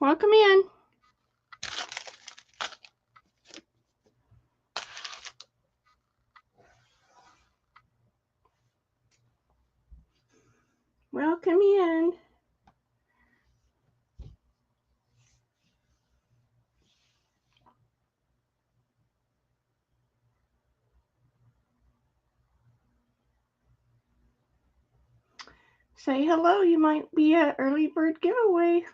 Welcome in. Welcome in. Say hello. You might be an early bird giveaway.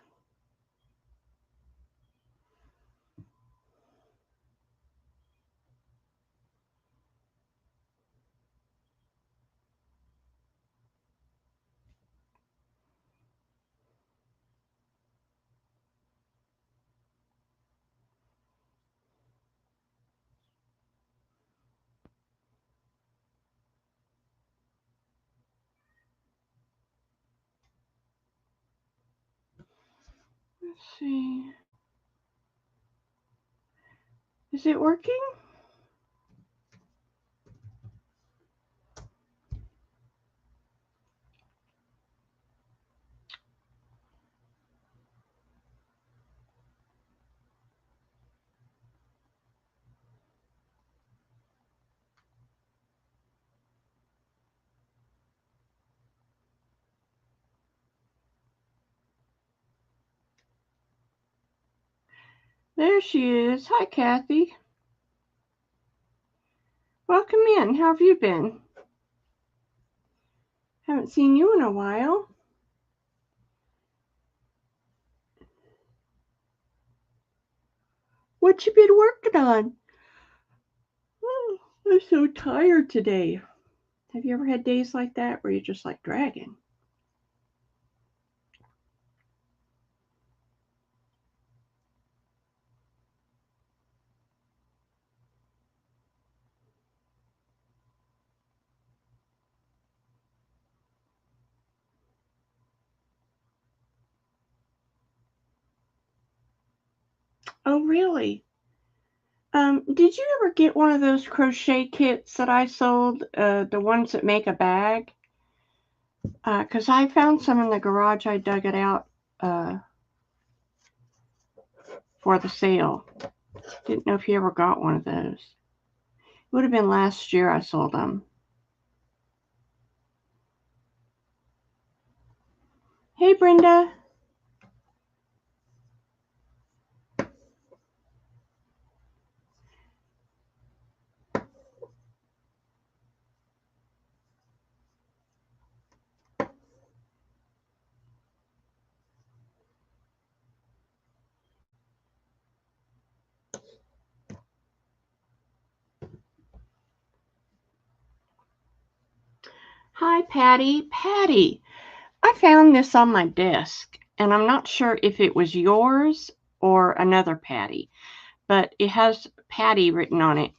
Let's see. Is it working? There she is. Hi, Kathy. Welcome in. How have you been? Haven't seen you in a while. What you been working on? Oh, I'm so tired today. Have you ever had days like that where you're just like dragging? Oh, really? Did you ever get one of those crochet kits that I sold? The ones that make a bag? Because I found some in the garage. I dug it out for the sale. Didn't know if you ever got one of those. It would have been last year I sold them. Hey, Brenda. Hi, Patty. Patty, I found this on my desk, and I'm not sure if it was yours or another Patty, but it has Patty written on it.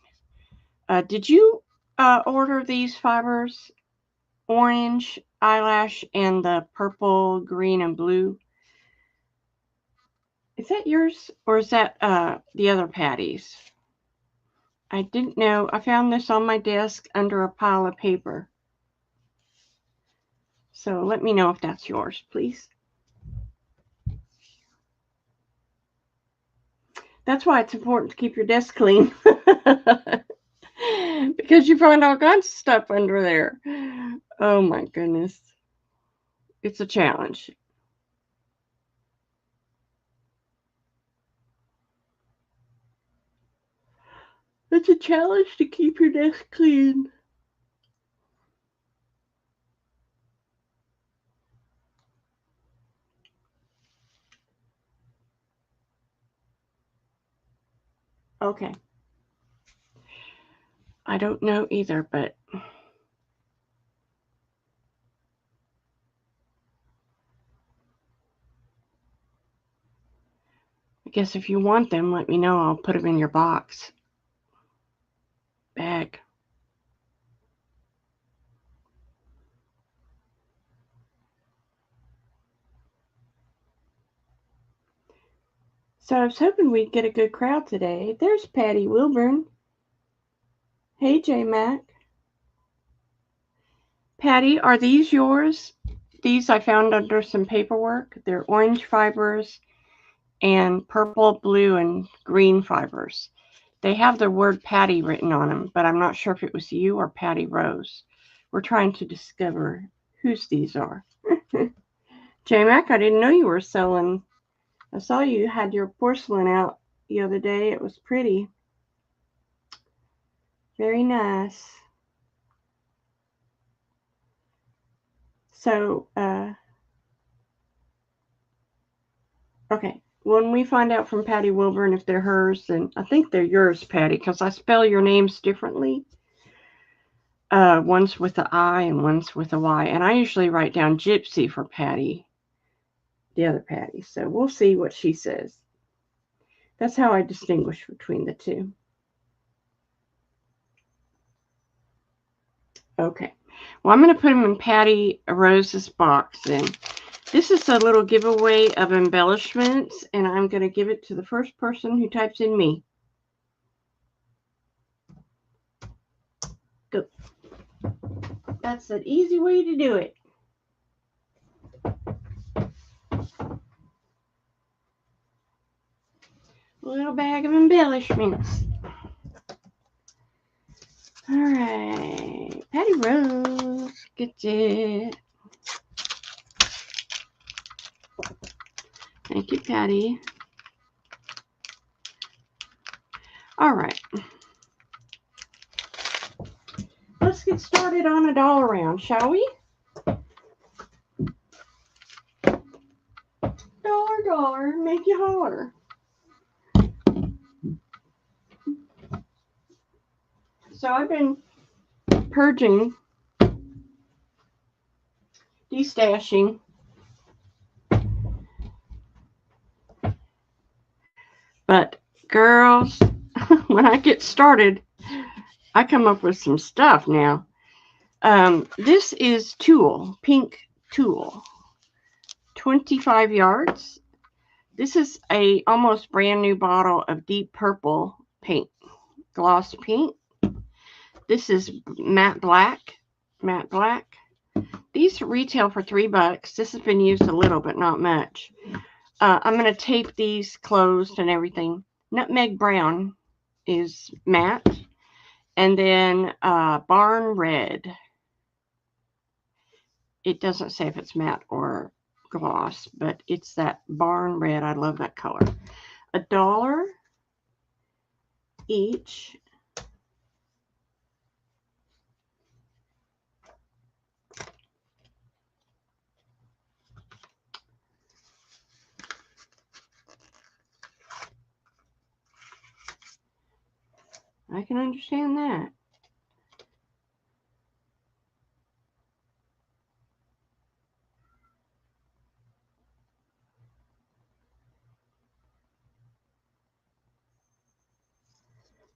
Did you order these fibers? Orange, eyelash, and the purple, green, and blue. Is that yours or is that the other Patty's? I didn't know. I found this on my desk under a pile of paper. So let me know if that's yours, please. That's why it's important to keep your desk clean. Because you find all kinds of stuff under there. Oh my goodness. It's a challenge. It's a challenge to keep your desk clean. Okay. I don't know either, but I guess if you want them, let me know. I'll put them in your box. Bag. So I was hoping we'd get a good crowd today. There's Patty Wilburn. Hey, J Mac. Patty, are these yours? These I found under some paperwork. They're orange fibers and purple, blue, and green fibers. They have the word Patty written on them, but I'm not sure if it was you or Patty Rose. We're trying to discover whose these are. J-Mac, I didn't know you were selling. I saw you had your porcelain out the other day. It was pretty. Very nice. So, okay. When we find out from Patty Wilburn if they're hers, then I think they're yours, Patty, because I spell your names differently. One's with an I and one's with a Y. And I usually write down Gypsy for Patty, the other Patty. So we'll see what she says. That's how I distinguish between the two. Okay. Well, I'm going to put them in Patty Rose's box then. This is a little giveaway of embellishments, and I'm going to give it to the first person who types in me. Go. That's an easy way to do it. A little bag of embellishments. All right. Patty Rose, get it. Thank you, Patty. All right. Let's get started on a doll round, shall we? Dollar, dollar, make you holler. So I've been purging, destashing. But girls, when I get started, I come up with some stuff now. This is Tulle, pink Tulle, 25 yards. This is a almost brand new bottle of deep purple paint, gloss pink. This is matte black. These retail for $3. This has been used a little, but not much. I'm going to tape these closed and everything. Nutmeg brown is matte. And then barn red. It doesn't say if it's matte or gloss, but it's that barn red. I love that color. $1 each. I can understand that.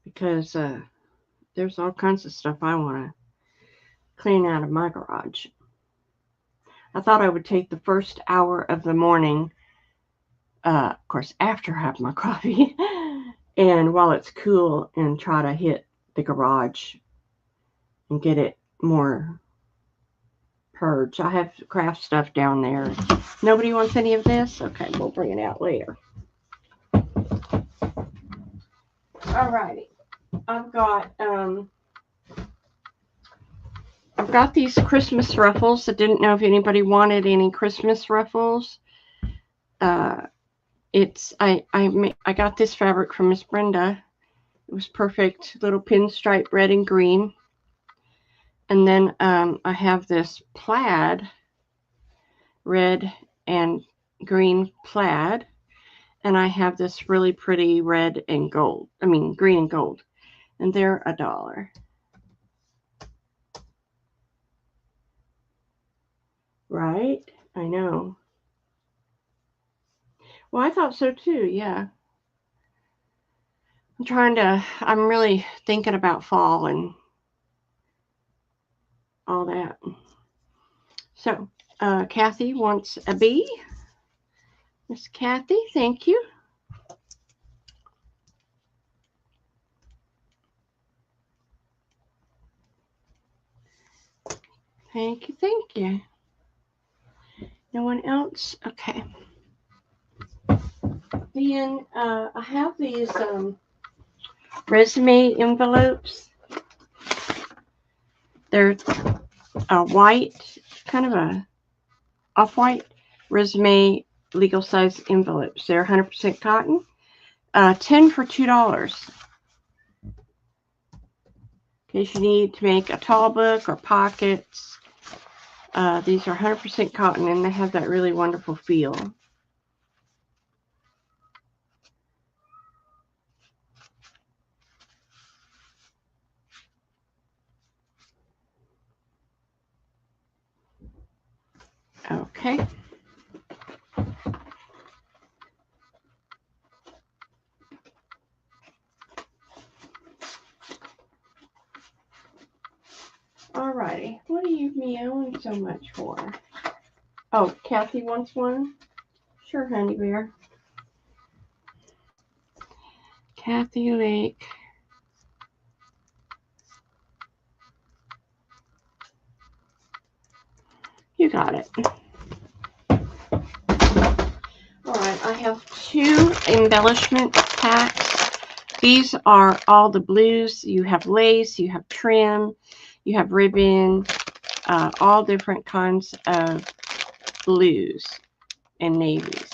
Because there's all kinds of stuff I want to clean out of my garage. I thought I would take the first hour of the morning, of course, after I have my coffee, and while it's cool, and try to hit the garage and get it more purged. I have craft stuff down there. Nobody wants any of this? Okay, we'll bring it out later. Alrighty. I've got these Christmas ruffles. I didn't know if anybody wanted any Christmas ruffles. I got this fabric from Miss Brenda. It was perfect, little pinstripe red and green. And then I have this plaid, red and green plaid. And I have this really pretty red and gold. I mean, green and gold. And they're $1. Right? I know. Well, I thought so too, yeah. I'm really thinking about fall and all that. So, Kathy wants a bee. Miss Kathy, thank you. Thank you, thank you. No one else? Okay. Then I have these resume envelopes. They're white, kind of a off-white resume legal size envelopes. They're 100% cotton. 10 for $2. In case you need to make a tall book or pockets. These are 100% cotton and they have that really wonderful feel. Okay. Alrighty. What are you meowing so much for? Oh, Kathy wants one? Sure, honey bear. Kathy Lake. You got it. Alright, I have 2 embellishment packs. These are all the blues. You have lace, you have trim, you have ribbon, all different kinds of blues and navies.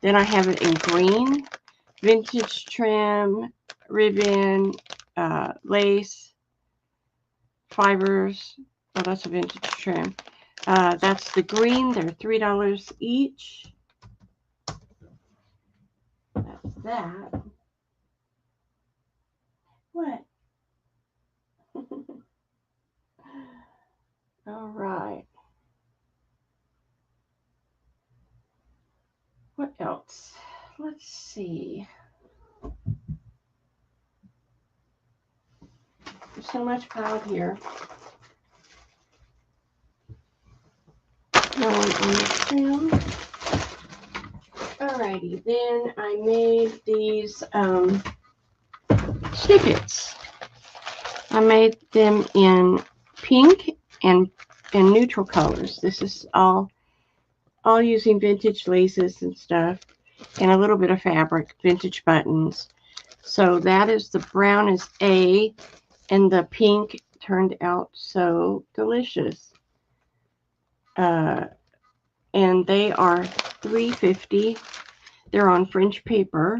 Then I have it in green, vintage trim, ribbon, lace, fibers. Oh, that's a vintage trim. That's the green. They're $3 each. That's that. What? All right. What else? Let's see. There's so much piled here. No one on the trim. Alrighty, then I made these snippets. I made them in pink and neutral colors. This is all using vintage laces and stuff, and a little bit of fabric, vintage buttons. So that is the brown is A, and the pink turned out so delicious. And they are $3.50. They're on French paper.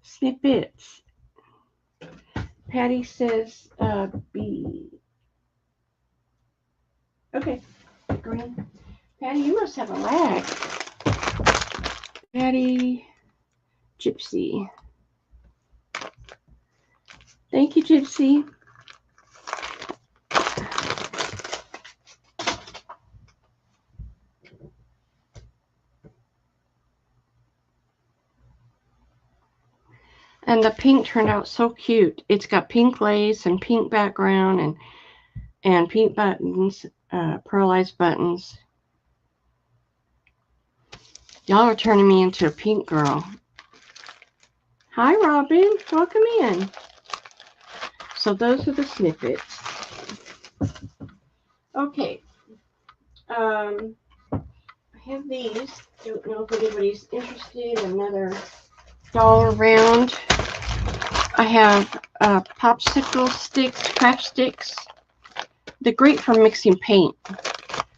Snippets. Patty says B. Okay, green. Patty, you must have a lag. Patty, Gypsy. Thank you, Gypsy. And the pink turned out so cute. It's got pink lace and pink background and pink buttons, pearlized buttons. Y'all are turning me into a pink girl. Hi, Robin. Welcome in. So those are the snippets. Okay. I have these. Don't know if anybody's interested. Another $1 round. I have popsicle sticks, craft sticks. They're great for mixing paint.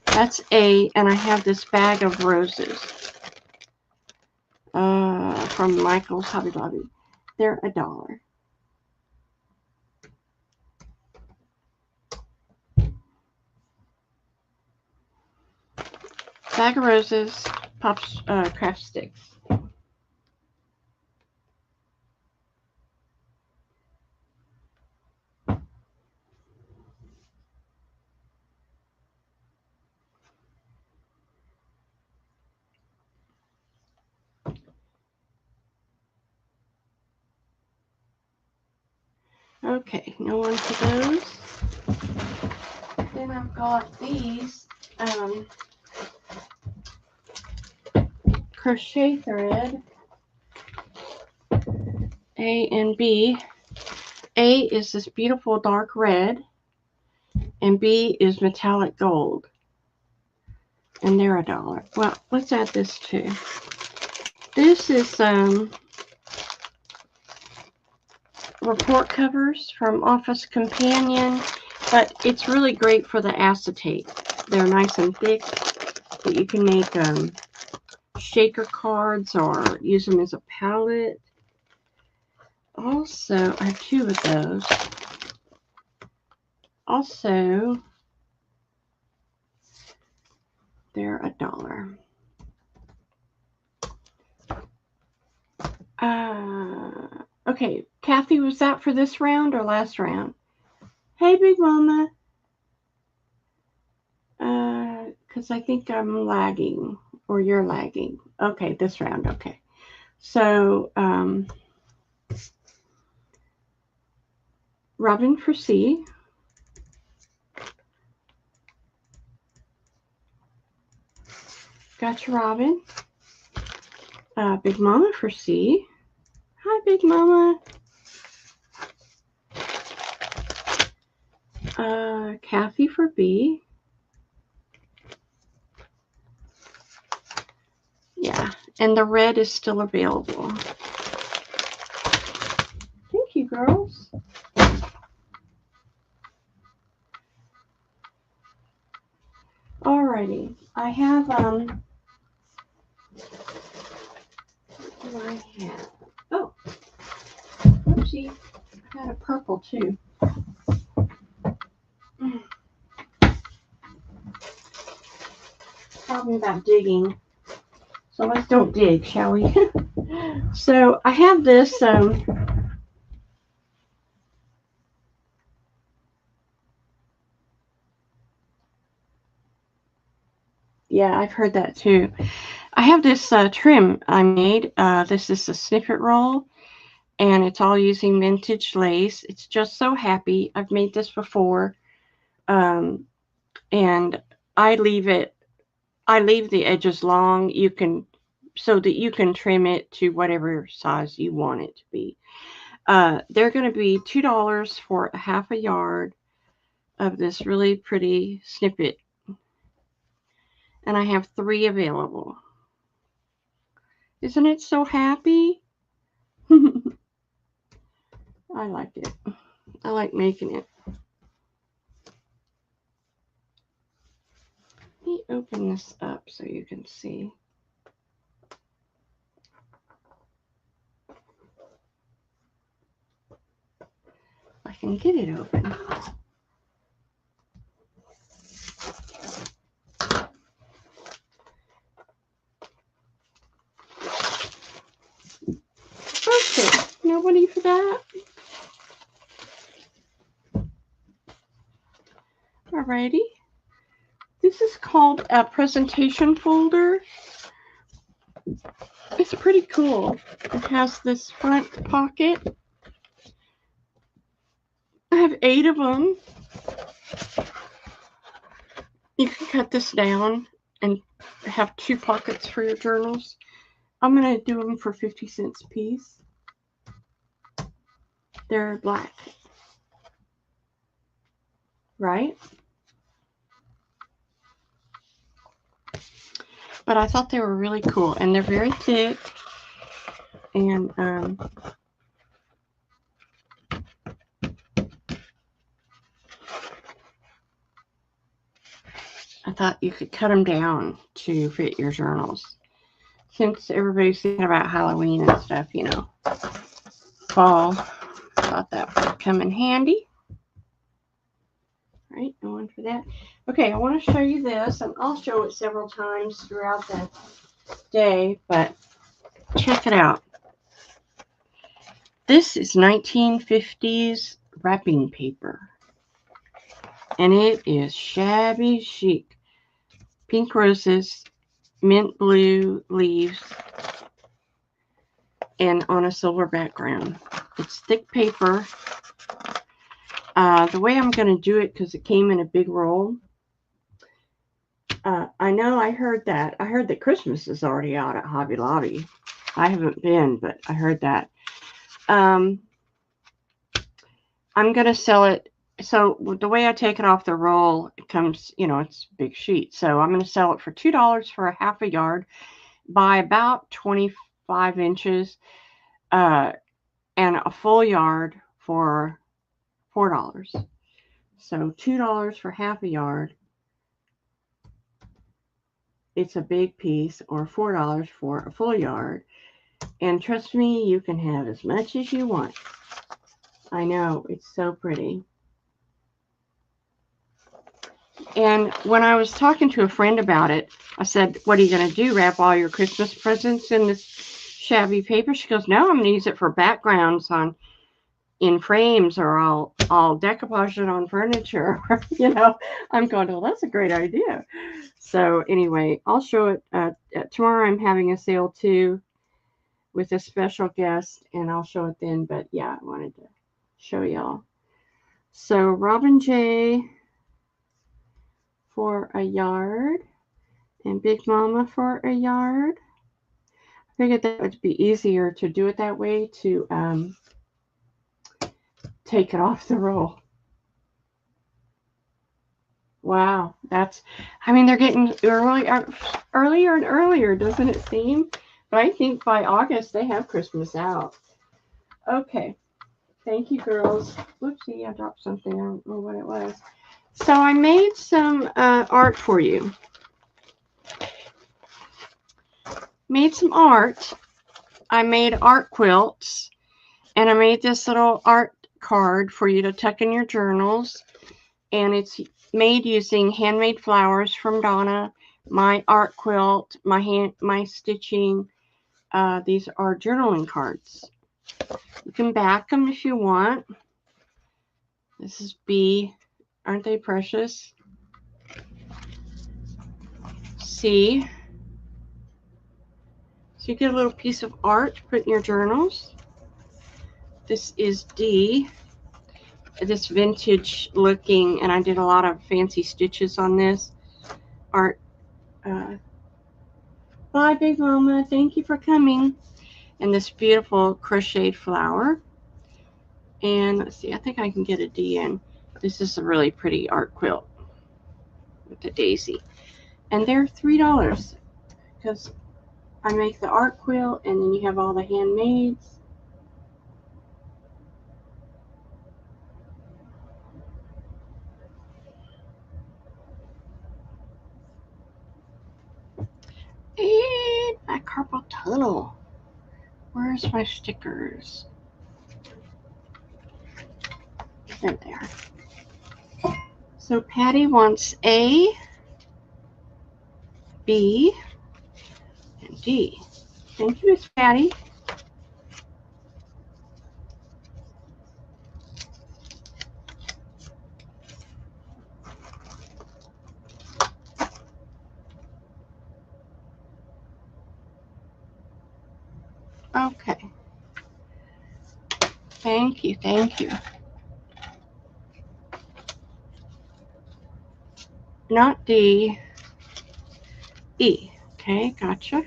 That's A, and I have this bag of roses from Michael's Hobby Lobby. They're $1. Bag of roses, craft sticks. Okay, no one for those. Then I've got these crochet thread, A and B. A is this beautiful dark red, and B is metallic gold. And they're $1. Well, let's add this too. This is report covers from Office Companion, but it's really great for the acetate. They're nice and thick, but you can make shaker cards or use them as a palette. Also, I have 2 of those. Also, they're $1. Okay, Kathy, was that for this round or last round? Hey, Big Mama. Because I think I'm lagging, or you're lagging. Okay, this round, okay. So, Robin for C. Gotcha, Robin. Big Mama for C. Hi, Big Mama. Kathy for B. Yeah, and the red is still available. Thank you, girls. Alrighty, I have what do I have? Oh, oopsie, I had a purple too. Problem about digging. So let's don't dig, shall we? So I have this yeah, I've heard that too. I have this trim I made. This is a snippet roll, and it's all using vintage lace. It's just so happy. I've made this before, and I leave the edges long. You can, so that you can trim it to whatever size you want it to be. They're going to be $2 for a half a yard of this really pretty snippet, and I have 3 available. Isn't it so happy? I like it. I like making it. Let me open this up so you can see. I can get it open. Okay, nobody for that? Alrighty. This is called a presentation folder. It's pretty cool. It has this front pocket. I have 8 of them. You can cut this down and have 2 pockets for your journals. I'm going to do them for 50 cents a piece. They're black. Right? But I thought they were really cool, and they're very thick. And I thought you could cut them down to fit your journals. Since everybody's thinking about Halloween and stuff, you know, fall, I thought that would come in handy. Right, no one for that. Okay, I want to show you this, and I'll show it several times throughout the day, but check it out. This is 1950s wrapping paper, and it is shabby chic. Pink roses, mint blue leaves, and on a silver background. It's thick paper. The way I'm going to do it, because it came in a big roll, I know I heard that Christmas is already out at Hobby Lobby. I haven't been, but I heard that. I'm going to sell it So the way I take it off the roll, it comes, it's a big sheet. So I'm going to sell it for $2 for a half a yard by about 25 inches, and a full yard for $4. So $2 for half a yard. It's a big piece, or $4 for a full yard. And trust me, you can have as much as you want. I know, it's so pretty. And when I was talking to a friend about it, I said, what are you going to do? Wrap all your Christmas presents in this shabby paper? She goes, no, I'm going to use it for backgrounds in frames, or I'll decoupage it on furniture. I'm going, well, that's a great idea. So anyway, I'll show it. Tomorrow I'm having a sale too with a special guest, and I'll show it then. But yeah, I wanted to show y'all. So Robin J for a yard, and Big Mama for a yard. I figured that would be easier to do it that way, to take it off the roll. Wow, they're getting earlier and earlier, doesn't it seem? But I think by August they have Christmas out. Okay, thank you, girls. Whoopsie, I dropped something. I don't know what it was. So I made some art for you. Made some art. I made art quilts, and I made this little art card for you to tuck in your journals. And it's made using handmade flowers from Donna, my art quilt, my stitching. These are journaling cards. You can back them if you want. This is B. Aren't they precious? C. So you get a little piece of art to put in your journals. This is D. This vintage looking, and I did a lot of fancy stitches on this art. Bye, Big Mama. Thank you for coming. And this beautiful crocheted flower. And let's see, I think I can get a D in. This is a really pretty art quilt with the daisy. And they're $3 because I make the art quilt, and then you have all the handmaids. And my carpal tunnel. Where's my stickers? They're there. So Patty wants A, B, and D. Thank you, Miss Patty. Okay. Thank you, thank you. Not D, E. Okay, gotcha.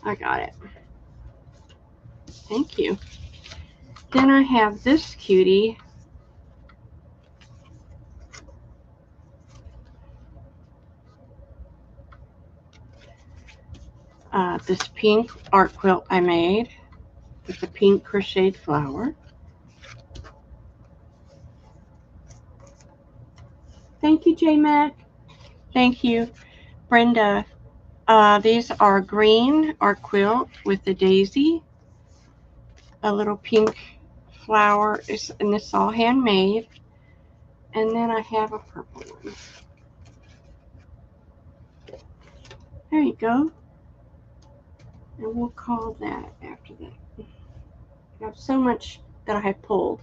I got it. Thank you. Then I have this cutie. This pink art quilt I made with the pink crocheted flower. Thank you, J Mac. Thank you, Brenda. These are green art quilt with the daisy, a little pink flower, and it's all handmade. And then I have a purple one. There you go. And we'll call that after that. I have so much that I have pulled.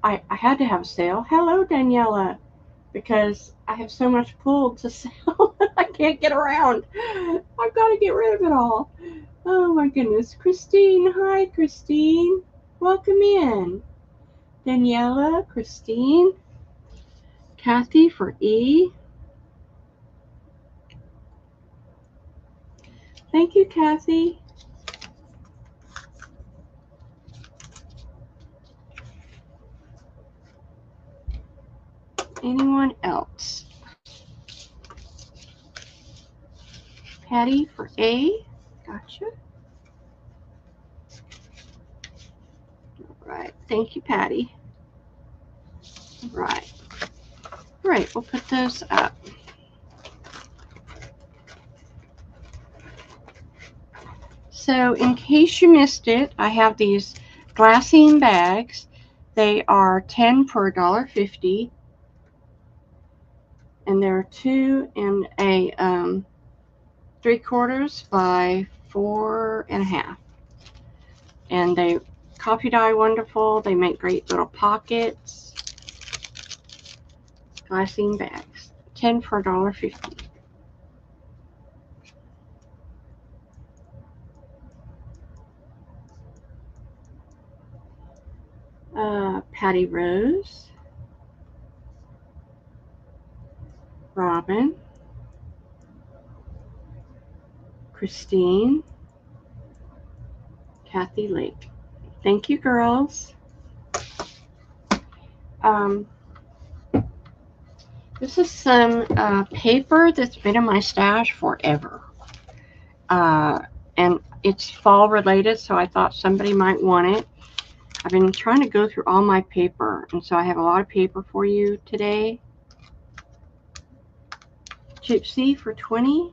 I had to have a sale. Hello, Daniela. Because I have so much pulled to sell. I can't get around. I've got to get rid of it all. Oh my goodness. Christine. Hi, Christine. Welcome in. Daniela, Christine, Kathy for E. Thank you, Kathy. Anyone else? Patty for A. Gotcha. All right. Thank you, Patty. All right. All right. We'll put those up. So in case you missed it, I have these glassine bags. They are 10 for $1.50. And they're 2 and a 3/4 by 4.5. And they copy dye wonderful. They make great little pockets. Glassine bags. 10 for $1.50. Patty Rose, Robin, Christine, Kathy Lake. Thank you, girls. This is some paper that's been in my stash forever. And it's fall related, so I thought somebody might want it. I've been trying to go through all my paper, and so I have a lot of paper for you today. Gypsy for 20.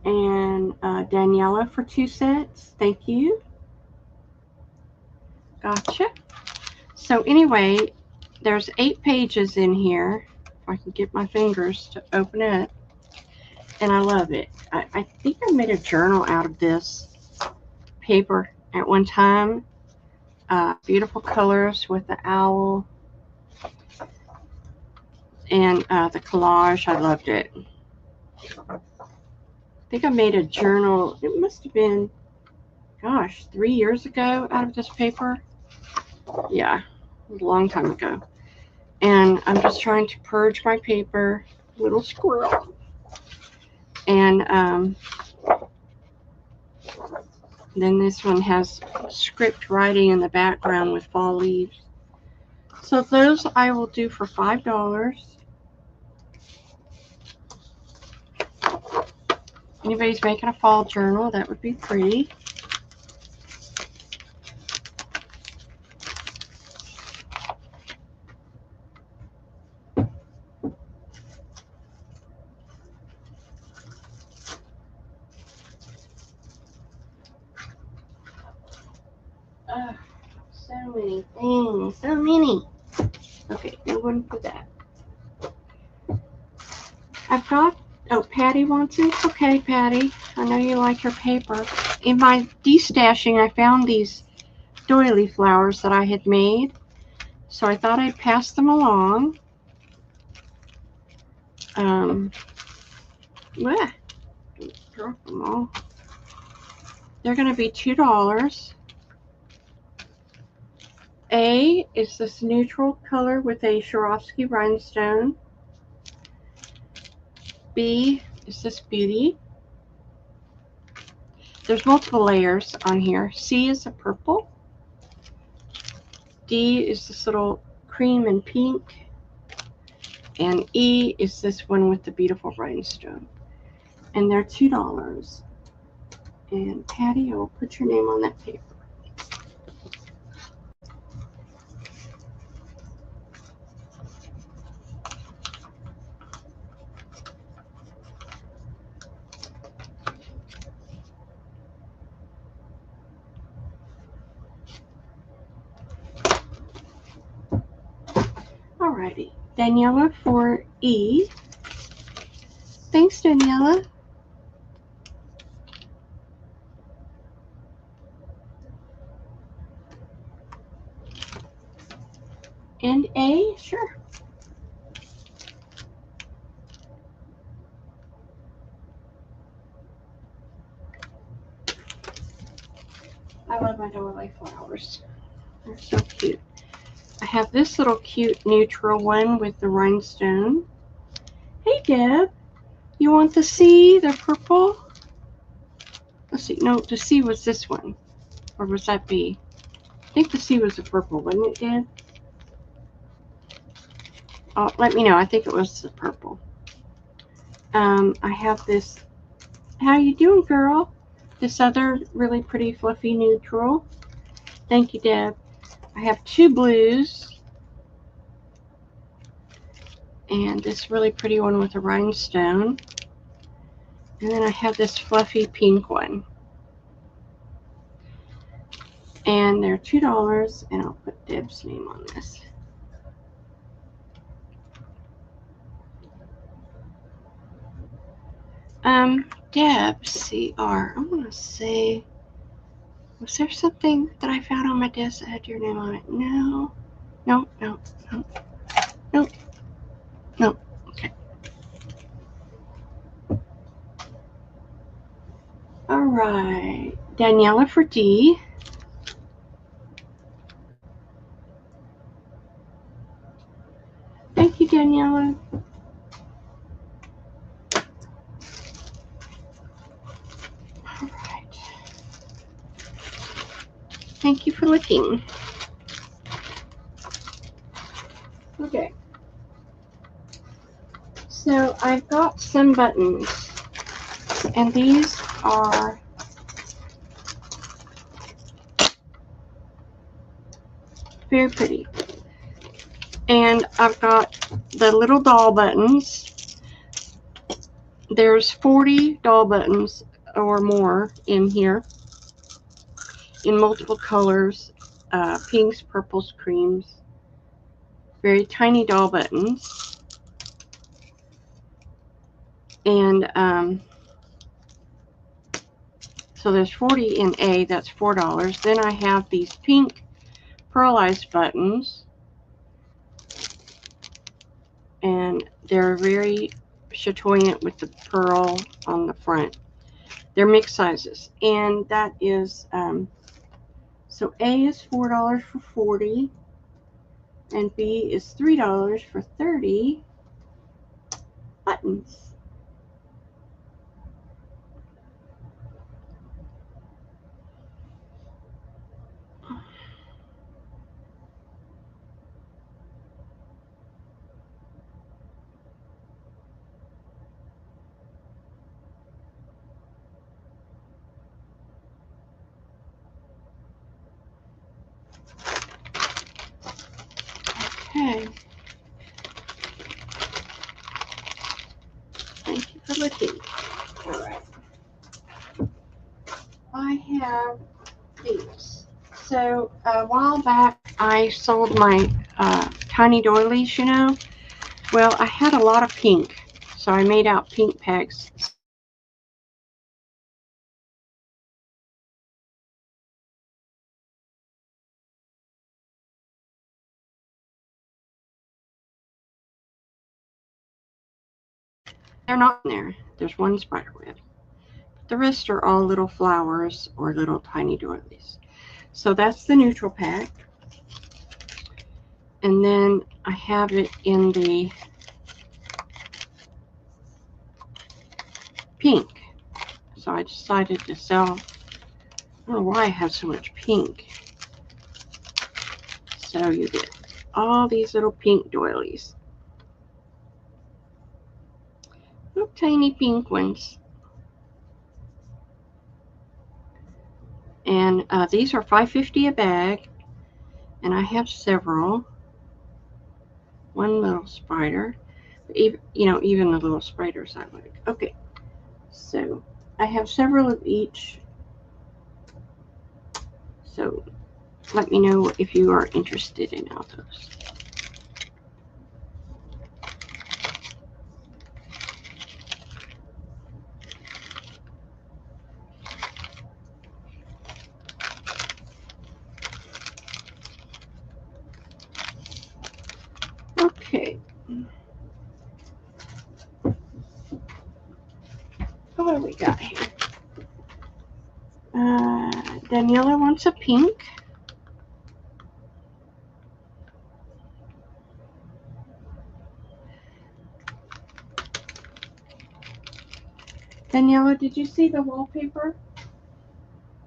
And Daniela for 2 cents. Thank you. Gotcha. So anyway, there's 8 pages in here. If I can get my fingers to open it. And I love it. I think I made a journal out of this paper at one time. Beautiful colors with the owl and the collage. I loved it. I think I made a journal. It must have been, gosh, 3 years ago out of this paper. Yeah, a long time ago. And I'm just trying to purge my paper. Little squirrel. And then this one has script writing in the background with fall leaves. So those I will do for $5. Anybody's making a fall journal, that would be pretty. So many things, so many. Okay, no one for that. I've got, oh, Patty wants it? Okay, Patty, I know you like your paper. In my destashing, I found these doily flowers that I had made, so I thought I'd pass them along. Drop them all. They're going to be $2. A is this neutral color with a Swarovski rhinestone. B is this beauty. There's multiple layers on here. C is a purple. D is this little cream and pink. And E is this one with the beautiful rhinestone. And they're $2. And Patty, I will put your name on that paper. Alrighty, Daniela for E. Thanks, Daniela. And A, sure. I love my doily flowers. They're so cute. I have this little cute neutral one with the rhinestone. Hey, Deb. You want the C, the purple? Let's see. No, the C was this one. Or was that B? I think the C was the purple, wasn't it, Dad? Oh, let me know. I think it was the purple. I have this. How you doing, girl? This other really pretty fluffy neutral. Thank you, Deb. I have 2 blues. And this really pretty one with a rhinestone. And then I have this fluffy pink one. And they're $2, and I'll put Deb's name on this. Deb, CR. I'm going to say, was there something that I found on my desk that had your name on it? No. No. Okay. All right. Daniela for D. Thank you, Daniela. All right. Thank you for looking. Okay. So I've got some buttons, and these are very pretty. And I've got the little doll buttons. There's 40 doll buttons or more in here in multiple colors, pinks, purples, creams. Very tiny doll buttons. And so there's 40 in A, that's $4. Then I have these pink pearlized buttons. And they're very chatoyant with the pearl on the front. They're mixed sizes. And that is, so A is $4 for 40. And B is $3 for 30 buttons. Okay. Thank you for looking. All right. I have these. So a while back, I sold my tiny doilies, you know. Well, I had a lot of pink, so I made out pink packs. They're not in there. There's one spider web. The rest are all little flowers or little tiny doilies. So that's the neutral pack. And then I have it in the pink. So I decided to sell, I don't know why I have so much pink. So you get all these little pink doilies. Little tiny pink ones. And these are $5.50 a bag. And I have several. One little spider. Even, even the little spiders I like. Okay. So I have several of each. So let me know if you are interested in all those. Okay. What do we got here? Daniela wants a pink. Daniela, did you see the wallpaper?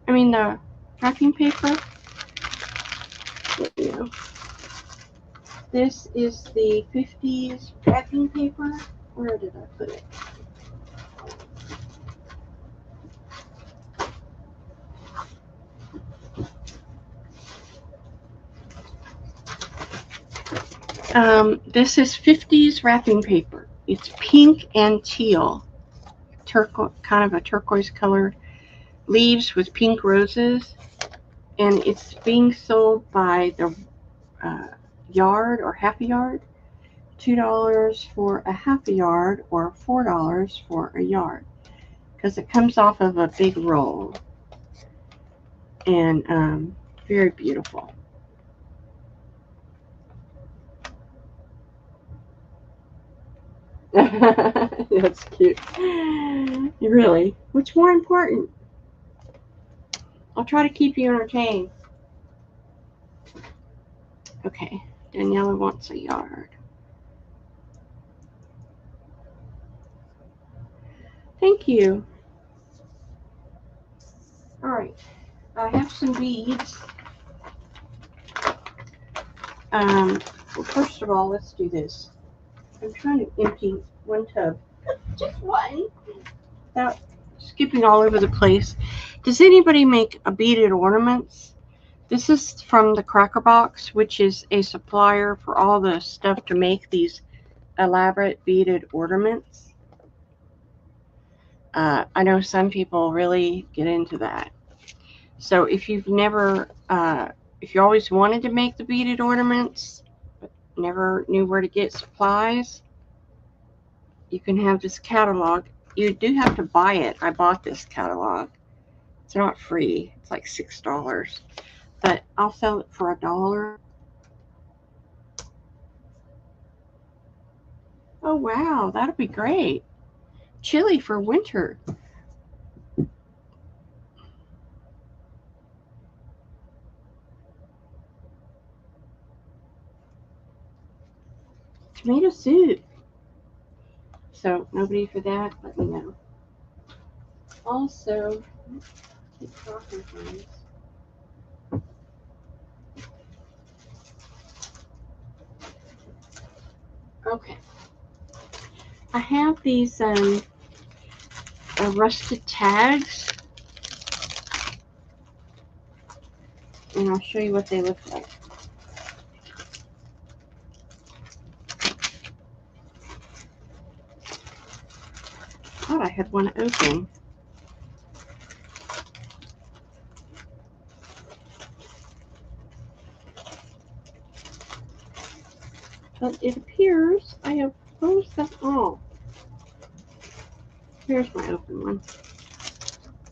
I mean the wrapping paper. You know, this is the 50s wrapping paper. Where did I put it? This is 50s wrapping paper. It's pink and teal, kind of a turquoise color, leaves with pink roses, and it's being sold by the yard or half a yard. $2 for a half a yard or $4 for a yard, because it comes off of a big roll, and very beautiful. That's cute. Really, what's more important? I'll try to keep you entertained. Okay, Daniela wants a yard. Thank you. All right, I have some beads. Well, first of all, let's do this. I'm trying to empty one tub. Just one. Without skipping all over the place. Does anybody make beaded ornaments? This is from the Cracker Box, which is a supplier for all the stuff to make these elaborate beaded ornaments. I know some people really get into that. So if you've never, if you always wanted to make the beaded ornaments, but never knew where to get supplies, you can have this catalog. You do have to buy it. I bought this catalog. It's not free. It's like $6. But I'll sell it for $1. Oh wow, that'll be great. Chili for winter. Tomato soup. So nobody for that, let me know. Also, keep talking things. Okay. I have these rusted tags, and I'll show you what they look like. I thought I had one open. But it appears I have closed them all. Here's my open one.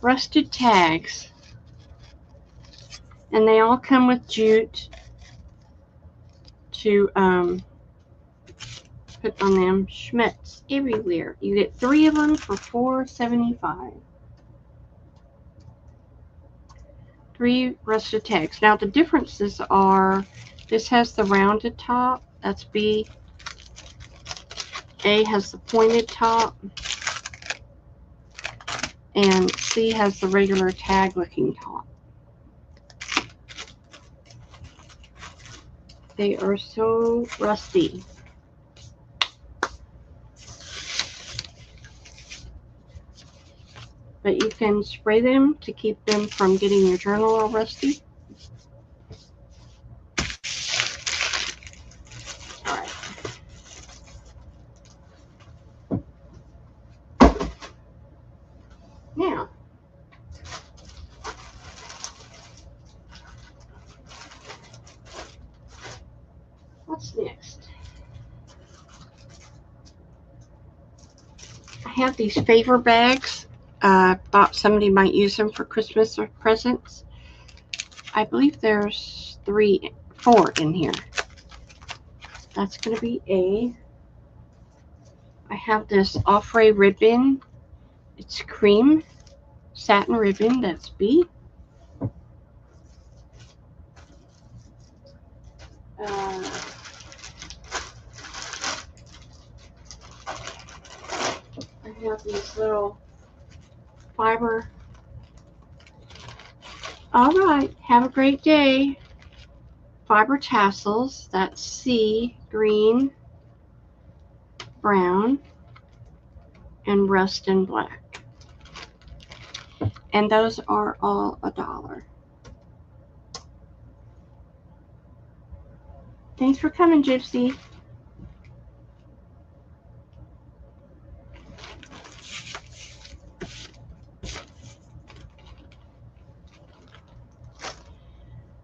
Rusted tags. And they all come with jute to put on them. Schmetz everywhere. You get 3 of them for $4.75. 3 rusted tags. Now the differences are, this has the rounded top. That's B. A has the pointed top. And C has the regular tag looking top. They are so rusty. But you can spray them to keep them from getting your journal all rusty. All right. Now, what's next? I have these favor bags. Thought somebody might use them for Christmas or presents. I believe there's 4 in here. That's going to be A. I have this Offray ribbon. It's cream satin ribbon. That's B. I have these little fiber All right. Have a great day. Fiber tassels. That's sea green, brown, and Rustin black. And those are all $1. Thanks for coming, Gypsy.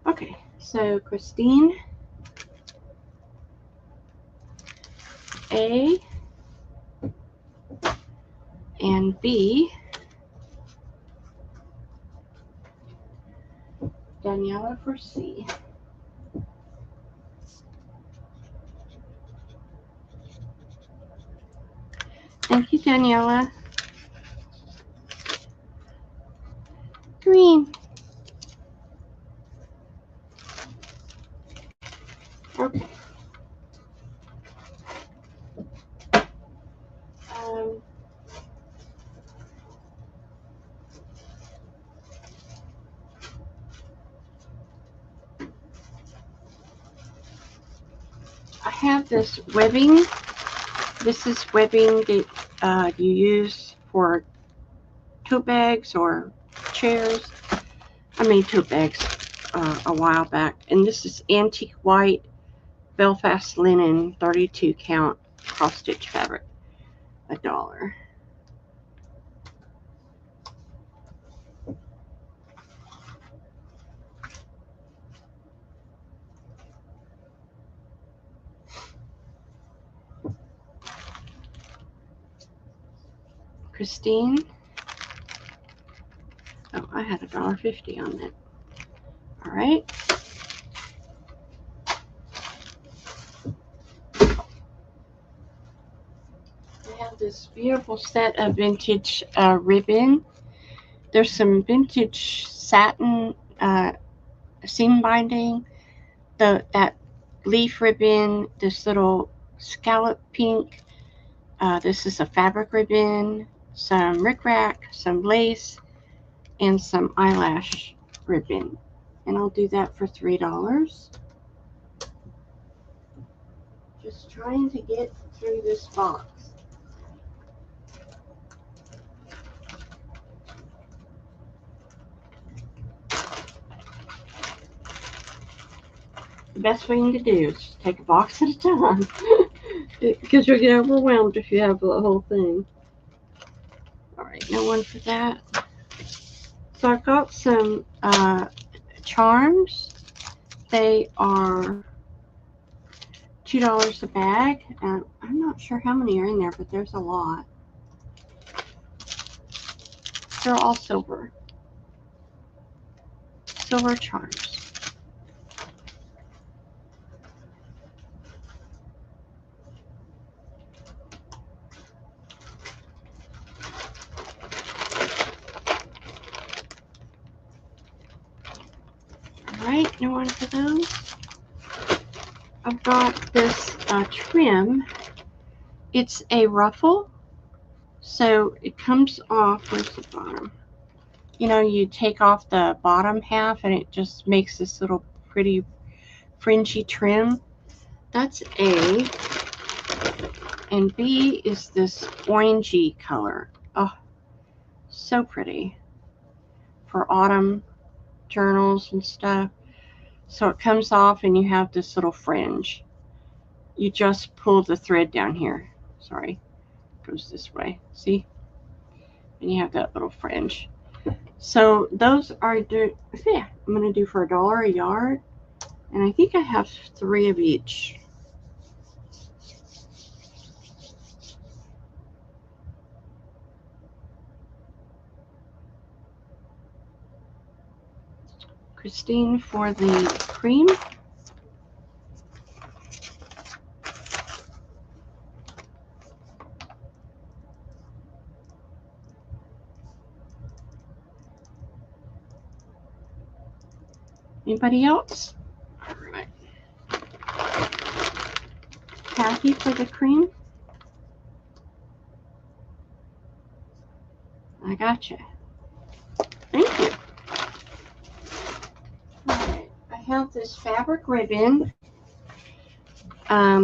Okay, so Christine, A and B, Daniela for C. Thank you, Daniela. Green. Okay. Um, I have this webbing. This is webbing that you use for tote bags or chairs. I made tote bags a while back. And this is antique white Belfast linen 32 count cross stitch fabric. $1. Christine. Oh, I had $1.50 on that. All right. I have this beautiful set of vintage ribbon. There's some vintage satin seam binding. That leaf ribbon, this little scallop pink. This is a fabric ribbon, some rickrack, some lace, and some eyelash ribbon. And I'll do that for $3. Just trying to get through this box. The best thing to do is just take a box at a time because you'll get overwhelmed if you have the whole thing. All right, no one for that. So I've got some charms. They are $2 a bag. I'm not sure how many are in there, but there's a lot. They're all silver. Silver charms. Alright, no one for those. I've got this trim. It's a ruffle. So it comes off. Where's the bottom? You know, you take off the bottom half and it just makes this little pretty fringy trim. That's A. And B is this orangey color. Oh, so pretty for autumn journals and stuff. So it comes off and you have this little fringe. You just pull the thread down here. Sorry, it goes this way. See? And you have that little fringe. So those are, yeah, I'm going to do for $1 a yard. And I think I have 3 of each. Christine for the cream. Anybody else? All right. Kathy for the cream. I gotcha. Thank you. have this fabric ribbon.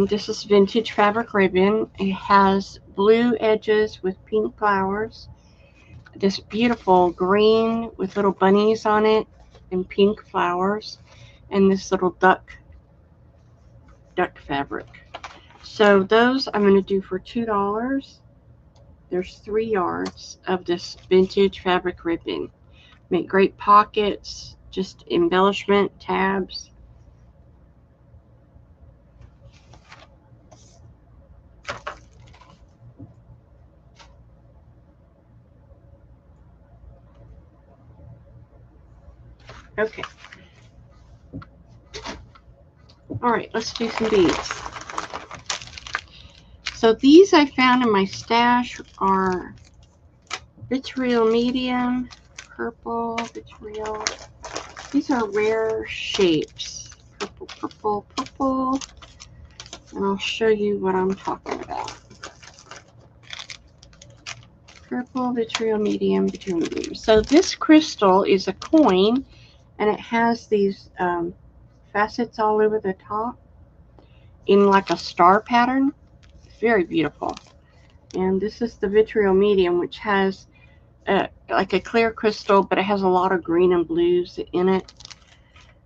This is vintage fabric ribbon. It has blue edges with pink flowers. This beautiful green with little bunnies on it and pink flowers. And this little duck fabric. So those I'm going to do for $2. There's 3 yards of this vintage fabric ribbon. Make great pockets, just embellishment, tabs. Okay. All right, let's do some beads. So these I found in my stash are vitriol medium, purple, vitriol. These are rare shapes. Purple, purple, purple. And I'll show you what I'm talking about. Purple, vitriol medium, vitriol medium. So this crystal is a coin, and it has these facets all over the top in like a star pattern. Very beautiful. And this is the vitriol medium, which has like a clear crystal, but it has a lot of green and blues in it.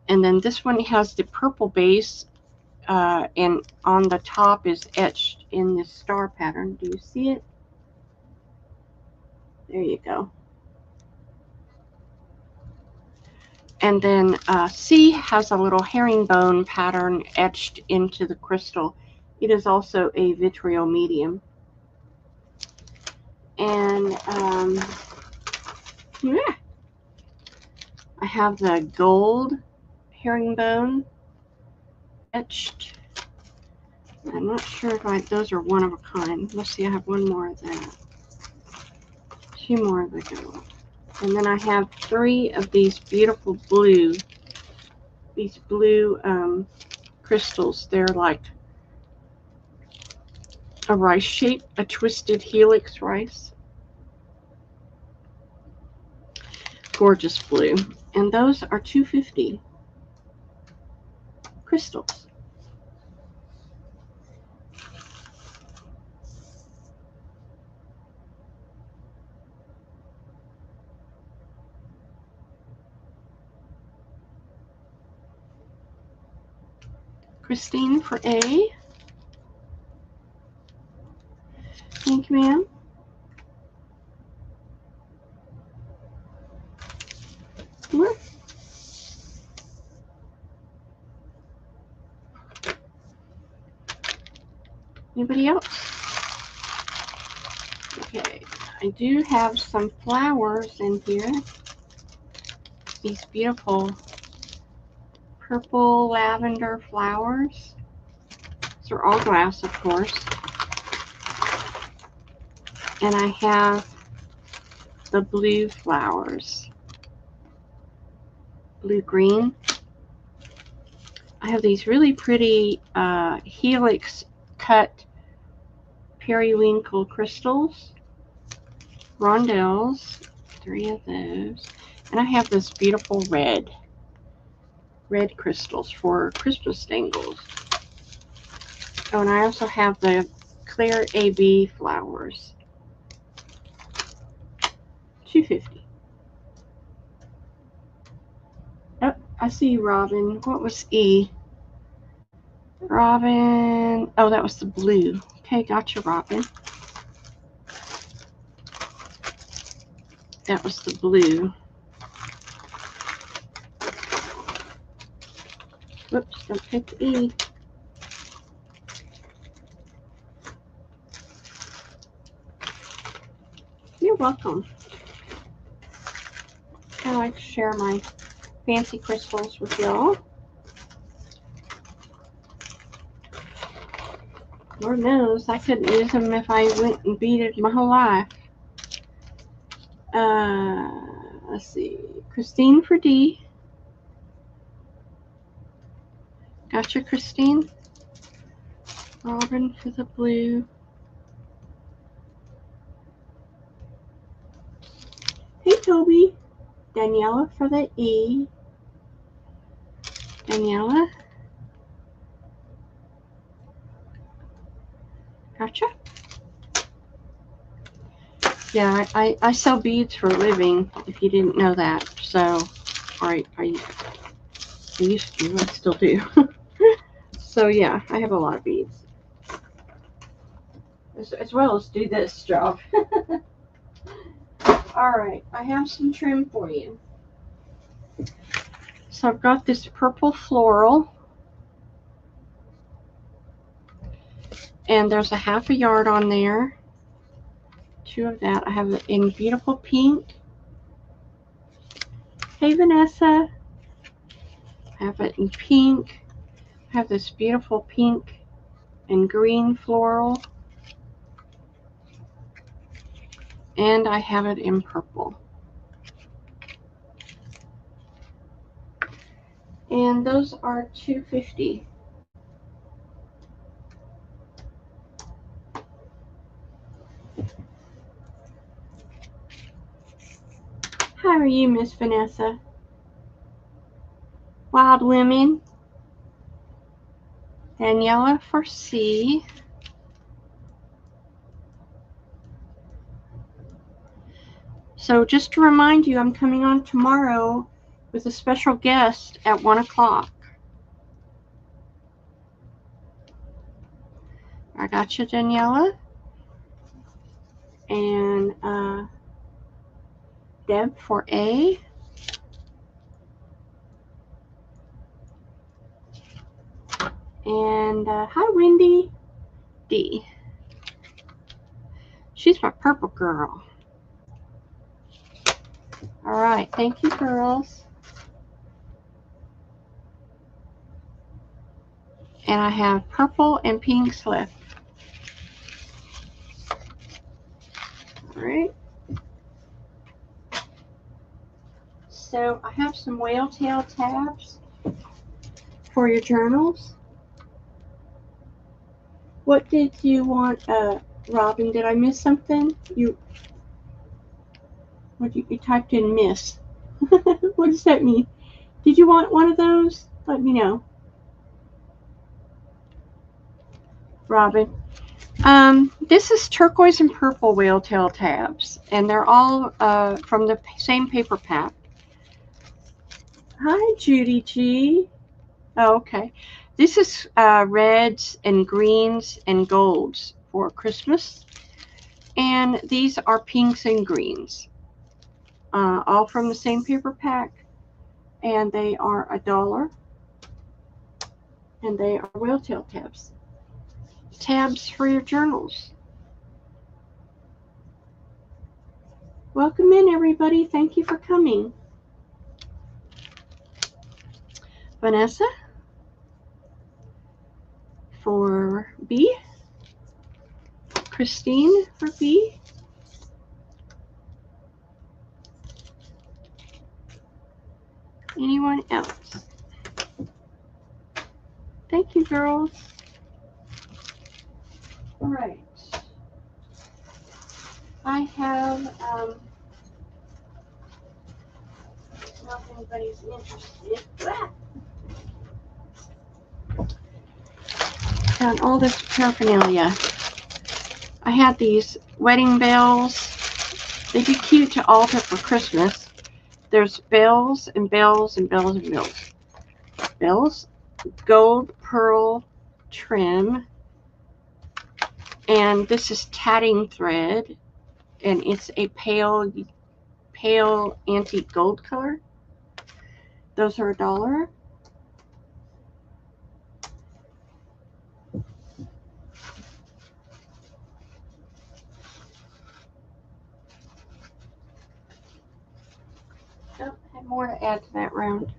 And then this one has the purple base, and on the top is etched in this star pattern. Do you see it? There you go. And then C has a little herringbone pattern etched into the crystal. It is also a vitriol medium. And yeah, I have the gold herringbone etched. I'm not sure if those are one of a kind. Let's see, I have one more of that. 2 more of the gold. And then I have 3 of these beautiful blue, crystals. They're like a rice shape, a twisted helix rice. Gorgeous blue. And those are $2.50 crystals. Christine for A. Thank you, ma'am. What? Anybody else? Okay, I do have some flowers in here. These beautiful purple lavender flowers. These are all glass, of course. And I have the blue flowers. Blue-green. I have these really pretty helix cut periwinkle crystals. Rondelles. 3 of those. And I have this beautiful red crystals for Christmas dangles. Oh, and I also have the clear AB flowers. $2.50. Oh, I see you, Robin. What was E? Robin. Oh, that was the blue. Okay, gotcha, Robin. That was the blue. Whoops, don't hit the E. You're welcome. I like to share my fancy crystals with y'all. Lord knows I couldn't use them if I went and beaded my whole life. Let's see. Christine for D. Gotcha, Christine. Robin for the blue. Hey, Toby. Daniela for the E. Daniela. Gotcha. Yeah, I sell beads for a living, if you didn't know that. So, I used to, I still do. So yeah, I have a lot of beads. As well as do this job. Alright, I have some trim for you. So I've got this purple floral. And there's a half a yard on there. 2 of that. I have it in beautiful pink. Hey Vanessa. I have it in pink. I have this beautiful pink and green floral. And I have it in purple. And those are $2.50. How are you, Miss Vanessa? Wild Women. Daniela for C. So just to remind you, I'm coming on tomorrow with a special guest at 1 o'clock. I got you, Daniela. And Deb for A. And hi, Wendy. D. She's my purple girl. All right, thank you, girls. And I have purple and pinks left. All right. So I have some whale tail tabs for your journals. What did you want, Robin? Did I miss something? You typed in miss. What does that mean? Did you want one of those? Let me know, Robin. This is turquoise and purple whale tail tabs, and they're all from the same paper pack. Hi, Judy G. Oh, okay. This is reds and greens and golds for Christmas, and these are pinks and greens, all from the same paper pack, and they are $1, and they are whale tail tabs. Tabs for your journals. Welcome in, everybody. Thank you for coming. Vanessa for B. Christine for B. Anyone else? Thank you, girls. All right. I have, not if anybody's interested. Got all this paraphernalia. I had these wedding bells. They'd be cute to altar for Christmas. There's bells and bells and bells and bells. Bells, gold pearl trim. And this is tatting thread. And it's a pale antique gold color. Those are $1. Oh, I have more to add to that round.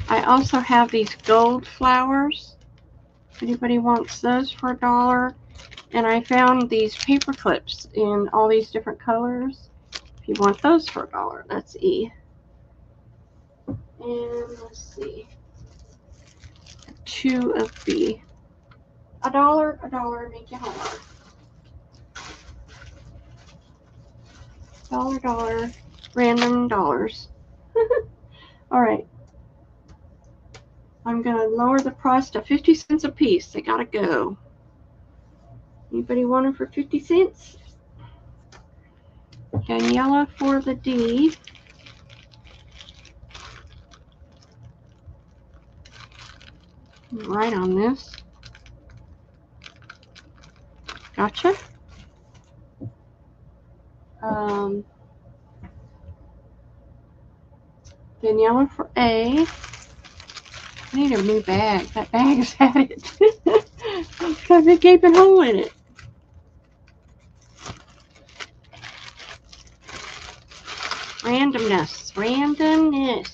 I also have these gold flowers. If anybody wants those for $1. And I found these paper clips in all these different colors. If you want those for $1, that's E. And let's see. 2 of B. $1, make you home. $1, random dollars. All right. I'm going to lower the price to 50 cents a piece. They got to go. Anybody want them for 50 cents? Daniela for the D. Right on this. Gotcha. Daniela for A. I need a new bag. That bag has had it. It's got a big gaping hole in it. Randomness. Randomness.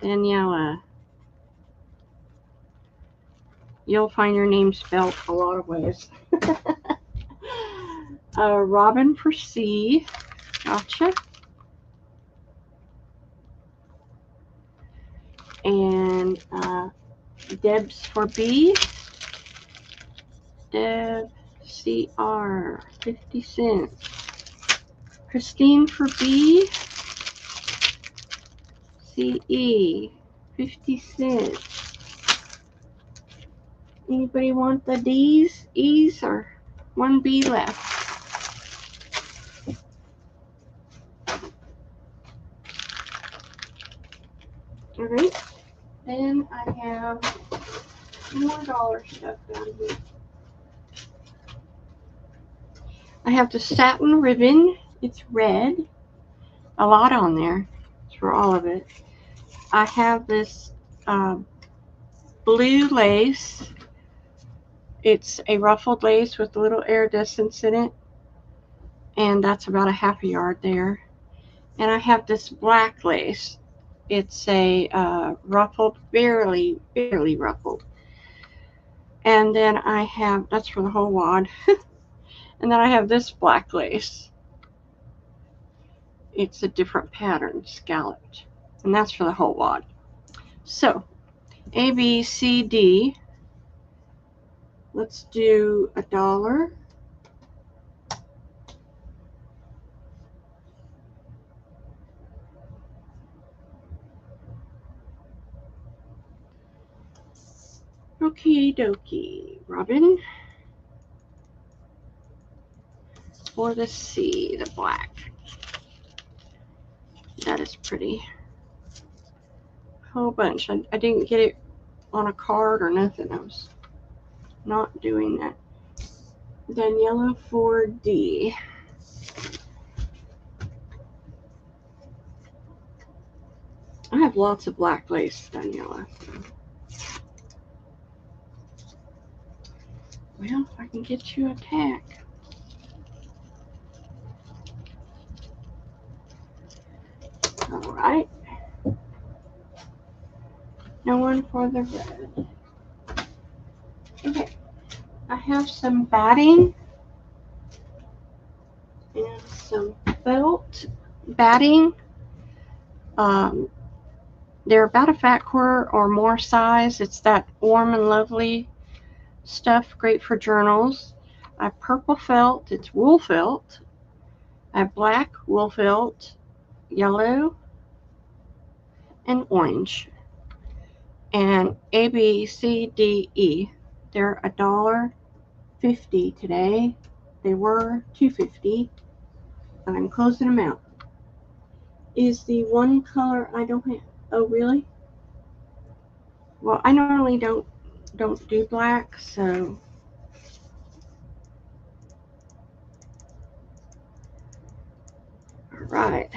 Daniela. You'll find your name spelled a lot of ways. Robin for C. Gotcha. And Deb's for B. Deb CR, 50 cents. Christine for B. CE, 50 cents. Anybody want the D's, E's, or one B left? All right. Then I have more dollar stuff down here. I have the satin ribbon. It's red. A lot on there. It's for all of it. I have this blue lace. It's a ruffled lace with a little iridescence in it. And that's about a half a yard there. And I have this black lace. It's a ruffled, barely ruffled. And then I have, that's for the whole wad. And then I have this black lace. It's a different pattern, scalloped. And that's for the whole wad. So, A, B, C, D. Let's do $1. Okie dokie. Robin. For the C, the black. That is pretty. Whole bunch. I didn't get it on a card or nothing. I was not doing that. Daniela for D. I have lots of black lace, Daniela. Well, if I can get you a tack. All right. No one for the red. Okay. I have some batting and some felt batting. They're about a fat quarter or more size. It's that warm and lovely stuff, great for journals. I have purple felt. It's wool felt. I have black wool felt, yellow, and orange. And A, B, C, D, E. They're $1.50 today. They were $2.50. I'm closing them out. Is the one color I don't have? Oh, really? Well, I normally don't do black, so all right.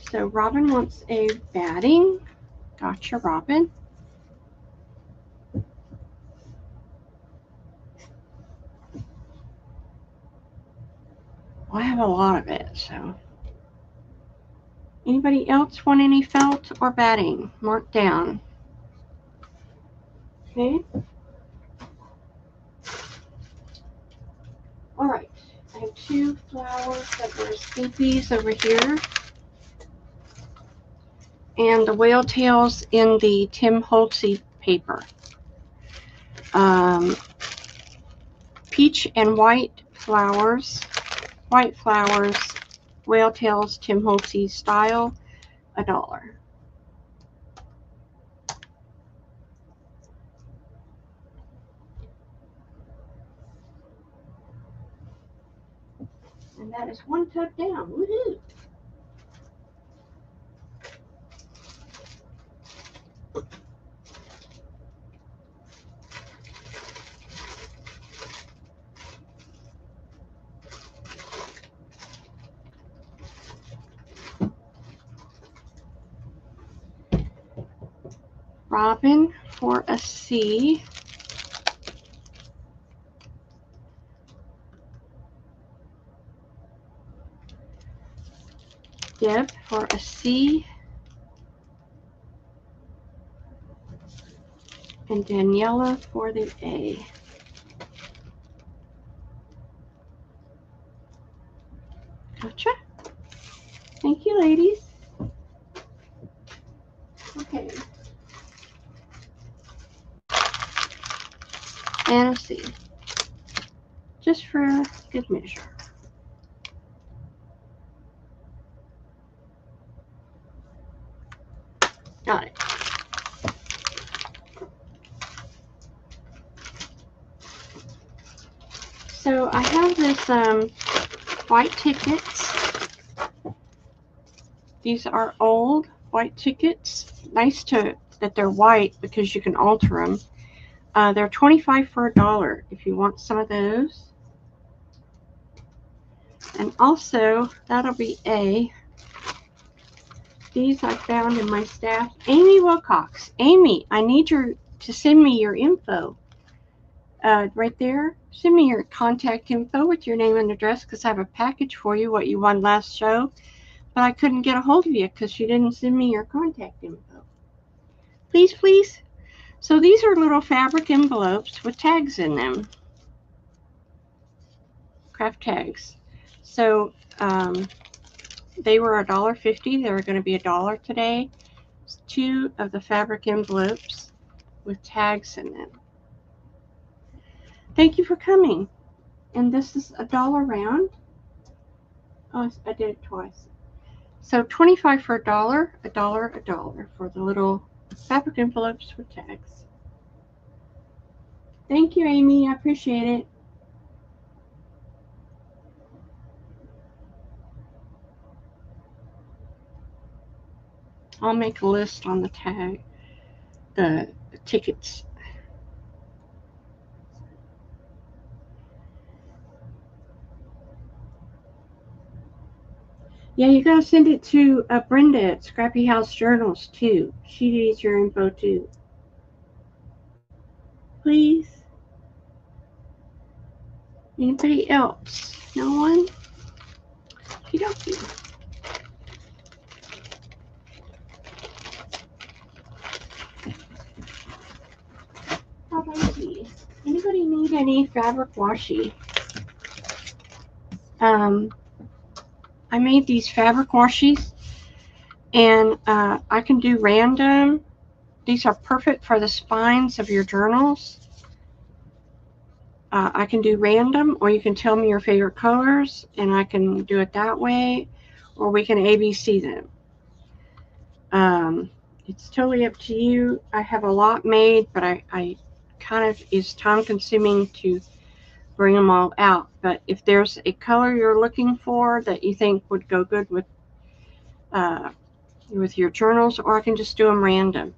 So Robin wants a batting. Gotcha, Robin. Well, I have a lot of it, so. Anybody else want any felt or batting? Mark down. Okay. All right. I have 2 flowers that were Scoopy's over here. And the whale tails in the Tim Holtze paper. Peach and white flowers, whale tails, Tim Holtze style, $1. And that is one tub down. Woohoo! Robin for a C. Deb for a C. And Daniela for the A. Gotcha. Thank you, ladies. Okay. And a C. Just for good measure. Got it. So I have this white tickets. These are old white tickets. Nice that they're white because you can alter them. They're $25 for $1 if you want some of those. And also, that'll be A. These I found in my staff. Amy Wilcox. Amy, I need you to send me your info. Right there. Send me your contact info with your name and address because I have a package for you, what you won last show. But I couldn't get a hold of you because you didn't send me your contact info. Please, please. So these are little fabric envelopes with tags in them. Craft tags. So they were $1.50. They're going to be $1 today. It's 2 of the fabric envelopes with tags in them. Thank you for coming. And this is $1 round. Oh, I did it twice. So $25 for $1, $1 for the little fabric envelopes with tags. Thank you, Amy. I appreciate it. I'll make a list on the tag, the tickets. Yeah, you gotta send it to Brenda at Scrappy House Journals too. She needs your info too. Please. Anybody else? No one? Okey-dokey. Alrighty. Anybody need any fabric washi? I made these fabric washies, and I can do random. These are perfect for the spines of your journals. I can do random, or you can tell me your favorite colors, and I can do it that way, or we can ABC them. It's totally up to you. I have a lot made, but I kind of is time consuming to bring them all out. But if there's a color you're looking for that you think would go good with your journals, or I can just do them random.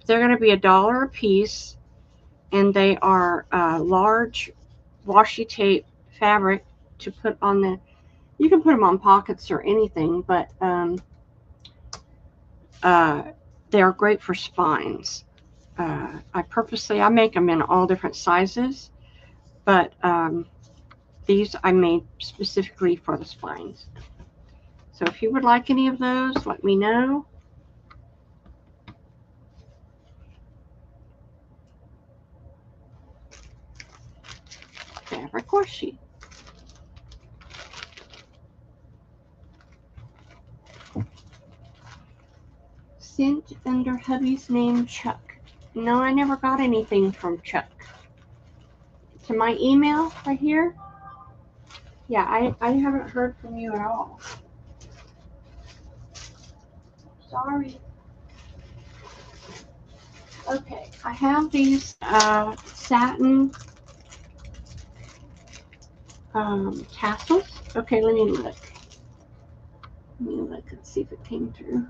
They're going to be $1 a piece, and they are large washi tape fabric to put on the. You can put them on pockets or anything, but they are great for spines. I make them in all different sizes, but these I made specifically for the spines. So if you would like any of those, let me know. Fabric washi. Sent under hubby's name, Chuck. No, I never got anything from Chuck. To my email right here? Yeah, I haven't heard from you at all. Sorry. Okay, I have these satin tassels. Okay, let me look. Let's see if it came through.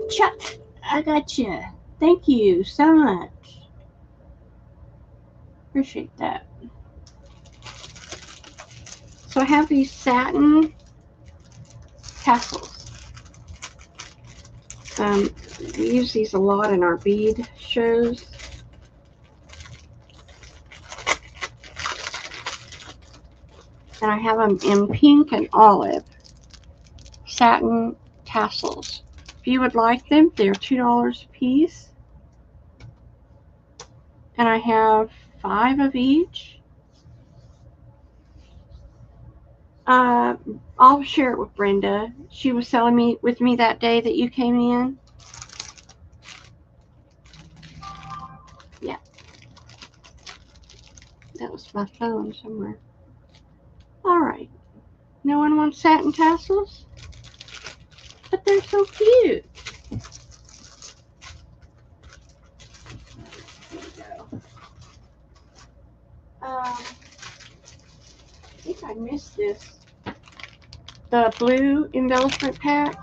Chuck, I got you. Thank you so much. Appreciate that. So I have these satin tassels. We use these a lot in our bead shows. And I have them in pink and olive. Satin tassels. If you would like them, they're $2 a piece. And I have 5 of each. I'll share it with Brenda. She was selling with me that day that you came in. Yeah. That was my phone somewhere. All right. No one wants satin tassels? But they're so cute. There we go. I think I missed this. The blue embellishment pack.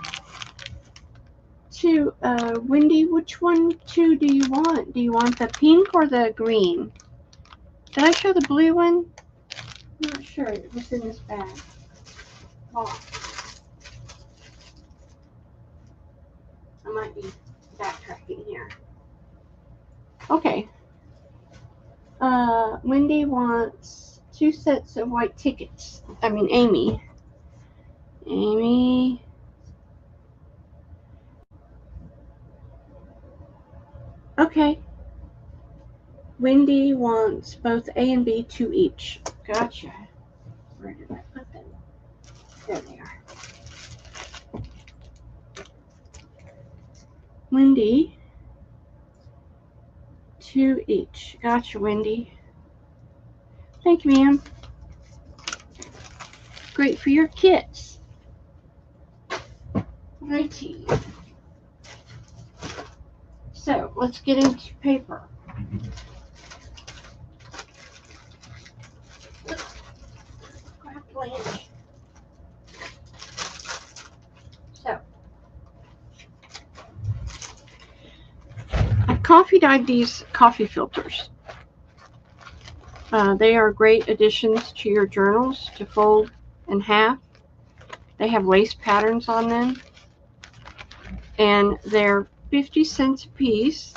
Wendy, which one do you want? Do you want the pink or the green? Did I show the blue one? I'm not sure. It was in this bag. Oh. I might be backtracking here. Okay. Wendy wants 2 sets of white tickets. I mean, Amy. Okay. Wendy wants both A and B, 2 each. Gotcha. Where did I put them? There they are. Wendy, 2 each. Gotcha, Wendy. Thank you, ma'am. Great for your kits. Righty. So let's get into paper. So I've coffee dyed these coffee filters. They are great additions to your journals to fold in half. They have lace patterns on them. And they're 50 cents a piece.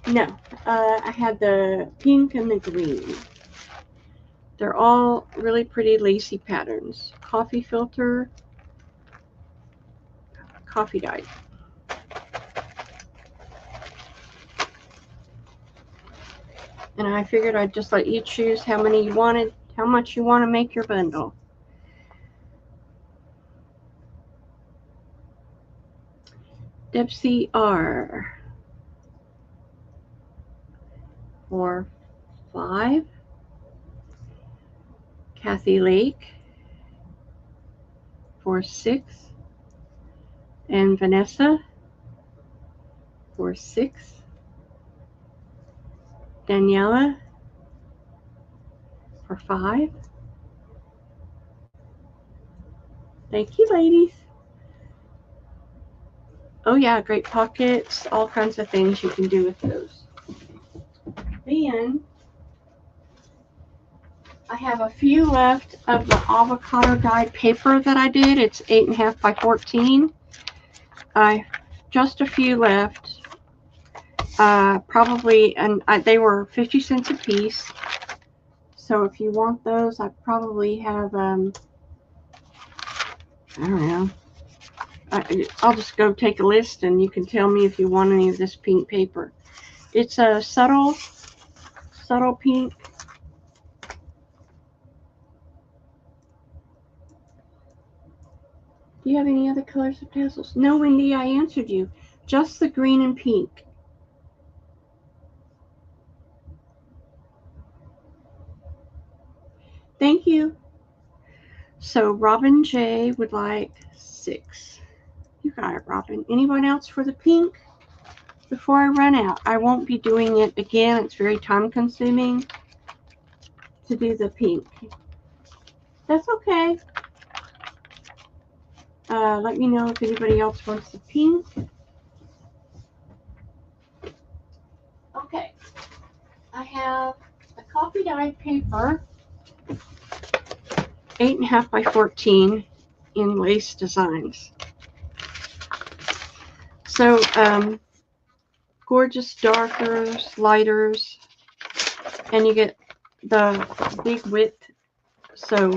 No, I had the pink and the green. They're all really pretty lacy patterns. Coffee filter, coffee dyed. And I figured I'd just let you choose how many you wanted, how much you want to make your bundle. Debsy R. For 5. Kathy Lake for 6. And Vanessa for 6. Daniela for 5. Thank you, ladies. Oh yeah, great pockets, all kinds of things you can do with those. Then I have a few left of the avocado dyed paper that I did. It's 8.5 by 14. Just a few left. Probably, and they were 50 cents a piece. So if you want those, I probably have, I don't know. I'll just go take a list and you can tell me if you want any of this pink paper. It's a subtle pink. Do you have any other colors of tassels? No, Wendy, I answered you. Just the green and pink. Thank you. So Robin J would like 6. You got it, Robin. Anyone else for the pink? Before I run out, I won't be doing it again. It's very time consuming to do the pink. That's okay. Let me know if anybody else wants the pink. Okay. I have a coffee dyed paper, 8.5 by 14 in lace designs. So, gorgeous darkers, lighters, and you get the big width, so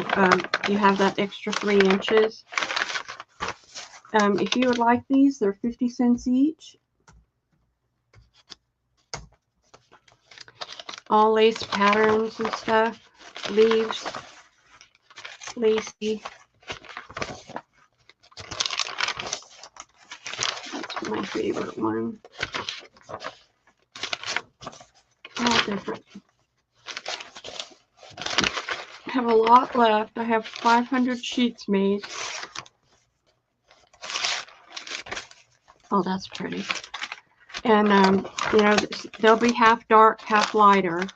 you have that extra 3 inches. If you would like these, they're 50 cents each. All lace patterns and stuff, leaves, lacy. That's my favorite one. All different. I have a lot left. I have 500 sheets made. Oh, that's pretty. And, you know, they'll be half dark, half lighter.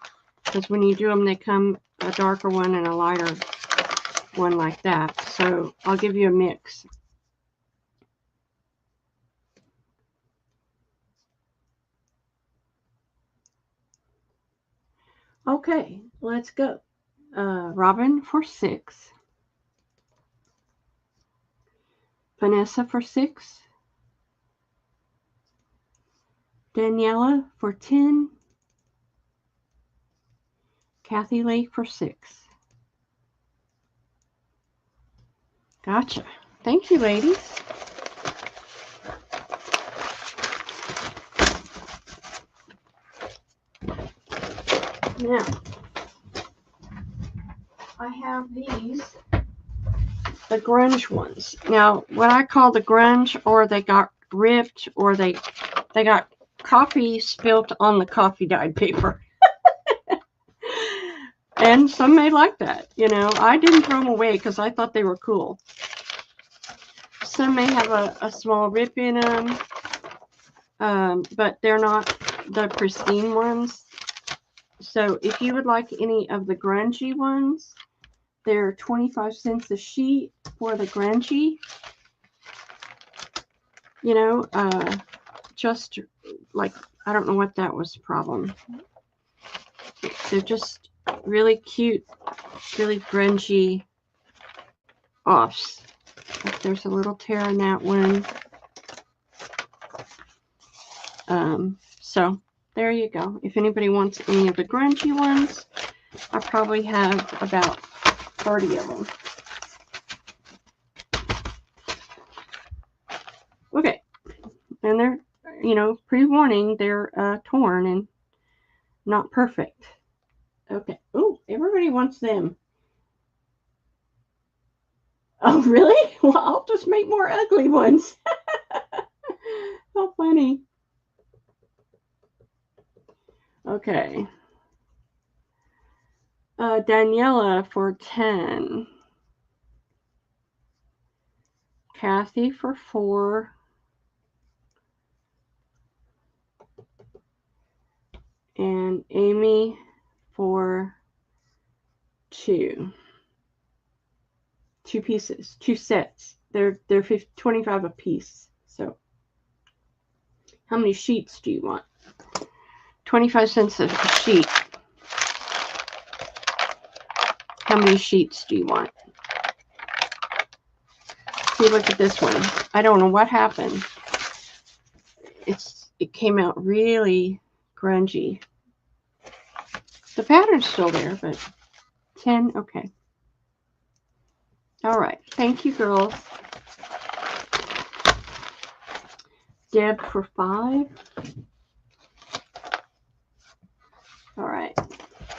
Because when you do them, they come a darker one and a lighter one like that. So I'll give you a mix. Okay, let's go. Robin for 6. Vanessa for 6. Daniela for 10. Kathy Lake for 6. Gotcha. Thank you, ladies. Now, I have these, the grunge ones. Now, what I call the grunge, or they got ripped, or they got coffee spilt on the coffee dyed paper. And some may like that, you know. I didn't throw them away because I thought they were cool. Some may have a small rip in them, but they're not the pristine ones. So if you would like any of the grungy ones, they're 25 cents a sheet for the grungy. You know, just like, I don't know what that was the problem. They're just really cute, really grungy offs. Like there's a little tear in that one. So there you go. If anybody wants any of the grungy ones, I probably have about 30 of them. Okay. And they're, you know, pre-warning, they're torn and not perfect. Okay. Oh, everybody wants them. Oh, really? Well, I'll just make more ugly ones. How funny. Okay. Daniela for 10. Kathy for 4. And Amy for 2. 2 pieces, 2 sets. They're 25 a piece. So how many sheets do you want? 25 cents a sheet. How many sheets do you want? See, look at this one. I don't know what happened. It came out really grungy. The pattern's still there, but 10, okay. All right, thank you, girls. Deb for 5. All right,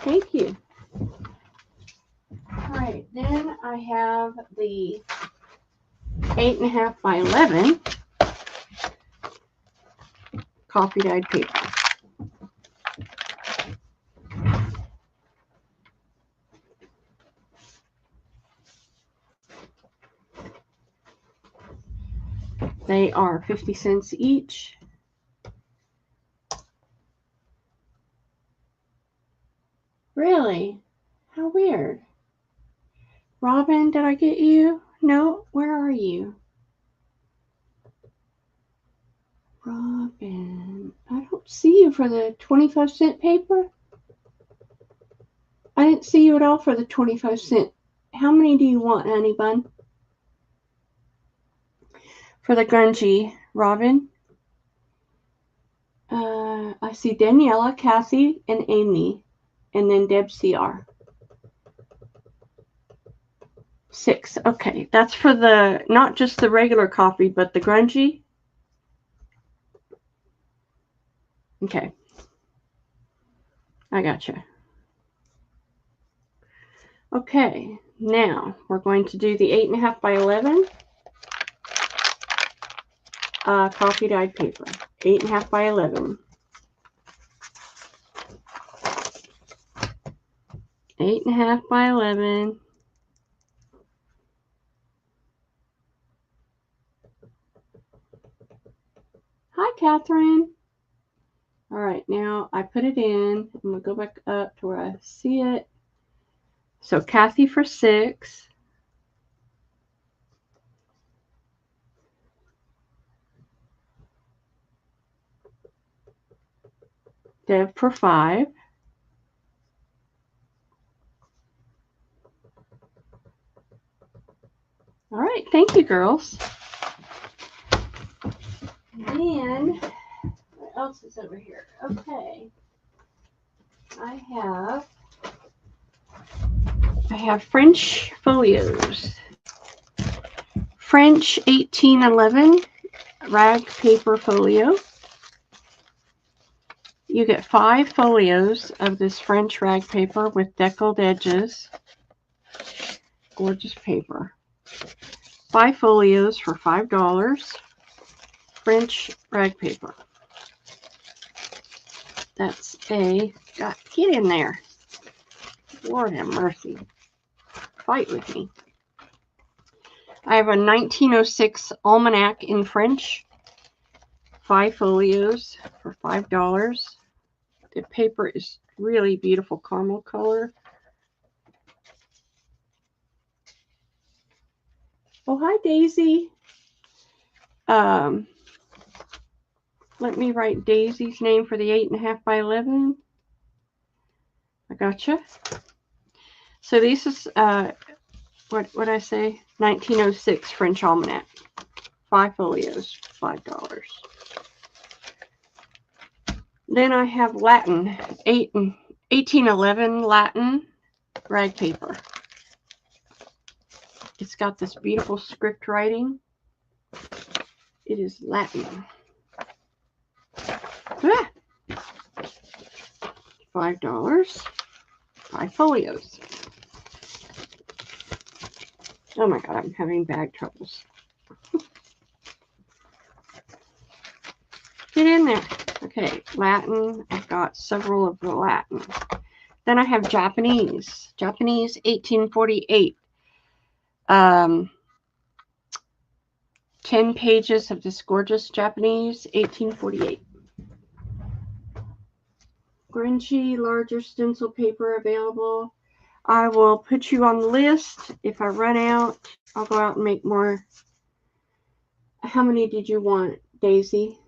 thank you. All right, then I have the 8.5 by 11 coffee dyed paper. They are 50 cents each. Really? How weird. Robin, did I get you? No? Where are you? Robin, I don't see you for the 25-cent paper. I didn't see you at all for the 25-cent. How many do you want, honey bun? For the grungy, Robin? I see Daniela, Kathy, and Amy, and then Deb CR. 6. Okay, that's for the, not just the regular coffee, but the grungy. Okay. I gotcha. Okay, now we're going to do the 8.5 by 11 coffee dyed paper. 8.5 by 11. 8.5 by 11. Hi, Catherine. All right, now I put it in. I'm going to go back up to where I see it. So Kathy for 6. Deb for 5. All right, thank you, girls. And what else is over here? Okay. I have French folios. French 1811 rag paper folio. You get 5 folios of this French rag paper with deckled edges. Gorgeous paper. 5 folios for $5. French rag paper. That's a, God, get in there. Lord have mercy. Fight with me. I have a 1906 almanac in French. 5 folios for $5. The paper is really beautiful caramel color. Oh, hi, Daisy. Let me write Daisy's name for the 8.5 by 11. I gotcha. So this is, what I say? 1906 French almanac. 5 folios, $5. Then I have Latin, 1811 Latin rag paper. It's got this beautiful script writing. It is Latin. Ah! $5. 5 folios. Oh my God, I'm having bag troubles. Get in there. Okay, Latin. I've got several of the Latin. Then I have Japanese. Japanese 1848. 10 pages of this gorgeous Japanese 1848. Grungy, larger stencil paper available. I will put you on the list. If I run out, I'll go out and make more. How many did you want, Daisy?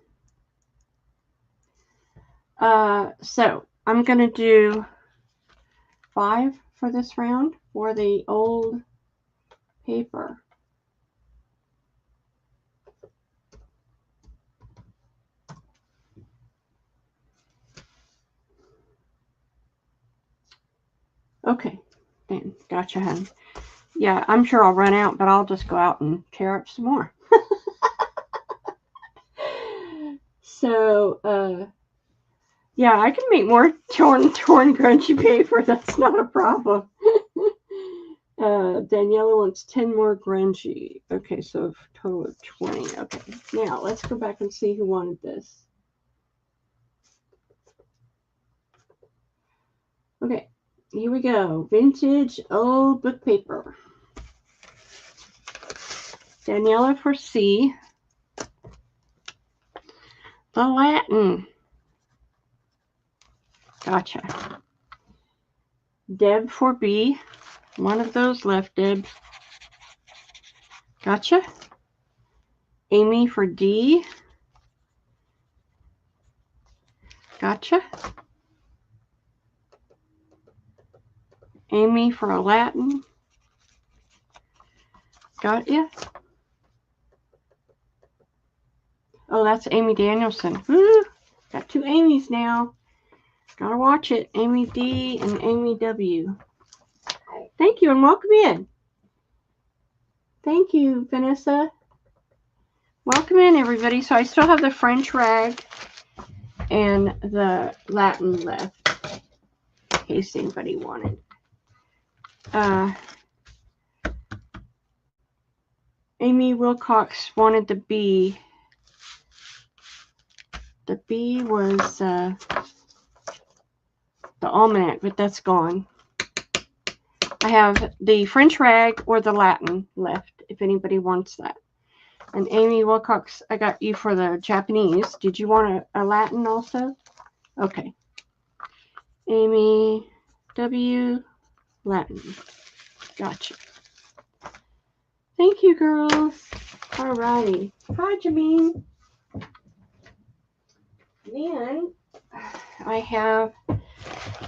So I'm going to do 5 for this round for the old paper. Okay, then, gotcha, hun. Yeah, I'm sure I'll run out, but I'll just go out and tear up some more. So, yeah, I can make more torn grungy paper. That's not a problem. Daniela wants 10 more grungy. Okay, so total of 20. Okay, now let's go back and see who wanted this. Okay, here we go. Vintage old book paper. Daniela for C. The Latin. Gotcha. Deb for B. One of those left, Deb. Gotcha. Amy for D. Gotcha. Amy for a Latin. Got ya. Oh, that's Amy Danielson. Woo! Got two Amy's now. Gotta watch it. Amy D and Amy W. Thank you and welcome in. Thank you, Vanessa. Welcome in, everybody. So I still have the French rag and the Latin left, in case anybody wanted. Amy Wilcox wanted the B. The B was the almanac, but that's gone. I have the French rag or the Latin left, if anybody wants that. And Amy Wilcox, I got you for the Japanese. Did you want a Latin also? Okay. Amy W. Latin. Gotcha. Thank you, girls. All righty. Hi, Jameen. Then I have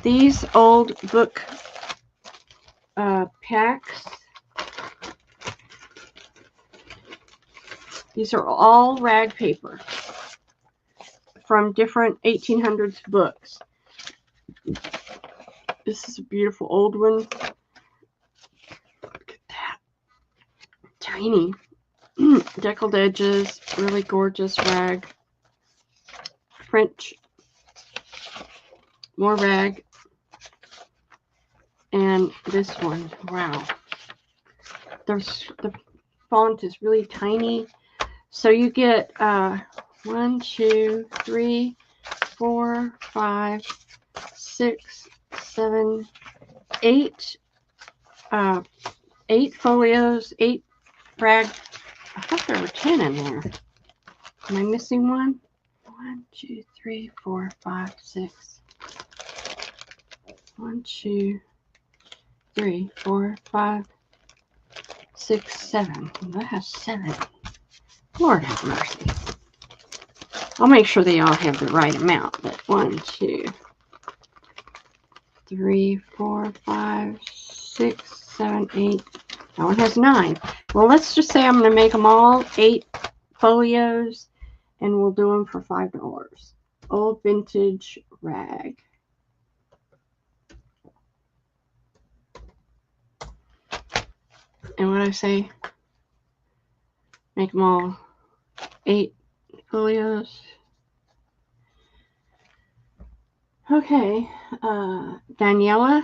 these old book packs. These are all rag paper from different 1800s books. This is a beautiful old one. Look at that. Tiny. Deckled edges. Really gorgeous rag. French. More rag. And this one. Wow. The font is really tiny. So you get 1, 2, 3, 4, 5, 6, 7, 8, 8 folios, 8 rag. I thought there were 10 in there. Am I missing one? 1, 2, 3, 4, 5, 6. 1, 2, 3, 4, 5, 6, 7. That has 7. Lord have mercy. I'll make sure they all have the right amount. But 1, 2, 3, 4, 5, 6, 7, 8. That one has 9. Well, let's just say I'm going to make them all 8 folios, and we'll do them for $5. Old vintage rag. And what I say? Make them all 8 folios. Okay, Daniela.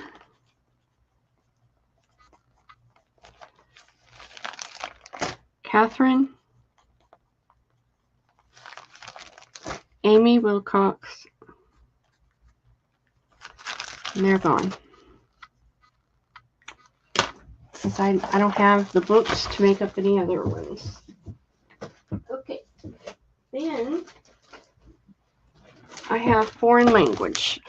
Catherine. Amy Wilcox. And they're gone. Because I don't have the books to make up any other ones. Okay. Then I have foreign language.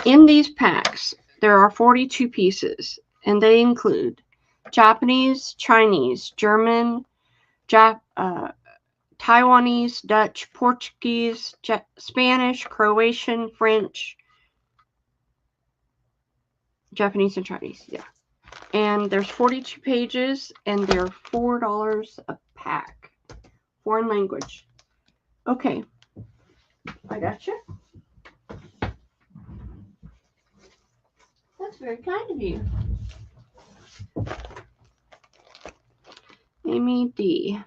In these packs, there are 42 pieces, and they include Japanese, Chinese, German, Taiwanese, Dutch, Portuguese, Spanish, Croatian, French, Japanese, and Chinese. Yeah. And there's 42 pages, and they're $4 a pack. Foreign language. Okay. I gotcha. That's very kind of you. Amy D.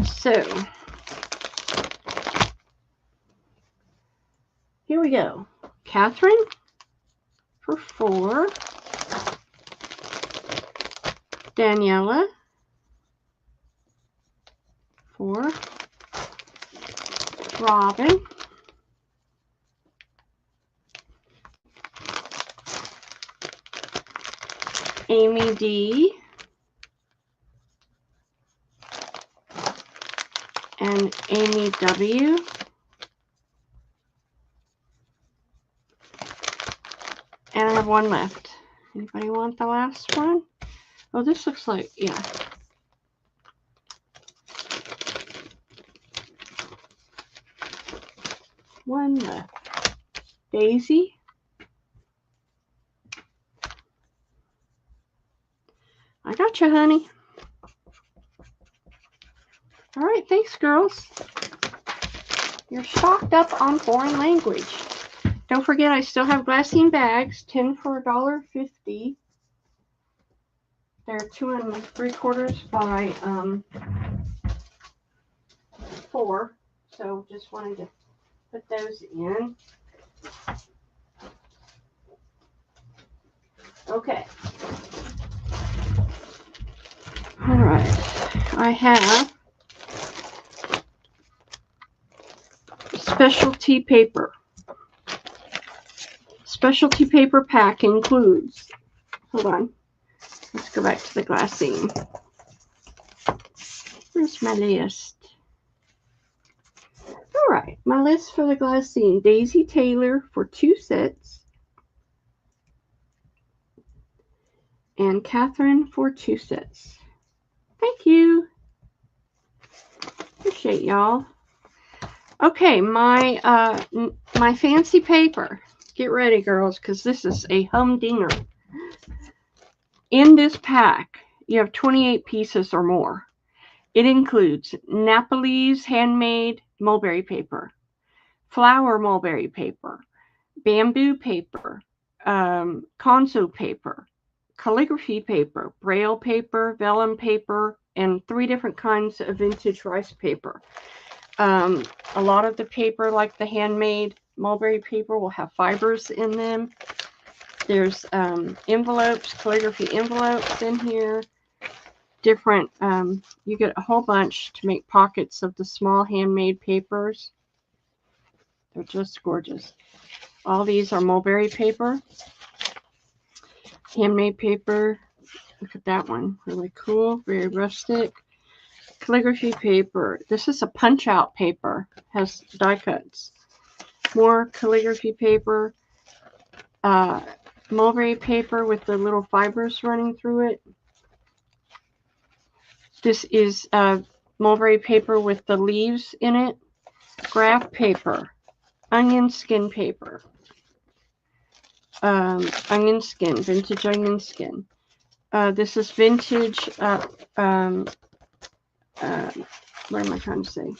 So, here we go. Catherine for 4. Daniela for Robin. Amy D. and Amy W. And I have one left. Anybody want the last one? Oh, this looks like, yeah. One left. Daisy. I got you, honey. All right, thanks, girls. You're stocked up on foreign language. Don't forget, I still have glassine bags, 10 for $1.50. They're 2 3/4 by 4. So just wanted to put those in. Okay. All right. I have specialty paper. Specialty paper pack includes, hold on, let's go back to the glassine. Where's my list? All right, my list for the glassine. Daisy Taylor for 2 sets. And Catherine for 2 sets. Thank you. Appreciate y'all. Okay, my fancy paper. Get ready, girls, because this is a humdinger. In this pack, you have 28 pieces or more. It includes Napolese handmade mulberry paper, flower mulberry paper, bamboo paper, Konzo paper, calligraphy paper, braille paper, vellum paper, and 3 different kinds of vintage rice paper. A lot of the paper, like the handmade mulberry paper, will have fibers in them. There's envelopes, calligraphy envelopes in here. Different, you get a whole bunch to make pockets of the small handmade papers. They're just gorgeous. All these are mulberry paper. Handmade paper. Look at that one. Really cool. Very rustic. Calligraphy paper. This is a punch out paper. Has die cuts. More calligraphy paper. Mulberry paper with the little fibers running through it. This is mulberry paper with the leaves in it. Graph paper. Onion skin paper. Onion skin. Vintage onion skin. This is vintage, what am I trying to say?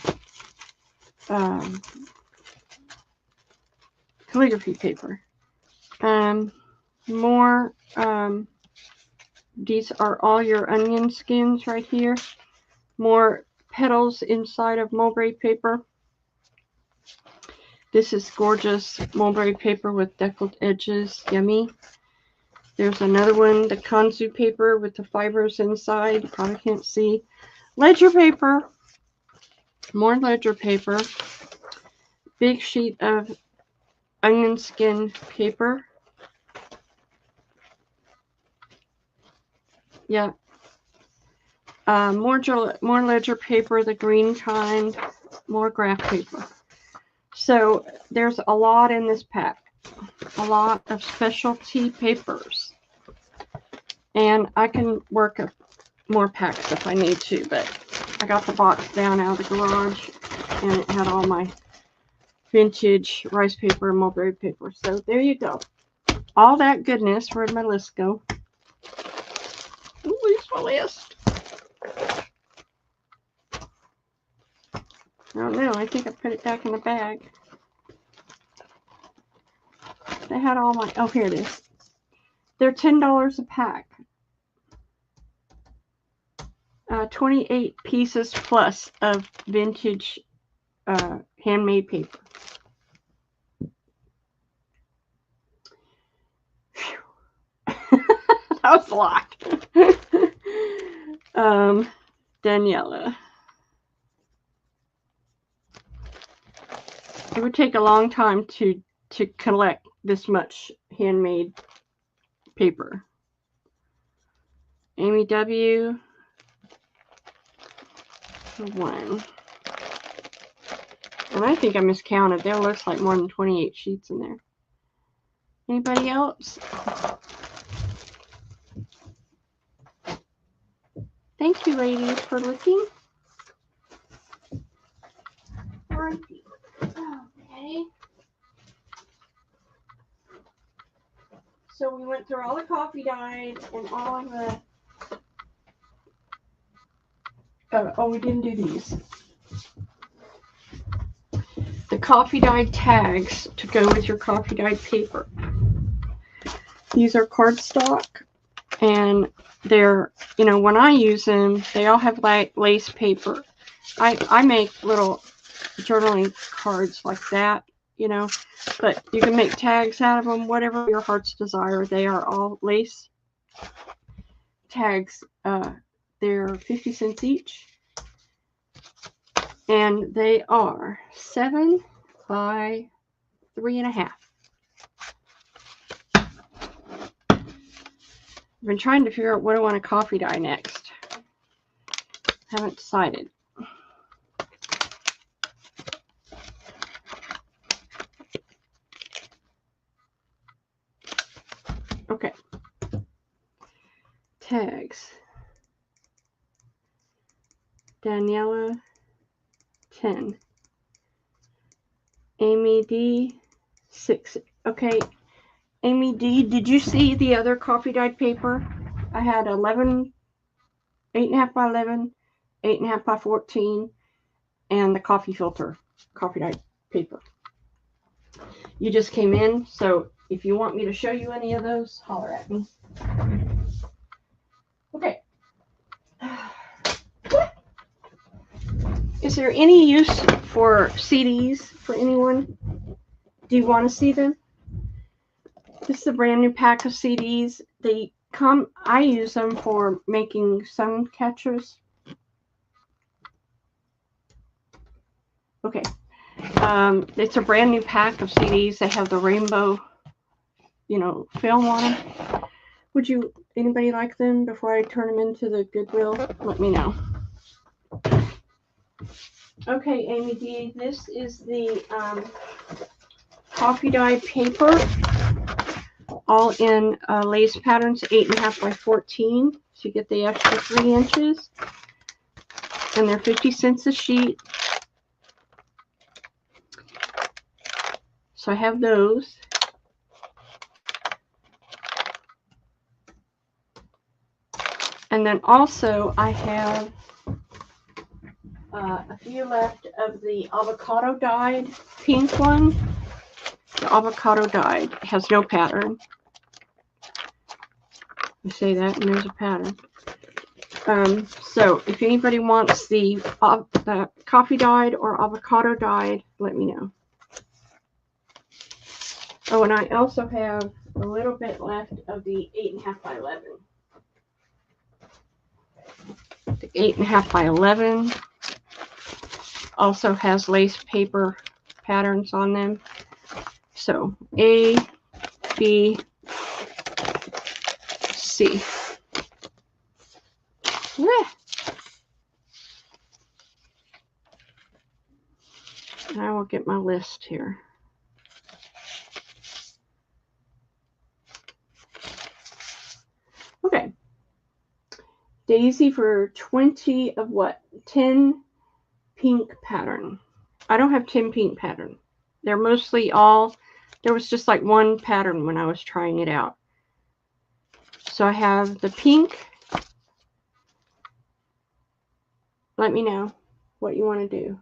Calligraphy paper. More, these are all your onion skins right here. More petals inside of mulberry paper. This is gorgeous mulberry paper with deckled edges. Yummy. There's another one, the Konzo paper with the fibers inside. You probably can't see. Ledger paper. More ledger paper. Big sheet of onion skin paper. Yeah. More ledger paper, the green kind. More graph paper. So there's a lot in this pack. A lot of specialty papers. And I can work more packs if I need to, but I got the box down out of the garage and it had all my vintage rice paper and mulberry paper. So there you go. All that goodness. Where'd my list go? Ooh, where's my list? I don't know. I think I put it back in the bag. They had all my, oh, here it is. They're $10 a pack. 28 pieces plus of vintage handmade paper. That was a lot. Daniela. It would take a long time to collect this much handmade paper. Amy W. 1. And I think I miscounted. There looks like more than 28 sheets in there. Anybody else? Thank you, ladies, for looking. Okay. So we went through all the coffee dyes and all of the... oh, we didn't do these. The coffee dyed tags to go with your coffee dyed paper. These are cardstock, and they're, you know, when I use them, they all have like lace paper. I make little journaling cards like that, you know, but you can make tags out of them, whatever your heart's desire. They are all lace tags. They're 50 cents each, and they are 7 by 3.5. I've been trying to figure out what I want to coffee dye next. Haven't decided. Okay. Tags. Daniela 10. Amy D 6. Okay. Amy D, did you see the other coffee dyed paper? I had 11, 8.5 by 11, 8.5 by 14, and the coffee filter coffee dyed paper. You just came in, so if you want me to show you any of those, holler at me. Okay. Is there any use for CDs for anyone? Do you want to see them? This is a brand new pack of CDs. They come, I use them for making sun catchers. Okay. It's a brand new pack of CDs. They have the rainbow, you know, film on them. Would you, anybody like them before I turn them into the Goodwill? Let me know. Okay, Amy D, this is the coffee dyed paper, all in lace patterns, 8.5 by 14. So you get the extra 3 inches. And they're 50 cents a sheet. So I have those. And then also I have a few left of the avocado dyed pink one. The avocado dyed has no pattern. You say that and there's a pattern. So if anybody wants the coffee dyed or avocado dyed, let me know. Oh, and I also have a little bit left of the 8.5 by 11. The 8.5 by 11 also has lace paper patterns on them. So A, B, C. Yeah. I will get my list here. Okay. Daisy for 20 of what? 10 pink pattern. I don't have 10 pink pattern. They're mostly all, there was just like one pattern when I was trying it out. So I have the pink. Let me know what you want to do.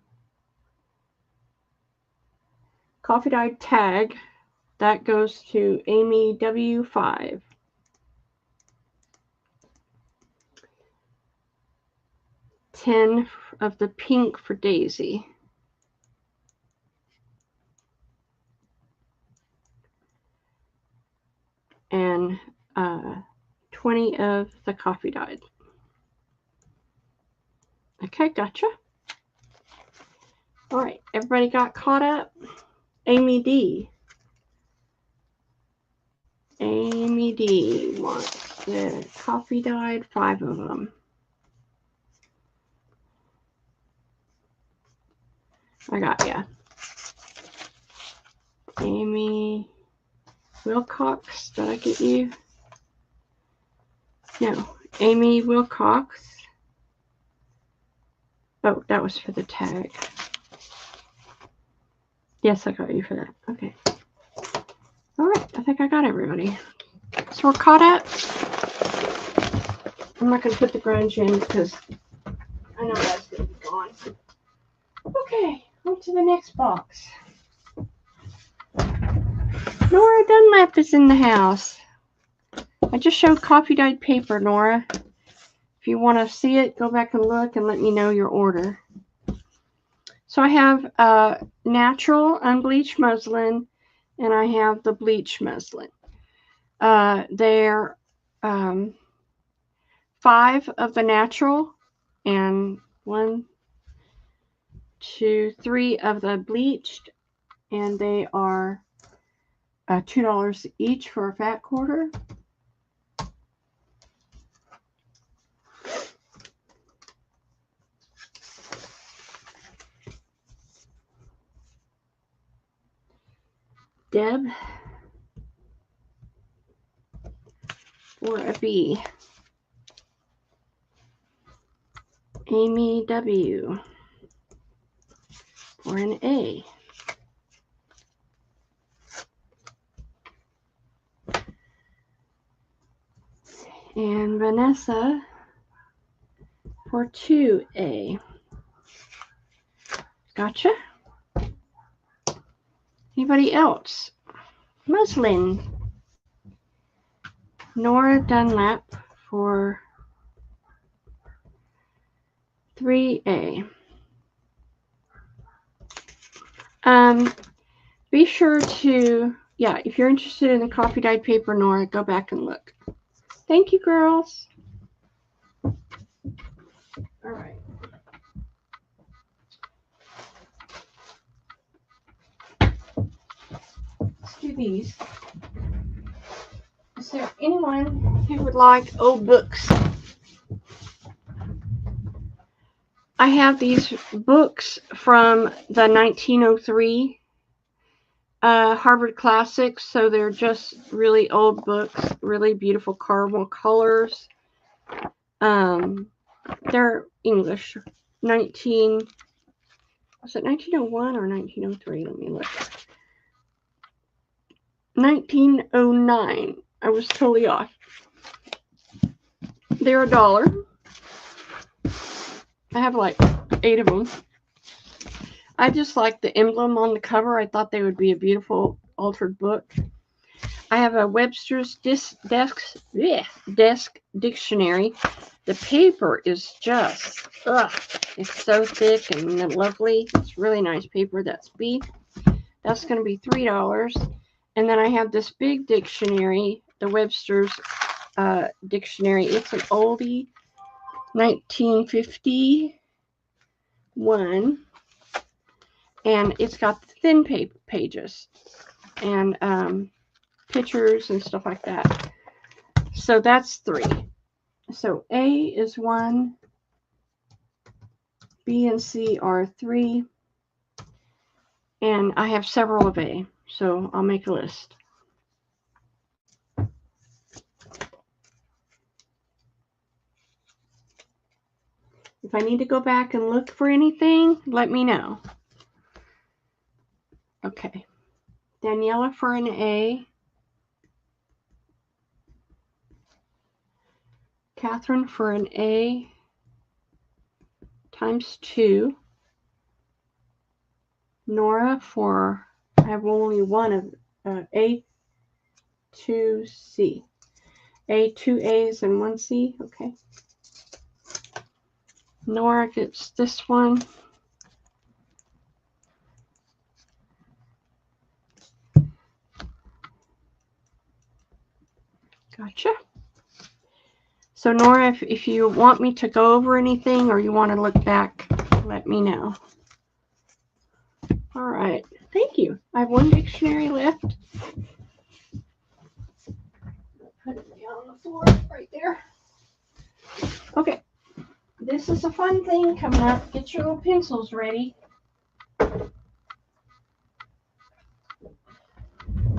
Coffee dyed tag. That goes to Amy W5. $10 of the pink for Daisy. And 20 of the coffee dyed. Okay, gotcha. All right, everybody got caught up? Amy D. Amy D wants the coffee dyed, 5 of them. I got ya. Wilcox. Did I get you? No, Amy Wilcox. Oh, that was for the tag. Yes, I got you for that. Okay. All right, I think I got everybody. So we're caught up. I'm not going to put the grunge in because I know that's going to be gone. Okay, on to the next box. Nora Dunlap is in the house. I just showed coffee dyed paper, Nora. If you want to see it, go back and look and let me know your order. So I have natural unbleached muslin, and I have the bleached muslin. They're 5 of the natural and 1, 2, 3 of the bleached, and they are $2 each for a fat quarter. Deb for a B. Amy W for an A. And Vanessa for 2A. Gotcha. Anybody else? Muslin. Nora Dunlap for 3A. Be sure to, if you're interested in the coffee dyed paper, Nora, go back and look. Thank you, girls. All right. Let's do these. Is there anyone who would like old books? I have these books from the 1903 Harvard Classics, so they're just really old books, really beautiful caramel colors. They're English. Was it 1901 or 1903? Let me look. 1909. I was totally off. They're $1. I have like 8 of them. I just like the emblem on the cover. I thought they would be a beautiful altered book. I have a Webster's desk dictionary. The paper is just, it's so thick and lovely. It's really nice paper. That's B. That's going to be $3. And then I have this big dictionary, the Webster's dictionary. It's an oldie, 1951. And it's got thin pages and pictures and stuff like that. So that's 3. So A is 1, B and C are 3, and I have several of A, so I'll make a list. If I need to go back and look for anything, let me know. Okay. Daniela for an A. Catherine for an A times 2. Nora for, I have only one of A, 2C. A, 2 A's and 1 C. Okay. Nora gets this one. Gotcha. So Nora, if you want me to go over anything or you want to look back, let me know. All right. Thank you. I have 1 dictionary left. Put it down on the floor right there. Okay. This is a fun thing coming up. Get your little pencils ready.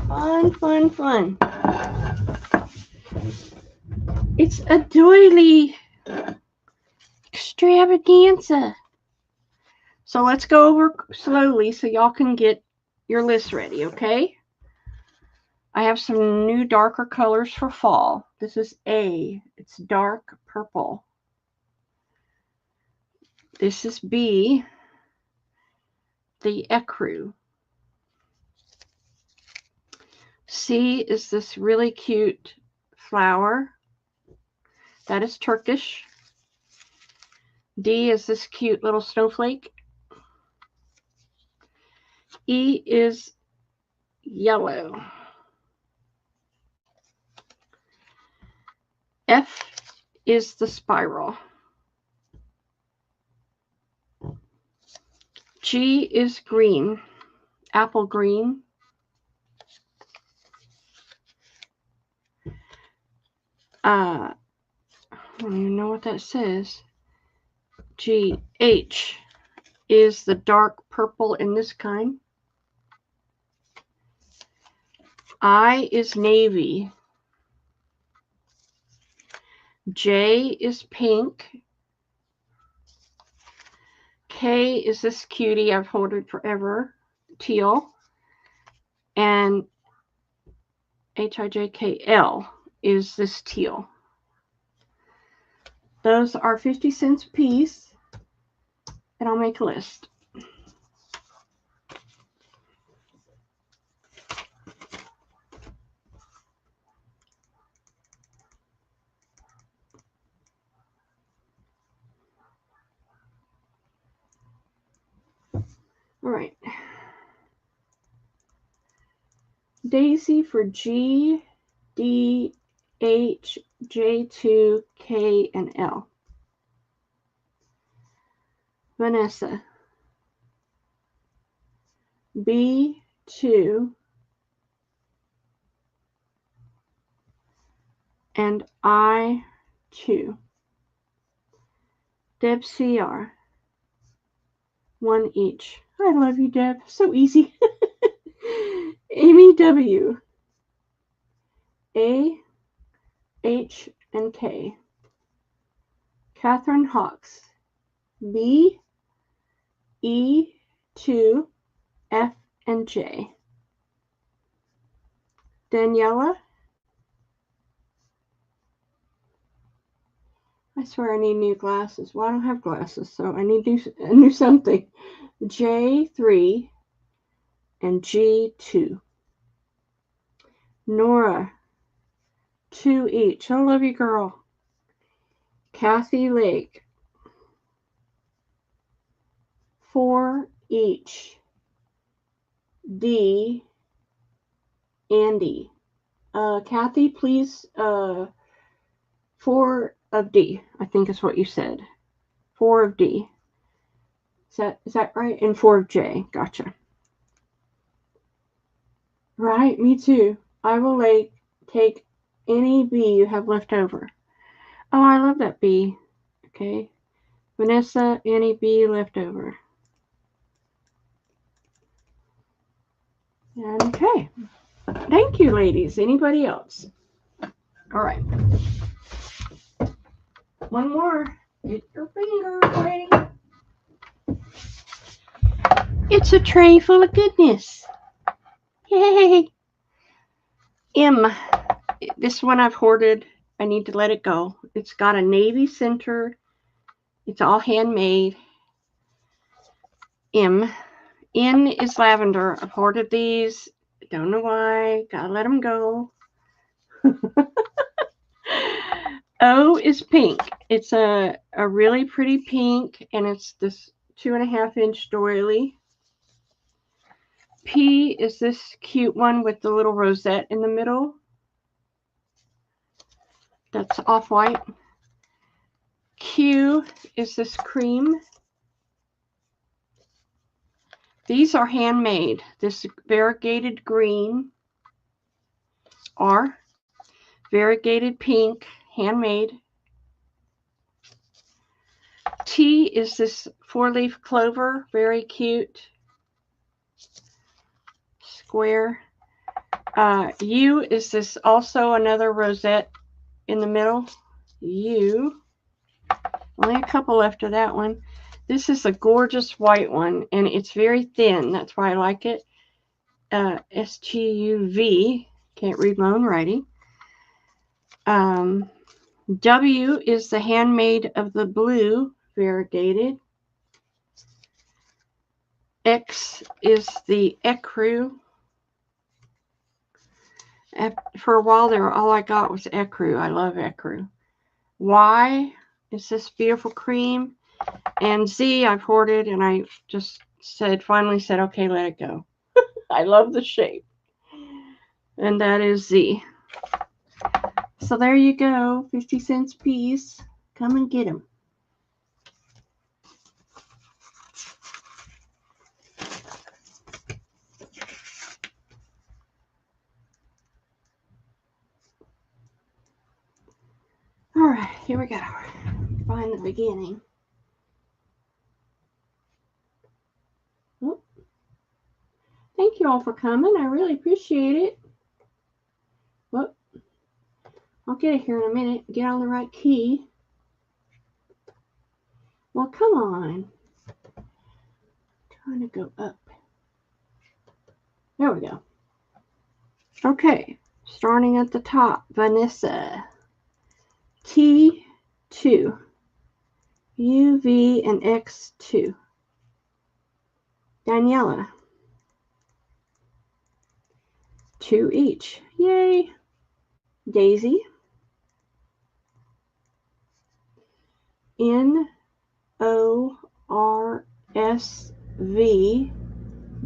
Fun, fun, fun. It's a doily extravaganza. So let's go over slowly so y'all can get your list ready, okay? I have some new darker colors for fall. This is A. It's dark purple. This is B. The ecru. C is this really cute flower. That is Turkish. D is this cute little snowflake. E is yellow. F is the spiral. G is green, apple green. I don't even know what that says. G. H is the dark purple in this kind. I is navy. J is pink. K is this cutie I've hoarded forever, teal. And HIJKL is this teal. Those are 50 cents a piece, and I'll make a list. All right. Daisy for G, D, H, J2, K, and L. Vanessa. B2 and I2. Deb CR. One each. I love you, Deb. So easy. Amy W. A, H, and K. Catherine Hawks. B, E, 2, F, and J. Daniela. I swear I need new glasses. Well, I don't have glasses, so I need to do something. J3 and G2. Nora. 2 each. I love you, girl. Kathy Lake. 4 each. D. Andy. Kathy, please. 4 of D, I think is what you said. 4 of D. Is that right? And 4 of J. Gotcha. Right, me too. I will take any B you have left over. Oh, I love that B. Okay. Vanessa, any B left over. Okay. Thank you, ladies. Anybody else? All right. One more. Get your finger ready. It's a tray full of goodness. Yay. M. This one I've hoarded. I need to let it go. It's got a navy center. It's all handmade. M. N is lavender. I've hoarded these. Don't know why. Gotta let them go. O is pink. It's a really pretty pink, and it's this 2.5-inch doily. P is this cute one with the little rosette in the middle. That's off-white. Q is this cream. These are handmade. This variegated green. R. Variegated pink, handmade. T is this 4-leaf clover, very cute. Square. U is this also another rosette in the middle. U. Only a couple left of that one. This is a gorgeous white one, and it's very thin. That's why I like it. STUV. Can't read my own writing. W is the Handmaid of the Blue, variegated. X is the Ecru. For a while there, all I got was Ecru. I love Ecru. Y is this beautiful cream. And Z I've hoarded, and I just finally said, okay, let it go. I love the shape. And that is Z. So there you go, 50 cents a piece. Come and get them. All right, here we go. Find the beginning. Oh. Thank you all for coming. I really appreciate it. Well, I'll get it here in a minute. Get on the right key. Well, come on. I'm trying to go up. There we go. Okay, starting at the top, Vanessa. T2. UV and X2. Daniela. 2 each. Yay. Daisy. NORSV.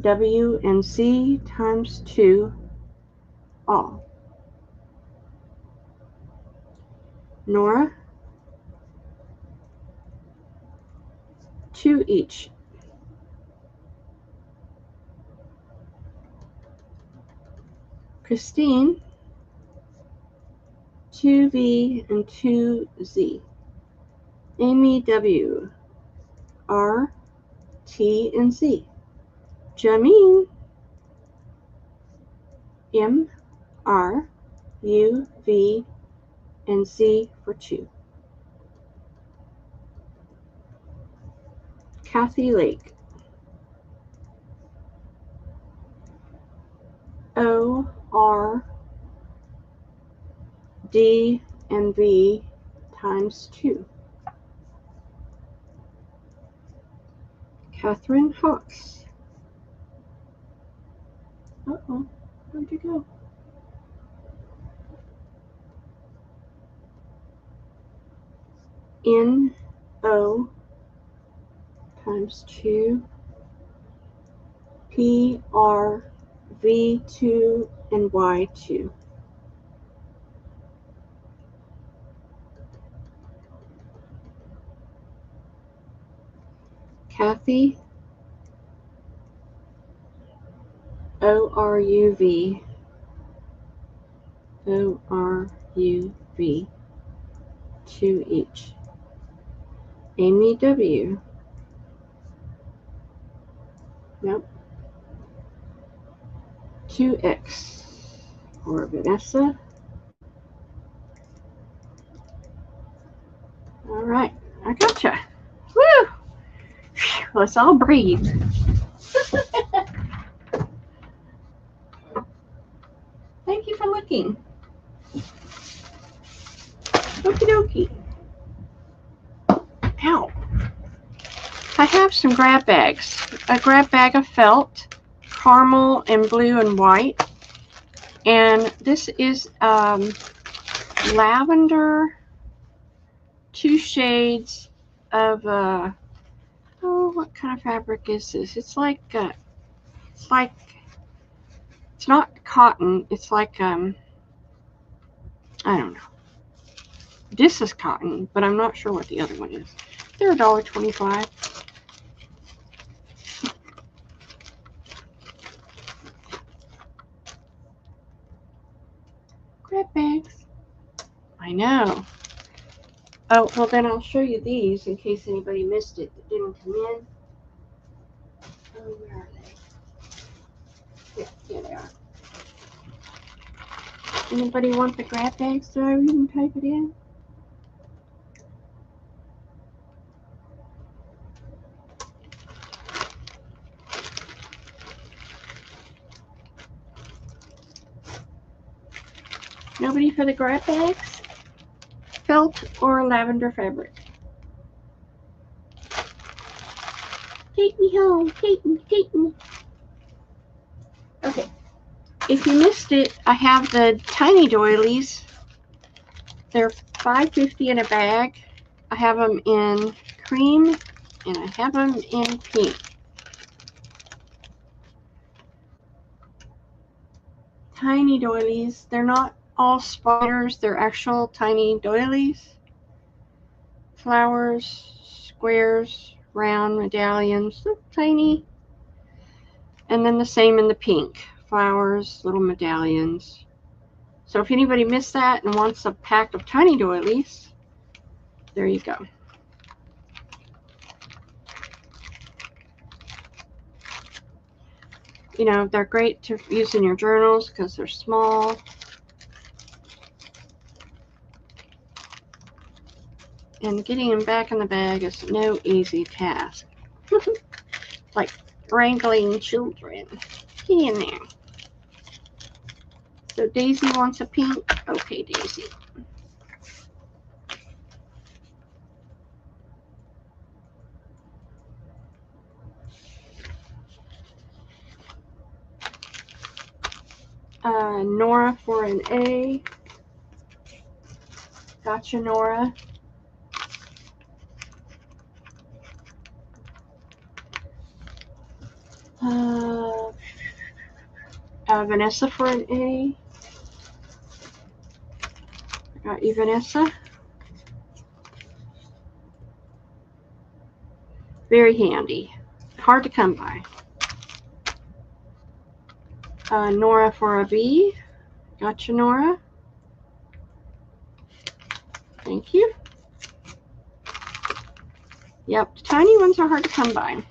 W and C times 2. All. Nora. 2 each. Christine. 2V and 2Z. Amy W. R, T, and Z. Jameen. M, R, U, V, and Z for 2. Kathy Lake. O, R, D, and V times 2. Catherine Hawks. Uh-oh, where'd you go? N, O times 2. P, R, V2, and Y2. Kathy, ORUV, ORUV, 2 each. Amy W. Nope. 2X for Vanessa. All right, I gotcha. Woo! Let's all breathe. Thank you for looking. Okie dokie. Ow. I have some grab bags. A grab bag of felt, caramel and blue and white. And this is lavender, 2 shades of, what kind of fabric is this? It's not cotton. It's like, I don't know. This is cotton, but I'm not sure what the other one is. They're $1.25. Grab bags. I know. Oh, well then I'll show you these in case anybody missed it that didn't come in. Oh, where are they? Yeah, here they are. Anybody want the grab bag so you can type it in? Nobody for the grab bags? Felt or lavender fabric? Take me home, take me. Okay. If you missed it, I have the tiny doilies. They're $5.50 in a bag. I have them in cream and I have them in pink. Tiny doilies. They're not all spiders. They're actual tiny doilies. Flowers, squares, round medallions. So tiny. And then the same in the pink. Flowers, little medallions. So if anybody missed that and wants a pack of tiny doilies, there you go. You know, they're great to use in your journals because they're small. And getting them back in the bag is no easy task. Like wrangling children. Get in there. So Daisy wants a pink. Okay, Daisy. Nora for an A. Gotcha, Nora. Vanessa for an A. Got you, Vanessa. Very handy. Hard to come by. Nora for a B. Gotcha, Nora. Thank you. Yep, the tiny ones are hard to come by.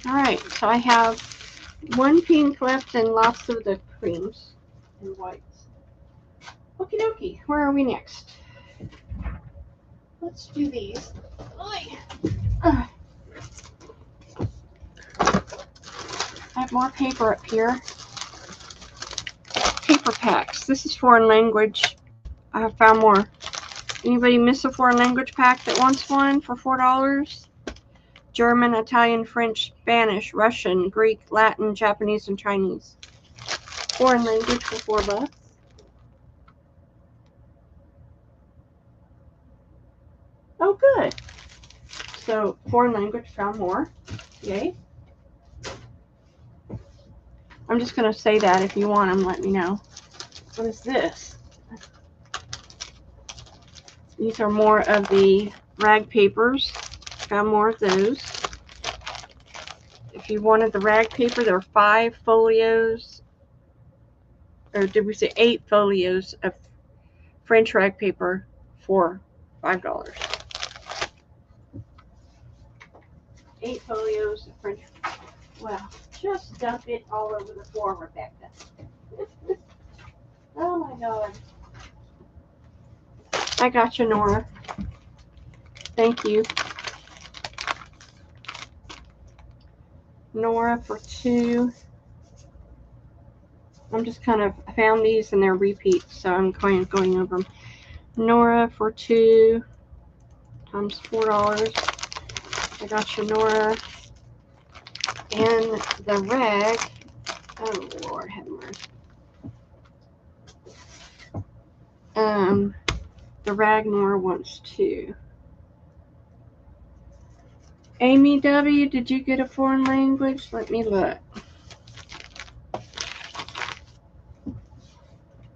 All right, so I have one pink left and lots of the creams and whites. Okie dokie, where are we next? Let's do these. I have more paper up here. Paper packs. This is foreign language. I have found more. Anybody miss a foreign language pack that wants one for $4? German, Italian, French, Spanish, Russian, Greek, Latin, Japanese, and Chinese. Foreign language for $4. Oh, good. So, foreign language, found more. Yay. I'm just going to say that. If you want them, let me know. What is this? These are more of the rag papers. Found more of those. If you wanted the rag paper, there are 5 folios. Or did we say 8 folios of French rag paper for $5. 8 folios of French. Well, just dump it all over the floor, Rebecca. Oh my God. I got you, Nora. Thank you. Nora for 2. I'm just kind of, I found these and they're repeats, so I'm going over them. Nora for 2 times $4. I got you, Nora. And the rag, oh Lord have mercy. The rag Nora wants 2. Amy W., did you get a foreign language? Let me look.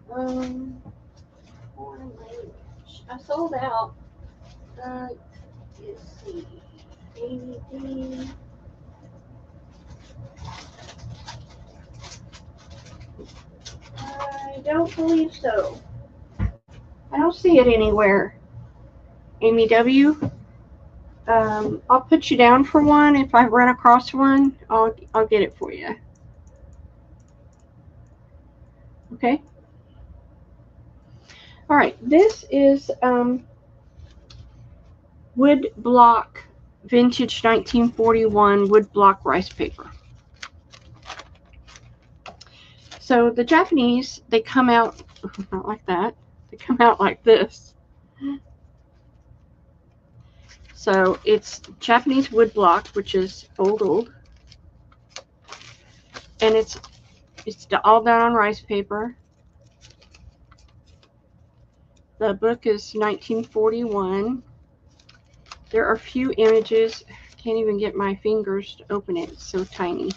Foreign language. I sold out. Let's see. Amy D. I don't believe so. I don't see it anywhere. Amy W. I'll put you down for one. If I run across one, I'll get it for you. Okay. All right, this is wood block, vintage 1941 wood block rice paper. So the Japanese, they come out not like that. They come out like this. So it's Japanese wood block, which is old, and it's all done on rice paper. The book is 1941. There are few images. Can't even get my fingers to open it. It's so tiny.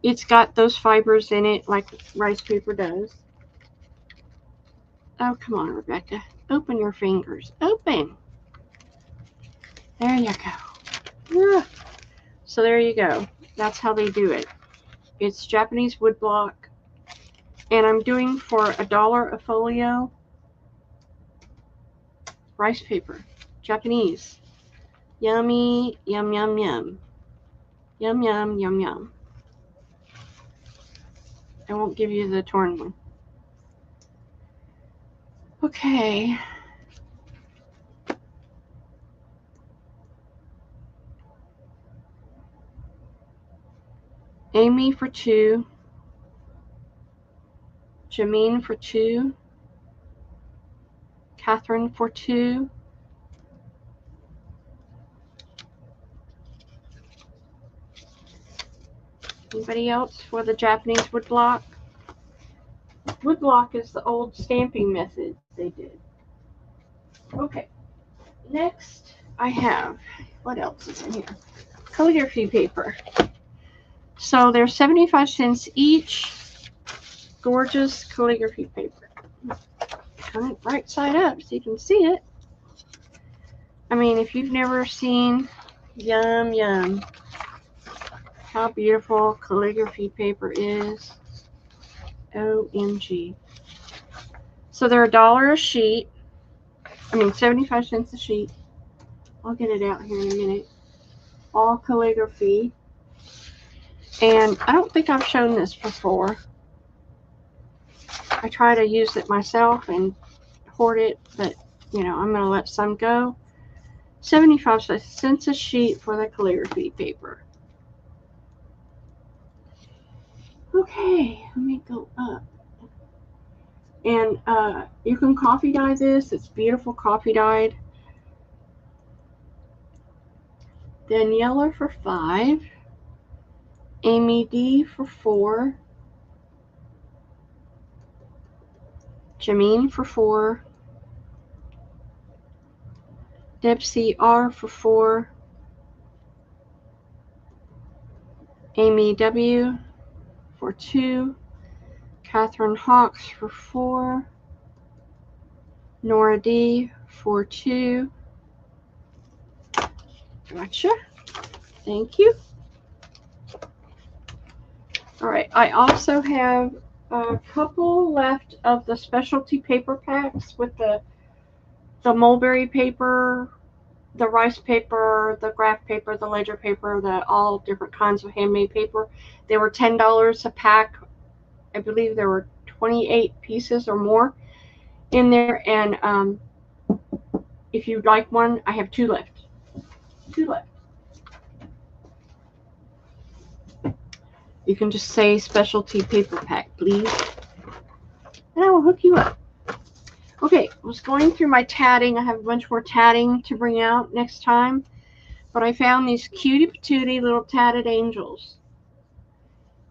It's got those fibers in it like rice paper does. Oh, come on, Rebecca. Open your fingers. Open. There you go. Yeah. So there you go. That's how they do it. It's Japanese wood block. And I'm doing for $1 a folio. Rice paper. Japanese. Yummy, yum, yum, yum. Yum, yum, yum, yum. I won't give you the torn one. Okay. Amy for 2. Jameen for 2. Catherine for 2. Anybody else for the Japanese wood block? Wood block is the old stamping method they did. Okay. Next, I have, what else is in here? Calligraphy paper. So they're 75 cents each. Gorgeous calligraphy paper. Turn it right side up so you can see it. I mean, if you've never seen, yum, yum, how beautiful calligraphy paper is. OMG. So they're $1 a sheet. 75 cents a sheet. I'll get it out here in a minute. All calligraphy. And I don't think I've shown this before. I try to use it myself and hoard it, but I'm going to let some go. 75 cents a sheet for the calligraphy paper. Okay, let me go up. And you can coffee dye this. It's beautiful coffee dyed. Daniela for 5. Amy D for 4. Jameen for 4. Debsy R for 4. Amy W for 2. Catherine Hawks for 4. Nora D for 2. Gotcha. Thank you. All right, I also have a couple left of the specialty paper packs with the mulberry paper, the rice paper, the graph paper, the ledger paper, the all different kinds of handmade paper. They were $10 a pack. I believe there were 28 pieces or more in there. And if you'd like one, I have 2 left. 2 left. You can just say specialty paper pack, please. And I will hook you up. Okay, I was going through my tatting. I have a bunch more tatting to bring out next time. But I found these cutie patootie little tatted angels.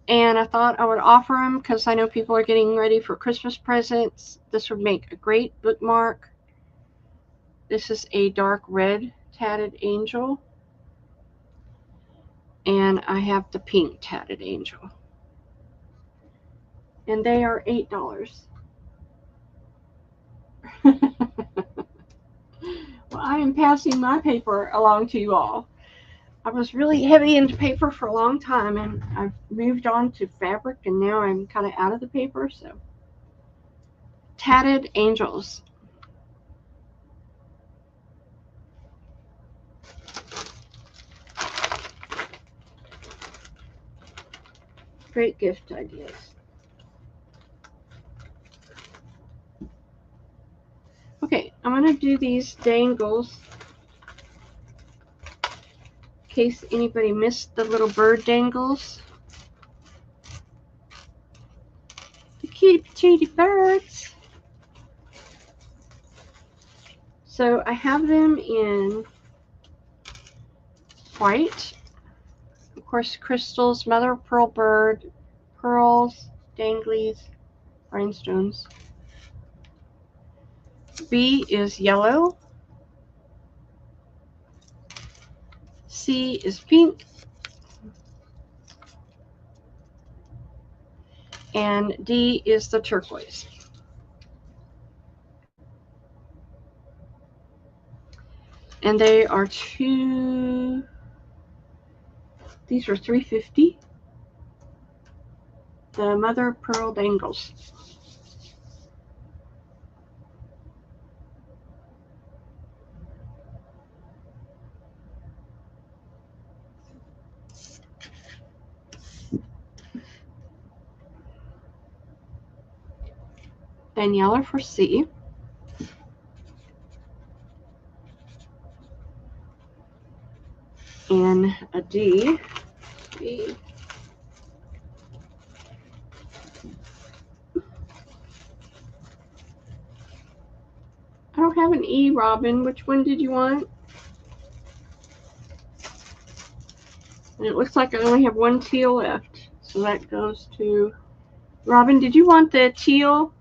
And I thought I would offer them because I know people are getting ready for Christmas presents. This would make a great bookmark. This is a dark red tatted angel. And I have the pink tatted angel. And they are $8. Well, I am passing my paper along to you all. I was really heavy into paper for a long time, and I've moved on to fabric, and now I'm kind of out of the paper. So, tatted angels. Great gift ideas. I'm going to do these dangles in case anybody missed the little bird dangles. The cutie patootie birds. So I have them in white, of course, crystals, mother of pearl bird, pearls, danglies, rhinestones. B is yellow. C is pink. And D is the turquoise. And they are these are $3.50. The mother of pearl dangles. Daniela for C. And a D. D. I don't have an E, Robin. Which one did you want? And it looks like I only have one teal left. So that goes to Robin. Did you want the teal?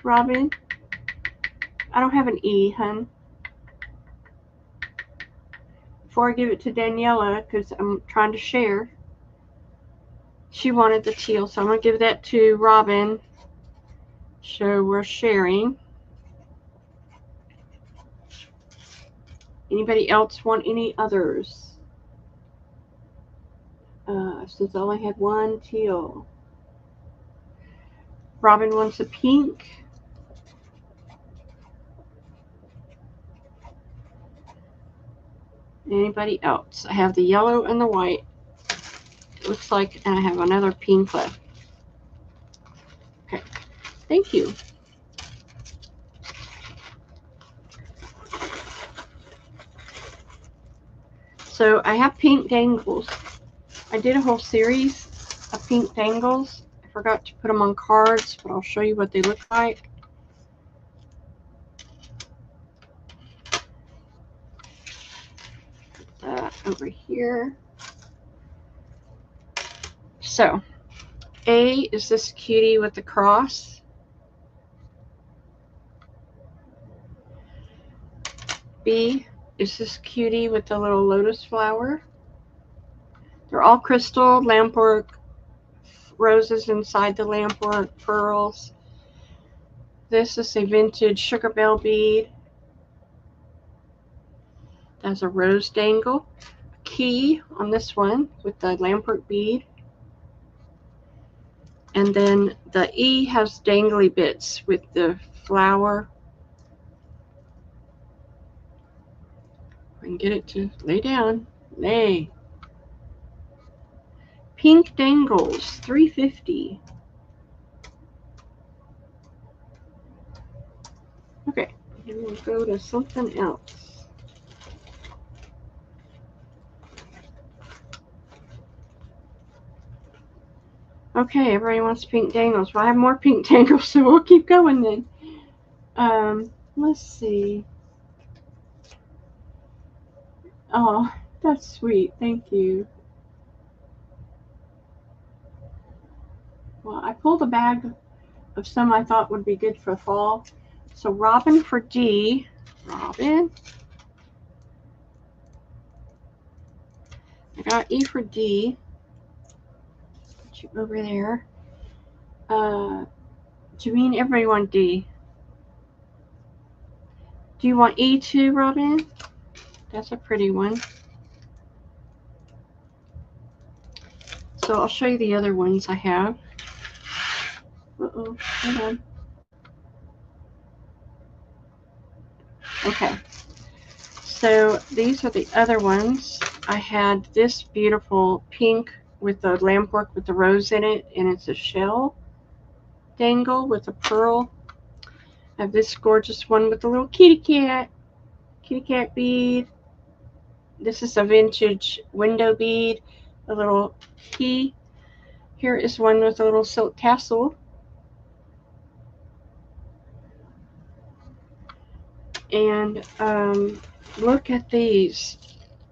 Robin? I don't have an E, hun. Before I give it to Daniela, because I'm trying to share, she wanted the teal, so I'm going to give that to Robin. So we're sharing. Anybody else want any others? Since I only had one teal. Robin wants a pink. Anybody else? I have the yellow and the white. It looks like, and I have another pink left. Okay, thank you. So I have pink dangles. I did a whole series of pink dangles. I forgot to put them on cards, but I'll show you what they look like. Put that over here. So A is this cutie with the cross. B is this cutie with the little lotus flower. They're all crystal, lampwork, roses inside the lampwork, pearls. This is a vintage sugar bell bead. That's a rose dangle. A key on this one with the lampwork bead. And then the E has dangly bits with the flower. I can get it to lay down. Lay. Pink dangles, $3.50. Okay, and we'll go to something else. Okay, everybody wants pink dangles. Well, I have more pink dangles, so we'll keep going then. Let's see. Oh, that's sweet. Thank you. Well, I pulled a bag of some I thought would be good for fall. So Robin for D. Robin. I got E for D. Put you over there. Jameen, everybody want D. Do you want E too, Robin? That's a pretty one. So I'll show you the other ones I have. Uh-oh, hold on. Okay. So these are the other ones. I had this beautiful pink with the lampwork with the rose in it, and it's a shell dangle with a pearl. I have this gorgeous one with the little kitty cat bead. This is a vintage window bead, a little key. Here is one with a little silk tassel. And look at these.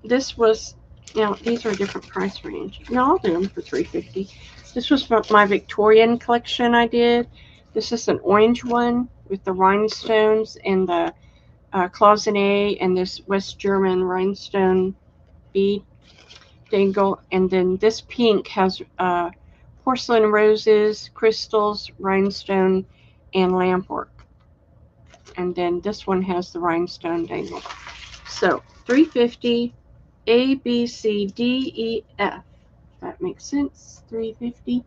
This was, now these are a different price range. No, I'll do them for $3.50. This was from my Victorian collection I did. This is an orange one with the rhinestones and the cloisonne and this West German rhinestone bead dangle. And then this pink has porcelain roses, crystals, rhinestone, and lampwork. And then this one has the rhinestone dangle. So $3.50, A, B, C, D, E, F. That makes sense. $3.50.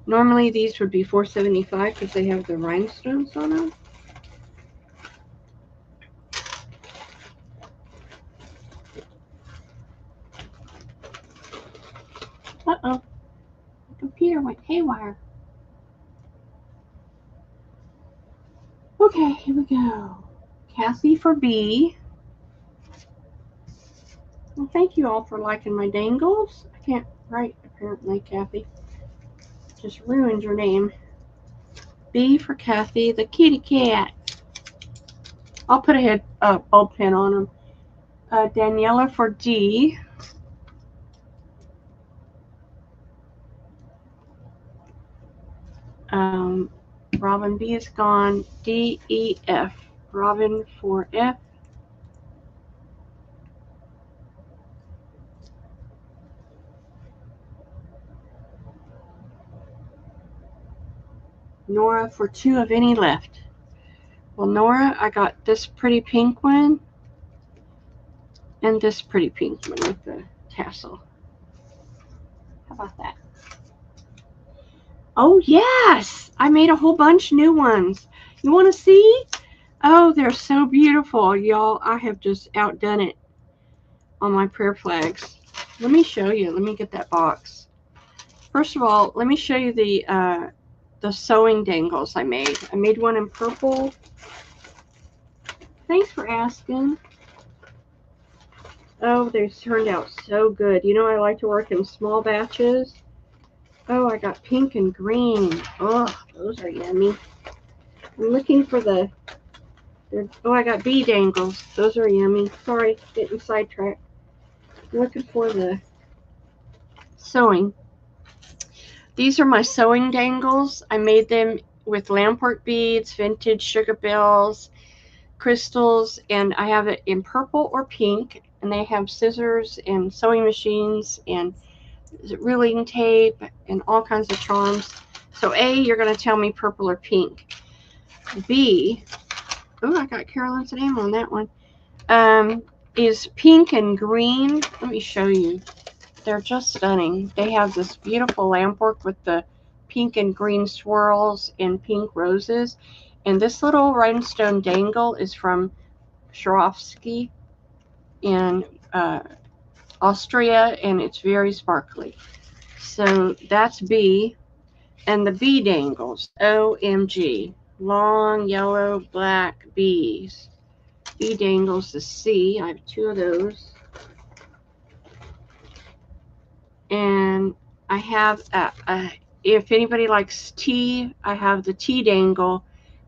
Normally these would be $4.75 because they have the rhinestones on them. Uh-oh. The computer went haywire. Okay, here we go. Kathy for B. Well, thank you all for liking my dangles. I can't write, apparently, Kathy. Just ruined your name. B for Kathy, the kitty cat. I'll put a bulb pin on them. Daniela for D. Robin B is gone. D, E, F. Robin for F. Nora for 2 of any left. Well, Nora, I got this pretty pink one and this pretty pink one with the tassel. How about that? Oh, yes! I made a whole bunch new ones. You want to see? Oh, they're so beautiful, y'all. I have just outdone it on my prayer flags. Let me show you. Let me get that box. First of all, let me show you the sewing dangles I made. I made one in purple. Thanks for asking. Oh, they turned out so good. You know, I like to work in small batches. Oh, I got pink and green. Oh, those are yummy. I'm looking for I got bee dangles. Those are yummy. Sorry, getting sidetracked. I'm looking for the sewing. These are my sewing dangles. I made them with lampwork beads, vintage sugar bells, crystals, and I have it in purple or pink, and they have scissors and sewing machines and reeling tape and all kinds of charms. So A, you're going to tell me purple or pink. B, oh, I got Carolyn's name on that one, is pink and green. Let me show you. They're just stunning. They have this beautiful lampwork with the pink and green swirls and pink roses. And this little rhinestone dangle is from Swarovski in Austria, and it's very sparkly. So that's B. And the bee dangles, OMG. Long yellow black bees. Bee dangles is C. I have 2 of those. And I have, if anybody likes tea, I have the tea dangle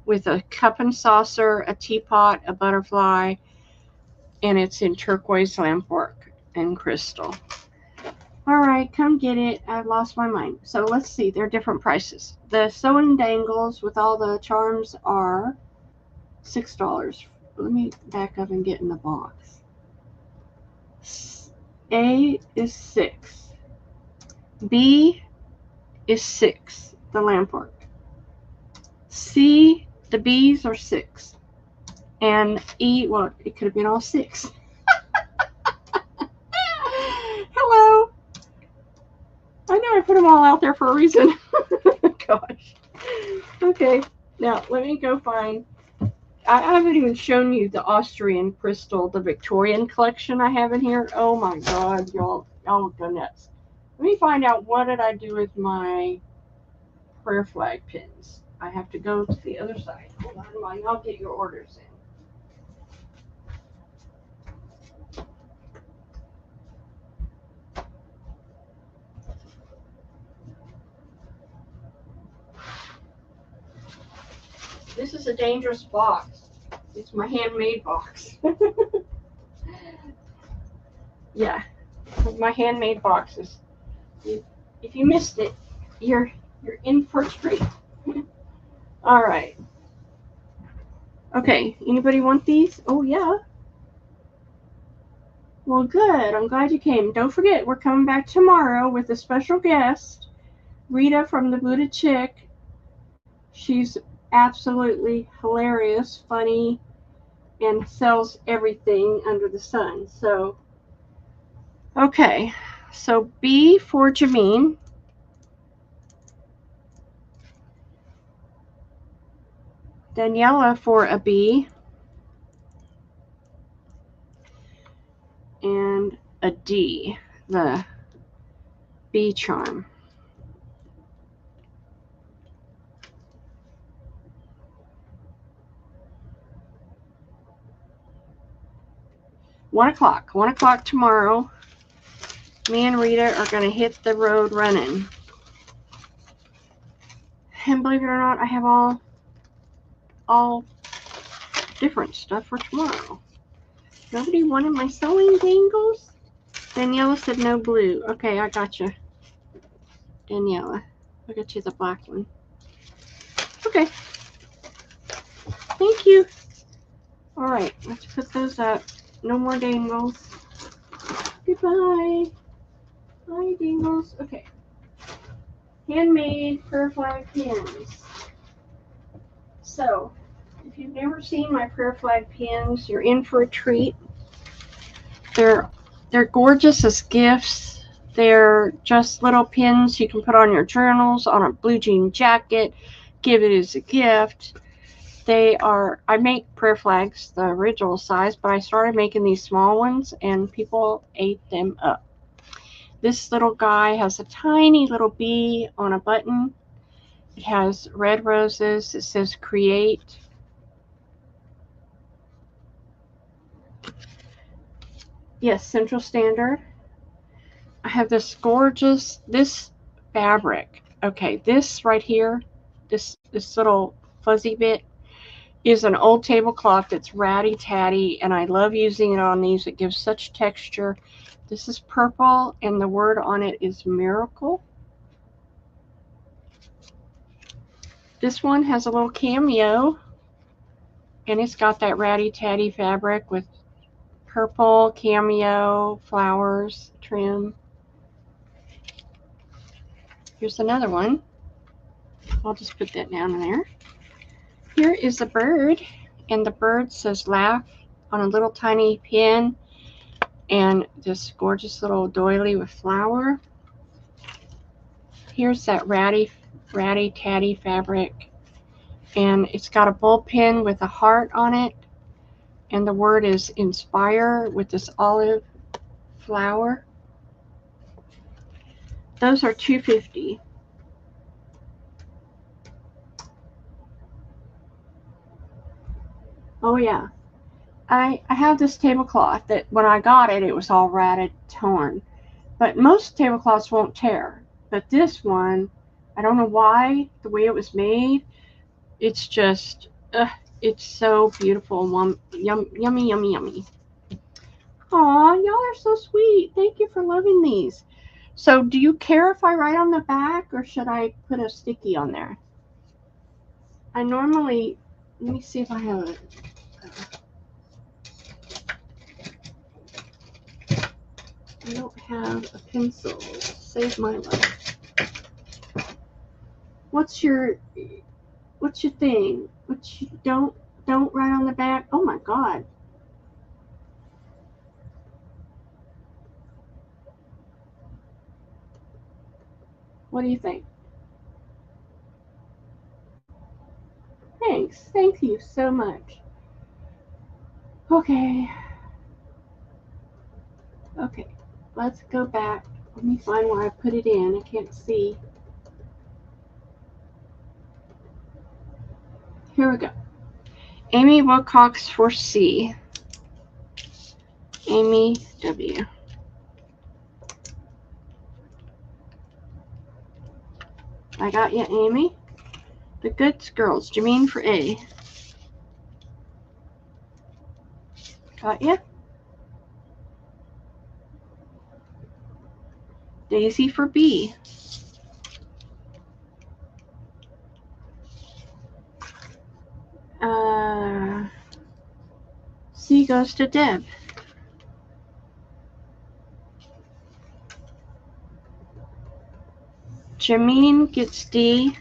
with a cup and saucer, a teapot, a butterfly, and it's in turquoise lampwork and crystal. All right, come get it. I've lost my mind. So let's see. They're different prices. The sewing dangles with all the charms are $6. Let me back up and get in the box. A is 6. B is 6, the lampwork. C, the bees are 6. And E, well, it could have been all 6. Hello. I know I put them all out there for a reason. Gosh. Okay, now let me go find. I haven't even shown you the Austrian crystal, the Victorian collection I have in here. Oh my God, y'all go nuts. Let me find out what did I do with my prayer flag pins. I have to go to the other side. Hold on while y'all get your orders in. This is a dangerous box. It's my handmade box. Yeah, my handmade boxes. If you missed it, you're in for a treat. All right. Okay, anybody want these? Oh, yeah. Well, good. I'm glad you came. Don't forget, we're coming back tomorrow with a special guest, Rita from the Buddha Chick. She's absolutely hilarious, funny, and sells everything under the sun. So, okay. So, B for Jameen. Daniela for a B. And a D, the B charm. One o'clock tomorrow. Me and Rita are going to hit the road running. And believe it or not, I have all different stuff for tomorrow. Nobody wanted my sewing dangles? Daniela said no blue. Okay, I got you. Daniela, I got you the black one. Okay. Thank you. All right, let's put those up. No more dangles. Goodbye. Bye, dangles. Okay. Handmade prayer flag pins. So, if you've never seen my prayer flag pins, you're in for a treat. They're gorgeous as gifts. They're just little pins you can put on your journals, on a blue jean jacket, give it as a gift. I make prayer flags the original size, but I started making these small ones and people ate them up. This little guy has a tiny little bee on a button. It has red roses. It says create. Yes, Central Standard. I have this gorgeous, this fabric. Okay, this right here, this little fuzzy bit is an old tablecloth that's ratty tatty, and I love using it on these. It gives such texture. This is purple, and the word on it is miracle. This one has a little cameo, and it's got that ratty tatty fabric with purple cameo flowers trim. Here's another one. I'll just put that down there. Here is a bird, and the bird says laugh on a little tiny pin, and this gorgeous little doily with flower. Here's that ratty tatty fabric, and it's got a bullpen with a heart on it, and the word is inspire with this olive flower. Those are $2.50. Oh yeah, I have this tablecloth that when I got it, it was all ratted, torn. But most tablecloths won't tear. But this one, I don't know why, the way it was made, it's just, it's so beautiful. Yummy, yummy, yummy. Aw, y'all are so sweet. Thank you for loving these. So do you care if I write on the back, or should I put a sticky on there? I normally, let me see if I have it. I don't have a pencil. Save my life. What's your thing? Don't write on the back. Oh my God. What do you think? Thanks. Thank you so much. Okay. Okay. Let's go back. Let me find where I put it in. I can't see. Here we go. Amy Wilcox for C. Amy W. I got you, Amy. The Goods Girls. Jameen for A. Got you. Daisy for B. C goes to Deb. Jameen gets D.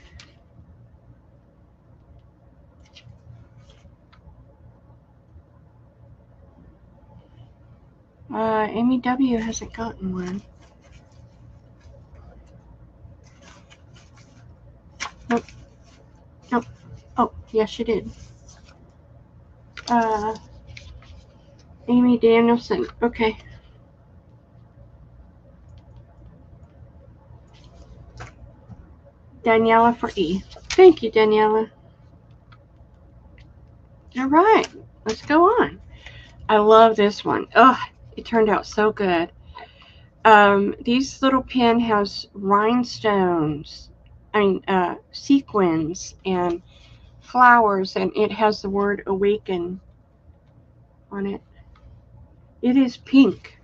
Amy W. hasn't gotten one. Nope. Nope. Oh, yes, she did. Amy Danielson. Okay. Daniela for E. Thank you, Daniela. All right, let's go on. I love this one. Oh, it turned out so good. These little pen has rhinestones, sequins and flowers, and it has the word awaken on it. It is pink.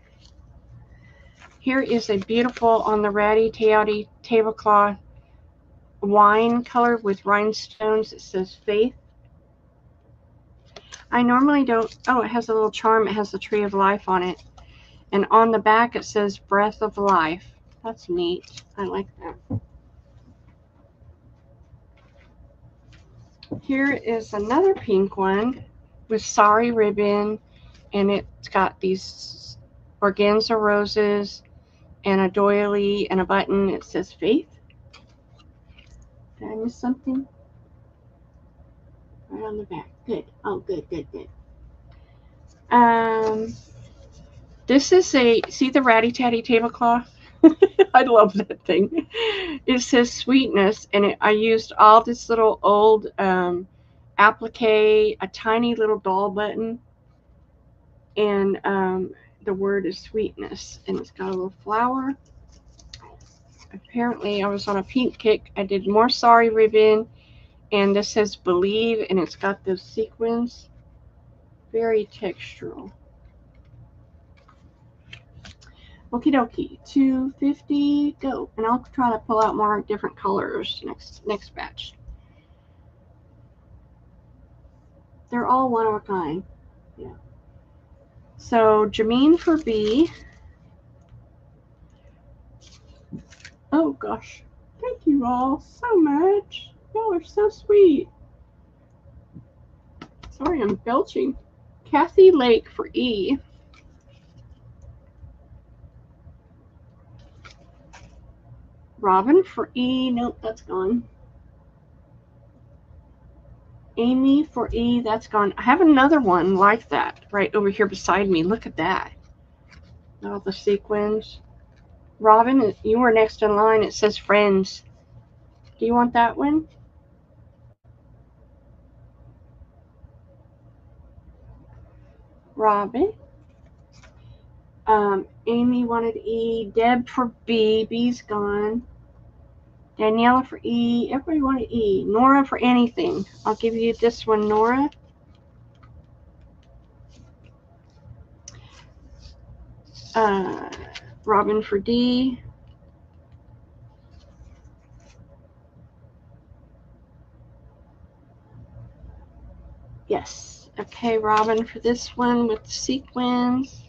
Here is a beautiful on the Ratty Teati tablecloth wine color with rhinestones. It says faith. I normally don't. Oh, it has a little charm. It has the tree of life on it. And on the back it says breath of life. That's neat. I like that. Here is another pink one with sari ribbon, and it's got these organza roses and a doily and a button. It says faith. Did I miss something? Right on the back. Good. Oh, good. This is see the Ratty Tatty tablecloth? I love that thing. It says sweetness, and I used all this little old applique, a tiny little doll button, and the word is sweetness, and it's got a little flower. Apparently, I was on a pink kick. I did more sari ribbon, and this says believe, and it's got those sequins. Very textural. Okie dokie, 250, go. And I'll try to pull out more different colors next batch. They're all one of a kind. Yeah. So Jameen for B. Oh gosh. Thank you all so much. Y'all are so sweet. Sorry, I'm belching. Kathy Lake for E. Robin for E. Nope, that's gone. Amy for E. That's gone. I have another one like that right over here beside me. Look at that. All the sequins. Robin, you were next in line. It says friends. Do you want that one? Robin. Amy wanted E. Deb for B. B's gone. Daniela for E. Everybody wanted E. Nora for anything. I'll give you this one, Nora. Robin for D. Yes. Okay, Robin for this one with the sequins.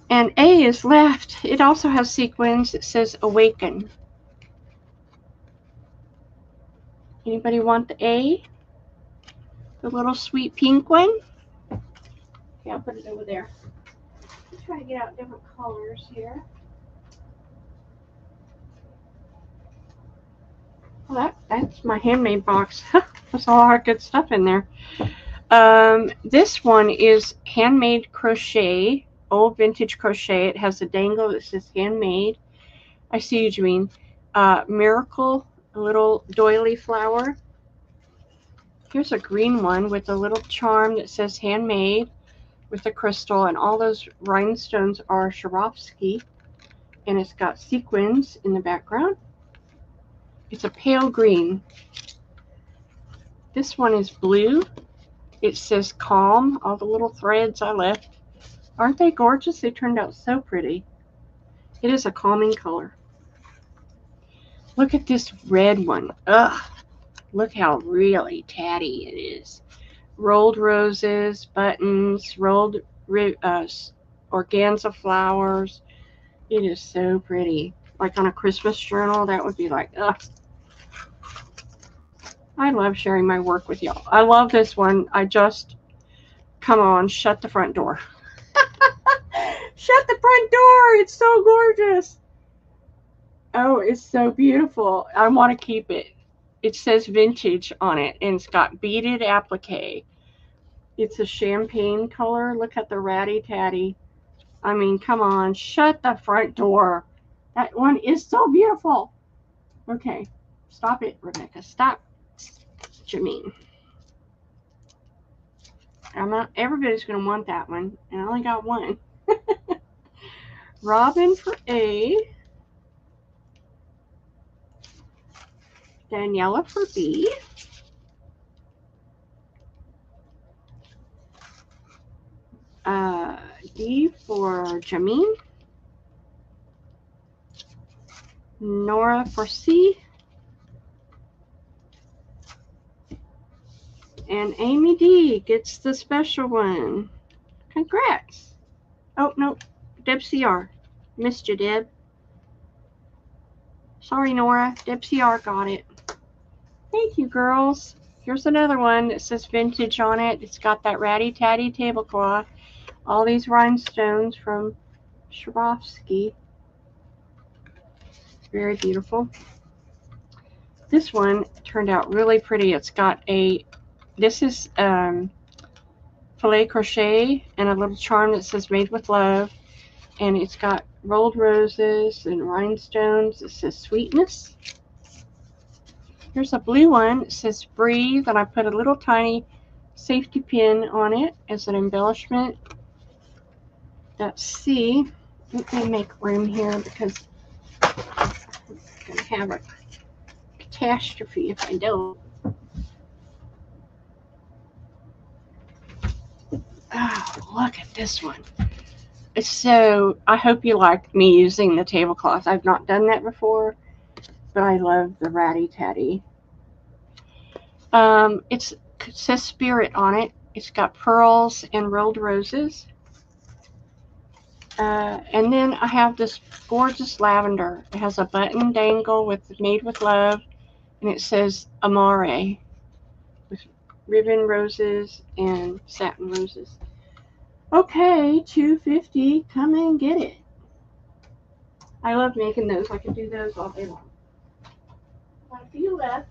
And A is left. It also has sequins. It says awaken. Anybody want the A? The little sweet pink one? Okay, I'll put it over there. Let's try to get out different colors here. Well, that's my handmade box. There's a lot of good stuff in there. This one is handmade crochet, old vintage crochet. It has a dangle that says handmade. I see you, Jameen. Miracle, a little doily flower. Here's a green one with a little charm that says handmade with a crystal, and all those rhinestones are Swarovski, and it's got sequins in the background. It's a pale green. This one is blue. It says calm. All the little threads I left. Aren't they gorgeous? They turned out so pretty. It is a calming color. Look at this red one. Ugh. Look how really tatty it is. Rolled roses, buttons, rolled organza flowers. It is so pretty. Like on a Christmas journal, that would be like, ugh. I love sharing my work with y'all. I love this one. Come on, shut the front door. Shut the front door. It's so gorgeous. Oh, it's so beautiful. I want to keep it. It says vintage on it, and it's got beaded applique. It's a champagne color. Look at the ratty tatty. I mean, come on, shut the front door. That one is so beautiful. Okay, stop it, Rebecca. Stop, Jameen. Everybody's going to want that one, and I only got one. Robin for A. Daniela for B. D for Jameen. Nora for C. And Amy D gets the special one. Congrats. Oh, no. Deb CR. Missed you, Deb. Sorry, Nora. Deb CR got it. Thank you, girls. Here's another one that says vintage on it. It's got that ratty tatty tablecloth. All these rhinestones from Swarovski. Very beautiful. This one turned out really pretty. It's got this is filet crochet and a little charm that says made with love. And it's got rolled roses and rhinestones. It says sweetness. Here's a blue one. It says breathe, and I put a little tiny safety pin on it as an embellishment. That's C. Let me make room here because I'm going to have a catastrophe if I don't. Oh, look at this one. So I hope you like me using the tablecloth. I've not done that before, but I love the ratty tatty. It says spirit on it. It's got pearls and rolled roses. And then I have this gorgeous lavender. It has a button dangle with made with love, and it says Amare with ribbon roses and satin roses. Okay, $2.50. Come and get it. I love making those. I can do those all day long. Got a few left.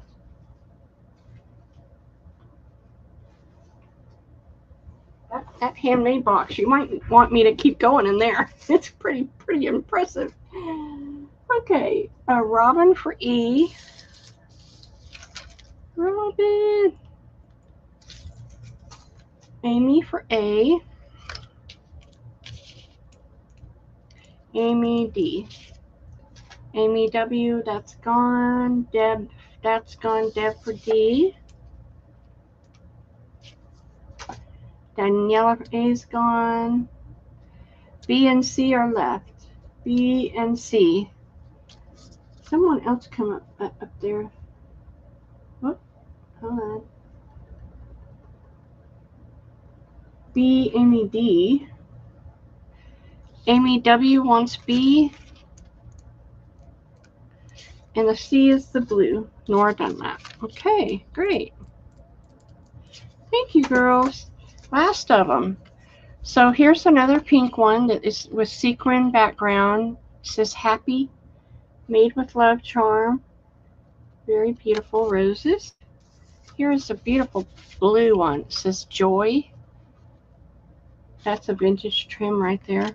That handmade box, you might want me to keep going in there. It's pretty impressive. Okay, Robin for E. Robin. Amy for A. Amy D. Amy W, that's gone. Deb, that's gone. Deb for D. Daniela A's gone. B and C are left. B and C. Someone else come up there. Whoop, hold on. B, Amy D. Amy W wants B. And the C is the blue. Nora Dunlap. Okay, great. Thank you, girls. Last of them. So here's another pink one that is with sequin background. It says happy, made with love charm. Very beautiful roses. Here's a beautiful blue one. It says joy. That's a vintage trim right there.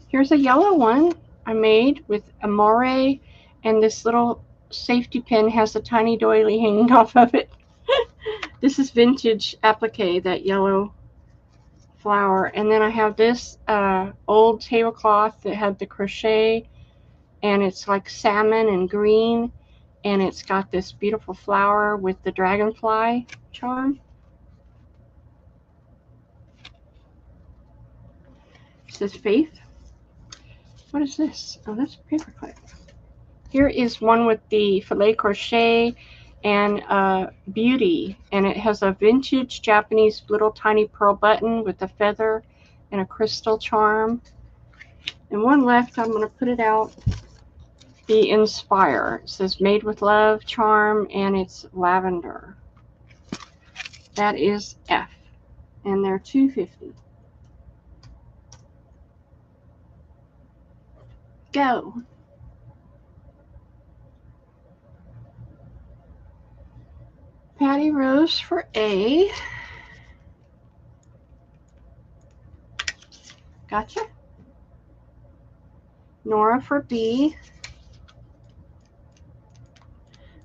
Here's a yellow one I made with Amore, and this little safety pin has a tiny doily hanging off of it. This is vintage applique, that yellow flower. And then I have this old tablecloth that had the crochet, and it's like salmon and green, and it's got this beautiful flower with the dragonfly charm. It says Faith. What is this? Oh, that's a paperclip. Here is one with the filet crochet and beauty, and it has a vintage Japanese little tiny pearl button with a feather and a crystal charm. And one left, I'm going to put it out. The Inspire. It says made with love charm, and it's lavender. That is F, and they're $2.50. Go. Patty Rose for A. Gotcha. Nora for B.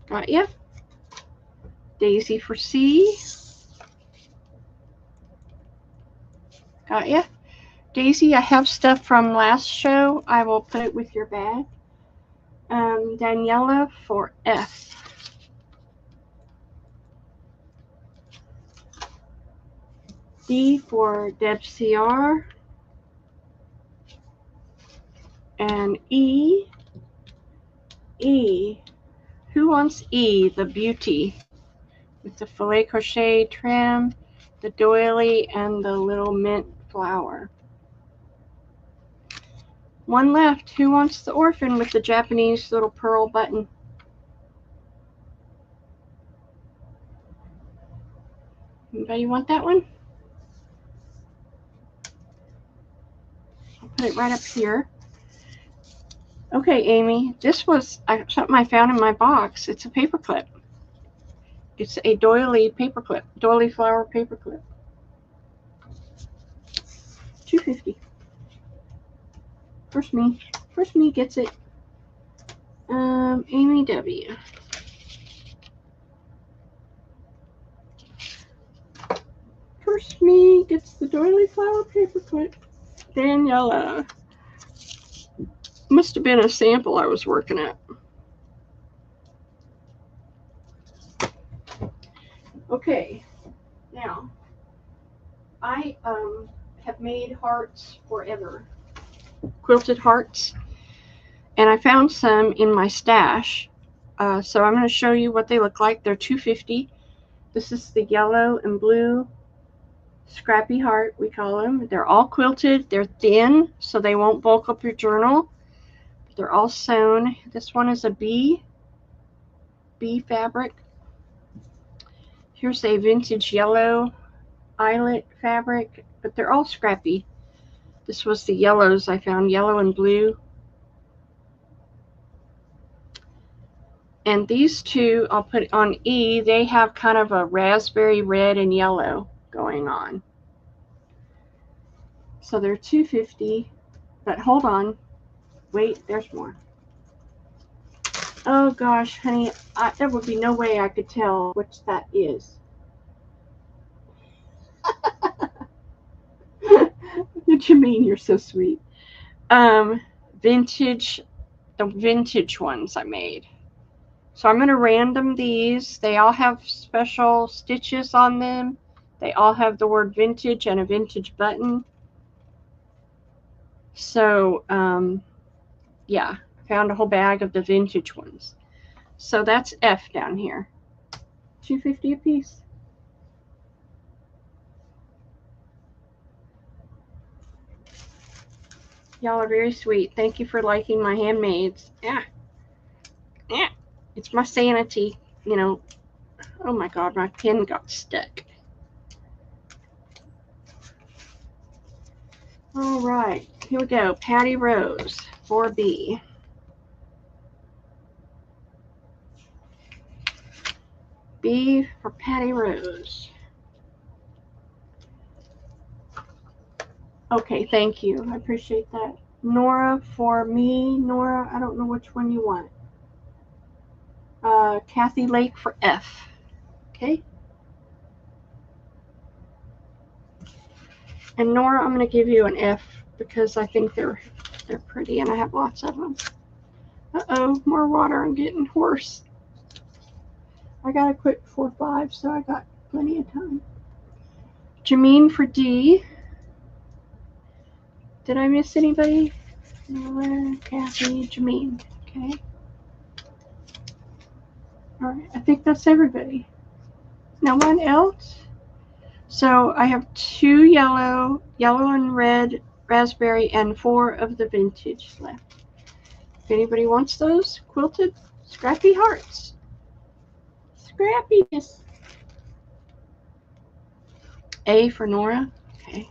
Got ya. Daisy for C. Got ya. Daisy, I have stuff from last show. I will put it with your bag. Daniela for F. D for Deb CR. And E. E. Who wants E, the beauty? With the filet crochet trim, the doily, and the little mint flower. One left. Who wants the orphan with the Japanese little pearl button? Anybody want that one? I'll put it right up here. Okay, Amy, this was something I found in my box. It's a paperclip. It's a doily paperclip, doily flower paperclip. $2.50. First me gets it. Amy W. First me gets the doily flower paperclip. Daniela. Must have been a sample I was working at. Okay, now I have made hearts forever, quilted hearts, and I found some in my stash. So I'm going to show you what they look like. They're $2.50. This is the yellow and blue scrappy heart, we call them. They're all quilted. They're thin, so they won't bulk up your journal. They're all sewn. This one is a bee fabric. Here's a vintage yellow eyelet fabric, but they're all scrappy. This was the yellows I found, yellow and blue. And these two, I'll put on E, they have kind of a raspberry red and yellow going on. So they're $2.50, but hold on. Wait, there's more. Oh gosh, honey, there would be no way I could tell which that is. What you mean? You're so sweet. Vintage, the vintage ones I made. So I'm going to random these. They all have special stitches on them. They all have the word vintage and a vintage button. So, yeah, I found a whole bag of the vintage ones. So that's F down here. $2.50 a piece. Y'all are very sweet. Thank you for liking my handmaids. Yeah. It's my sanity, you know. Oh my God, my pen got stuck. All right, here we go. Patty Rose, 4B. B for Patty Rose. Okay, thank you. I appreciate that. Nora for me. Nora, I don't know which one you want. Kathy Lake for F. Okay. And Nora, I'm going to give you an F because I think they're pretty and I have lots of them. Uh-oh, more water. I'm getting hoarse. I got to quit before 5, so I got plenty of time. Jameen for D. Did I miss anybody? Nora, Kathy, Jameen. Okay. All right, I think that's everybody. No one else? So I have 2 yellow and red raspberry, and 4 of the vintage left. If anybody wants those quilted scrappy hearts. Scrappiness. A for Nora. Okay.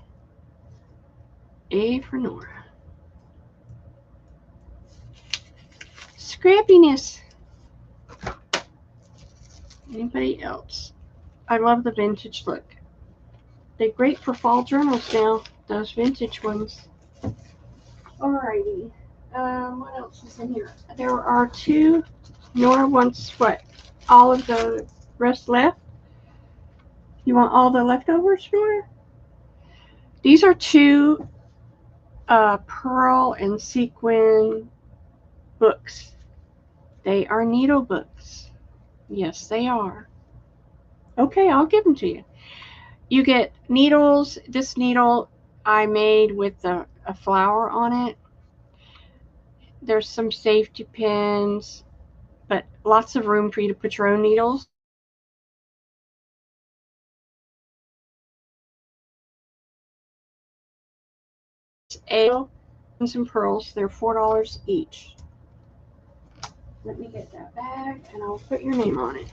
A for Nora. Scrappiness. Anybody else? I love the vintage look. They're great for fall journals now, those vintage ones. Alrighty. What else is in here? There are 2. Nora wants what? All of the rest left? You want all the leftovers, Nora? These are 2 pearl and sequin books. They are needle books. Yes, they are. Okay, I'll give them to you. You get needles. This needle I made with a flower on it. There's some safety pins, but lots of room for you to put your own needles. And some pearls. They're $4 each. Let me get that bag and I'll put your name on it.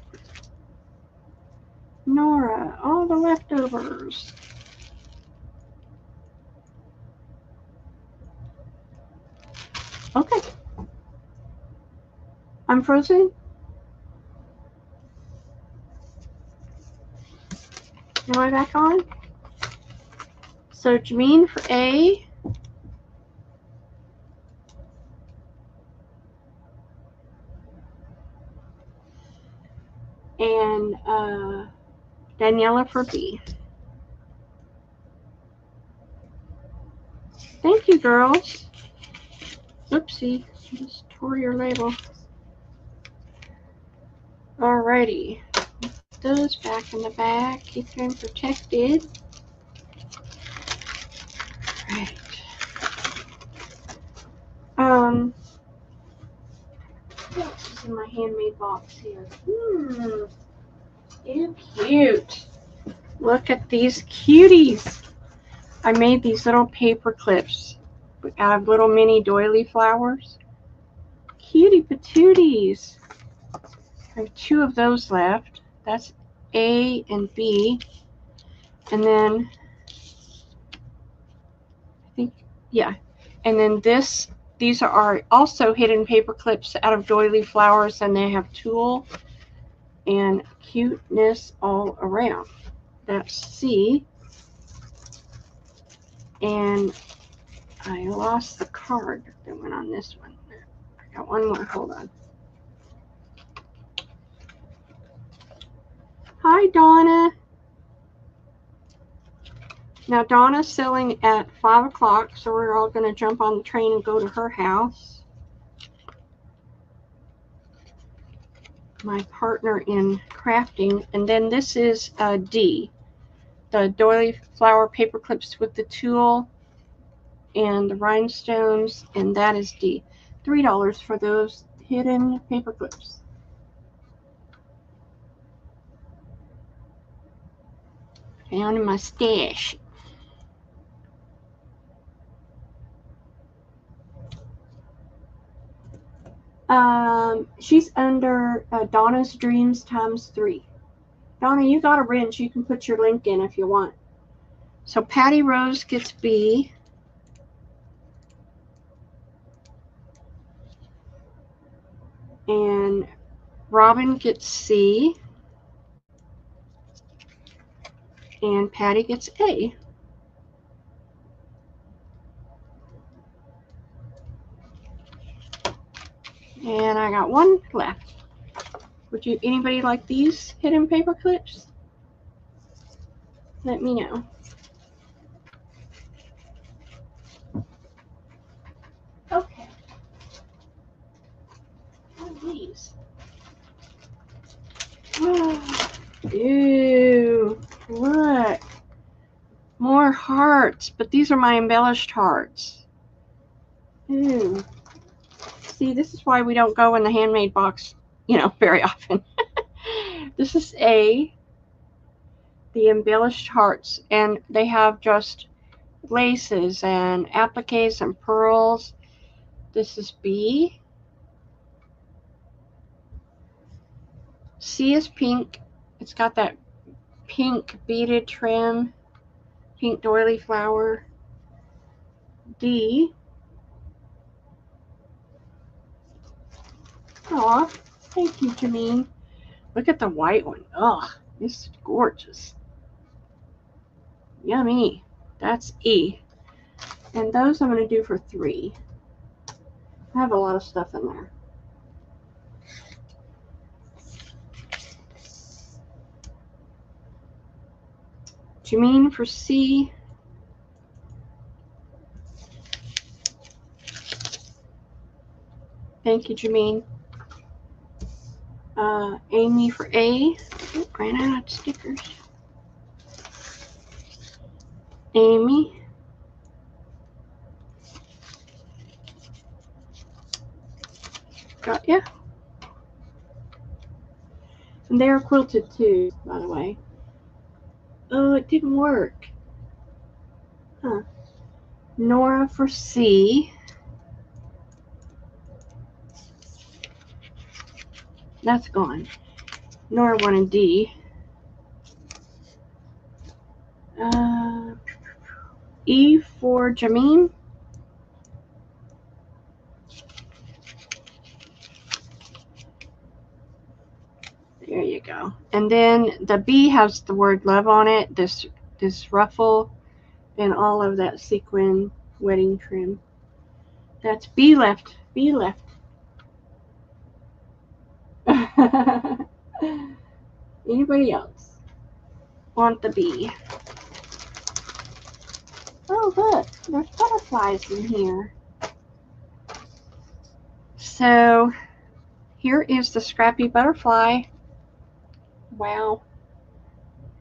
Nora, all the leftovers. Okay. I'm frozen. Am I back on? So Jameen for A. And Daniela for B. Thank you, girls. Oopsie, just tore your label. Alrighty. Put those back in the bag. Keep them protected. Right. What else is in my handmade box here? Ew, cute. Look at these cuties. I made these little paper clips out of little mini doily flowers. Cutie patooties. I have 2 of those left. That's A and B. And then, I think, yeah. And then these are also hidden paper clips out of doily flowers, and they have tulle and cuteness all around. That's C. And I lost the card that went on this one. I got one more. Hold on. Hi, Donna. Now, Donna's selling at 5 o'clock, so we're all going to jump on the train and go to her house. My partner in crafting. And then this is D, the doily flower paper clips with the tulle and the rhinestones, and that is D. $3 for those hidden paper clips. Found in my stash. She's under Donna's Dreams ×3. Donna, you got a wrench. You can put your link in if you want. So Patty Rose gets B. And Robin gets C. And Patty gets A. And I got 1 left. Would anybody like these hidden paper clips? Let me know. Ew, look. More hearts, but these are my embellished hearts. Ew. See, this is why we don't go in the handmade box, very often. This is the embellished hearts, and they have just laces and appliques and pearls. This is B. C is pink. It's got that pink beaded trim, pink doily flower. D. Aw, thank you, Jameen. Look at the white one. Ugh, this is gorgeous. Yummy. That's E. And those I'm going to do for 3. I have a lot of stuff in there. Jameen for C. Thank you, Jameen. Amy for A. Oh, ran out of stickers. Amy. Got ya. And they're quilted too, by the way. Oh, it didn't work. Huh. Nora for C. That's gone. Nora wanted D. E for Jameen. There you go. And then the B has the word love on it, this ruffle, and all of that sequin wedding trim. That's B left. B left. Anybody else want the B? Oh, look, there's butterflies in here. So here is the Scrappy Butterfly. Wow.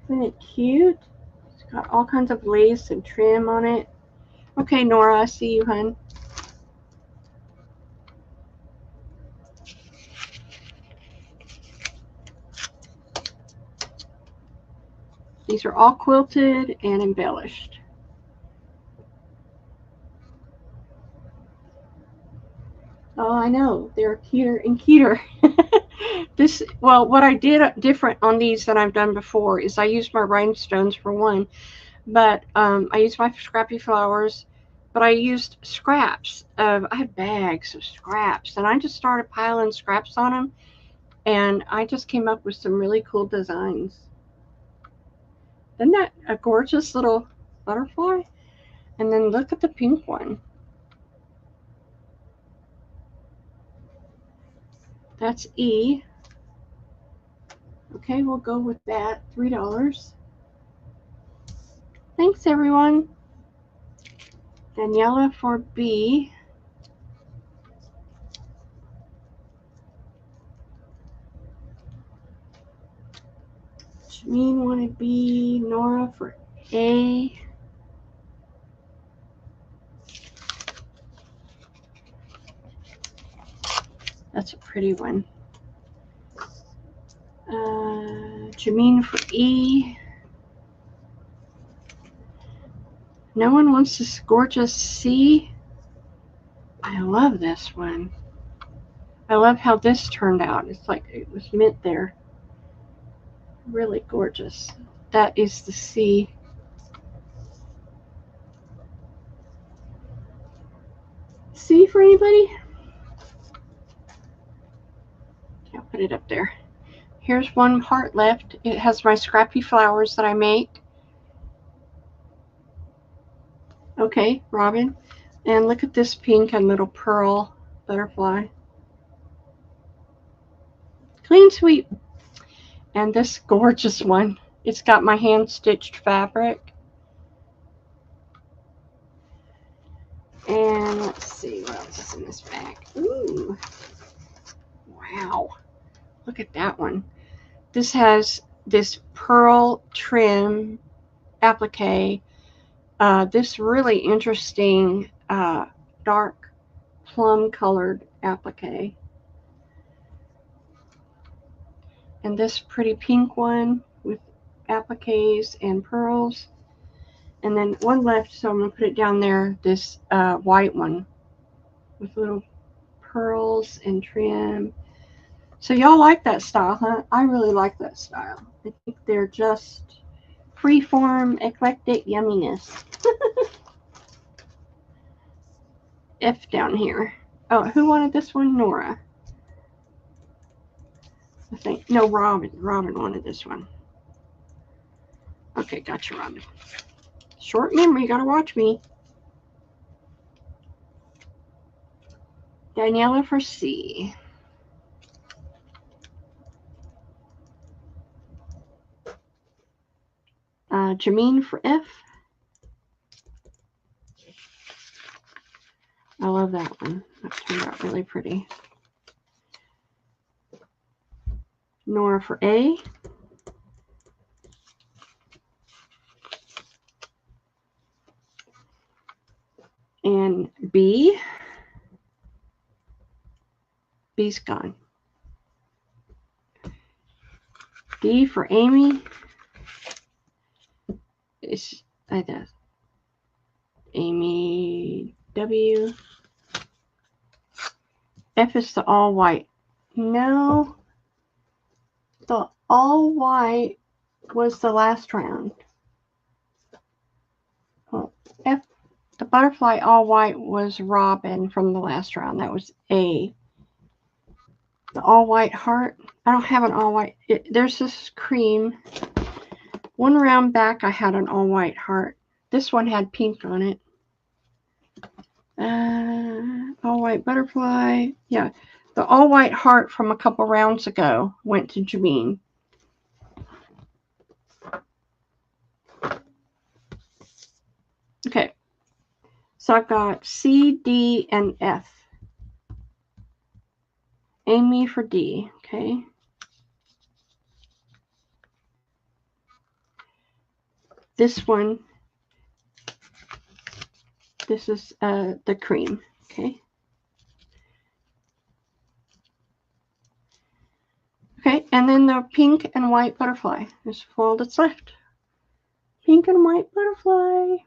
Isn't it cute? It's got all kinds of lace and trim on it. Okay, Nora, I see you, hun. These are all quilted and embellished. Oh, I know. They're cuter and cuter. What I did different on these than I've done before is I used my rhinestones for one, but I used my scrappy flowers, but I used scraps. I had bags of scraps, and I just started piling scraps on them, and I just came up with some really cool designs. Isn't that a gorgeous little butterfly? And then look at the pink one. That's E. Okay, we'll go with that. $3. Thanks, everyone. Daniela for B. Jameen wanted B. Nora for A. That's a pretty one. Jameen for E. No one wants this gorgeous C. I love this one. I love how this turned out. It's like it was mint there. Really gorgeous. That is the C. C for anybody? I'll put it up there. Here's one heart left. It has my scrappy flowers that I make. Okay, Robin. And look at this pink and little pearl butterfly. Clean sweep. And this gorgeous one. It's got my hand-stitched fabric. And let's see what else is in this bag. Ooh. Wow. Look at that one. This has this pearl trim applique, this really interesting dark plum colored applique, and this pretty pink one with appliques and pearls, and then one left, so I'm going to put it down there, this white one with little pearls and trim. So y'all like that style, huh? I really like that style. I think they're just freeform, eclectic yumminess. F down here. Oh, who wanted this one? Nora. I think. No, Robin. Robin wanted this one. Okay, gotcha, Robin. Short memory, you gotta watch me. Daniela for C. Jameen for F. I love that one. That turned out really pretty. Nora for A. And B. B's gone. D for Amy. It's Amy W. F is the all white. No, the all white was the last round. Well, F, the butterfly all white was Robin from the last round. That was A. The all white heart. I don't have an all white. There's this cream. One round back, I had an all white heart. This one had pink on it. All white butterfly. Yeah, the all white heart from a couple rounds ago went to Jameen. Okay, so I've got C, D, and F. Amy for D, okay. This one, this is the cream, okay. Okay, and then the pink and white butterfly is all that's left. Pink and white butterfly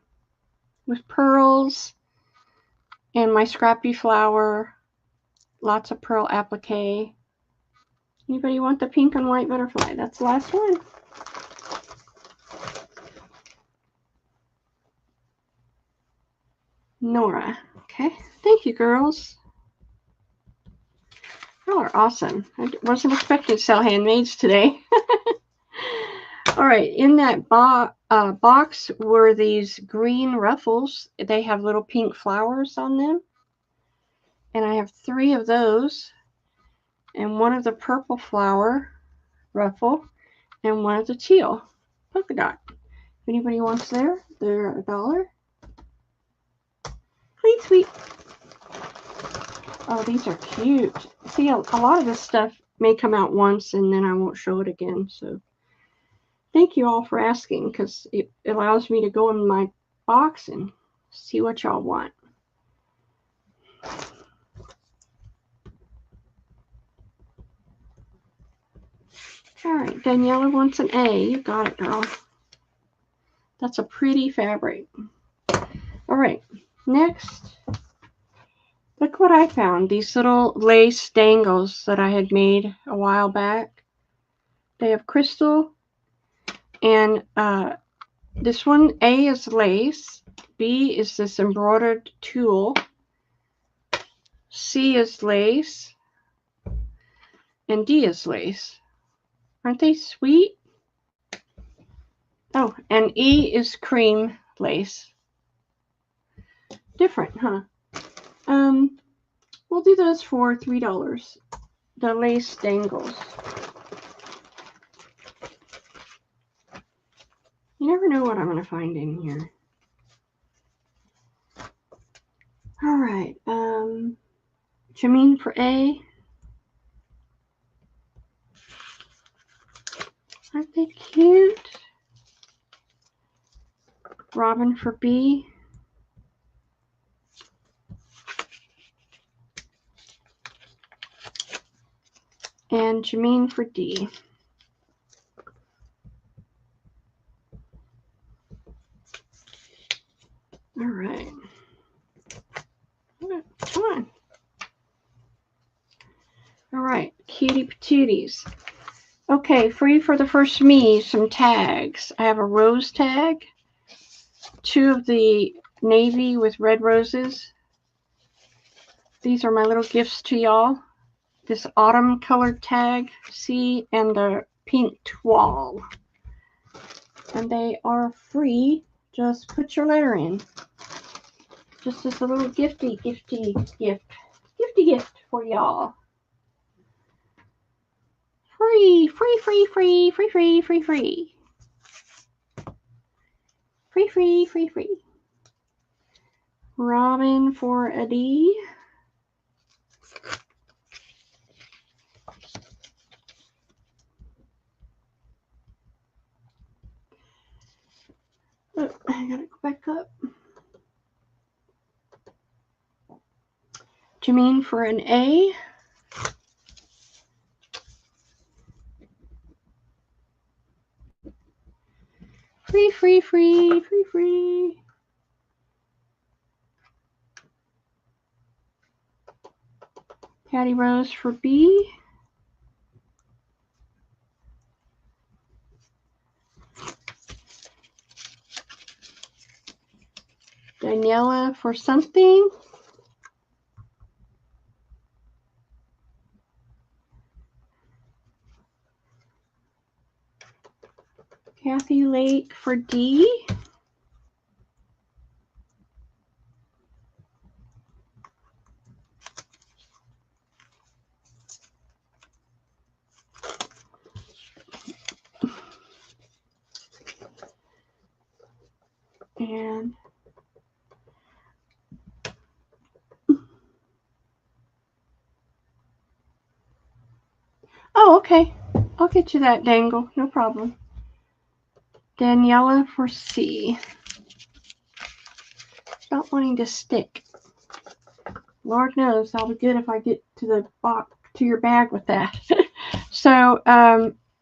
with pearls and my scrappy flower, lots of pearl applique. Anybody want the pink and white butterfly? That's the last one. Nora. Okay, thank you, girls. Y'all are awesome. I wasn't expecting to sell handmaids today. All right, in that box were these green ruffles. They have little pink flowers on them. And I have 3 of those. And one of the purple flower ruffle. And one of the teal polka dot. If anybody wants they're $1. Please, sweet. Oh, these are cute. See, a lot of this stuff may come out once and then I won't show it again. So thank you all for asking, because it allows me to go in my box and see what y'all want. All right, Daniela wants an A. You got it, girl. That's a pretty fabric. All right, next. Look what I found. These little lace dangles that I had made a while back. They have crystal. And this one, A is lace. B is this embroidered tulle. C is lace. And D is lace. Aren't they sweet? Oh, and E is cream lace. Different, huh? We'll do those for $3. The lace dangles. You never know what I'm going to find in here. All right. Jameen for A. Aren't they cute? Robin for B. And Jameen for D. All right. Come on. All right, cutie patooties. Okay, free for the first me, some tags. I have a rose tag, 2 of the navy with red roses. These are my little gifts to y'all. This autumn colored tag, see, and the pink toile. And they are free. Just put your letter in. Just as a little gifty gift for y'all. Free. Free. Robin for a D. Oh, I gotta go back up. Jameen for an A. Free. Patty Rose for B. Daniela for something. Kathy Lake for D. And oh, okay. I'll get you that, Dangle. No problem. Daniela for C. Not wanting to stick. Lord knows I'll be good if I get to the box, to your bag with that. So,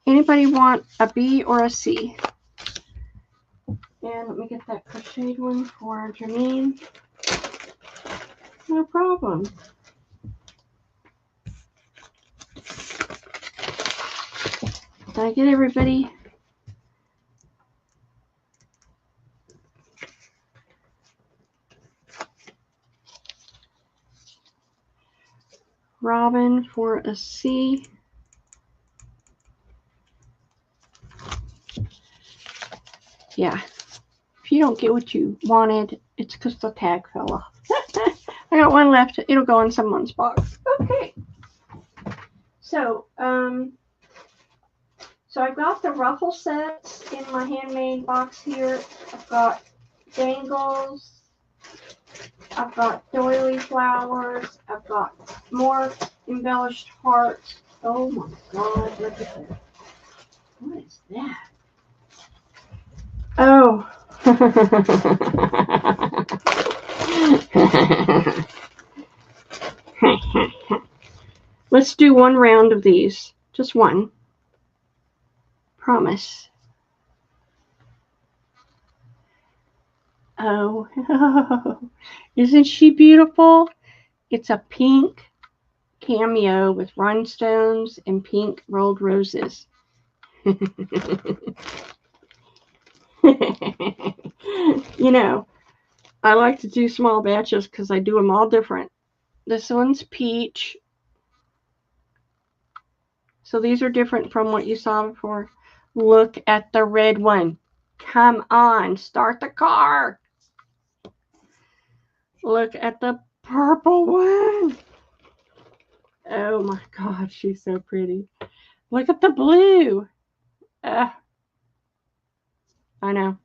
anybody want a B or a C? And let me get that crocheted one for Jameen. No problem. Did I get everybody? Robin for a C. Yeah. If you don't get what you wanted, it's because the tag fell off. I got one left. It'll go in someone's box. Okay. So, I've got the ruffle sets in my handmade box here. I've got dangles. I've got doily flowers. I've got more embellished hearts. Oh my God, look at that. What is that? Oh. Let's do one round of these. Just one. Promise. Oh. Isn't she beautiful? It's a pink cameo with rhinestones and pink rolled roses. You know, I like to do small batches because I do them all different. This one's peach. So these are different from what you saw before. Look at the red one. Come on, start the car. Look at the purple one. Oh my God, she's so pretty. Look at the blue. I know.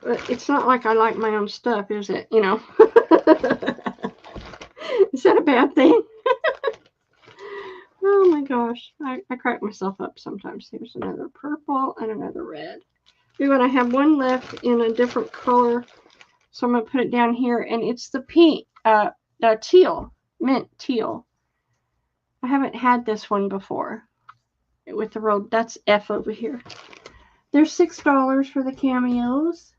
But it's not like I like my own stuff, is it? You know. Is that a bad thing? Oh my God. gosh, I crack myself up sometimes. Here's another purple and another red. We're going to have one left in a different color. So I'm going to put it down here, and it's the pink, the teal, mint teal. I haven't had this one before with the roll. That's F over here. They're $6 for the cameos.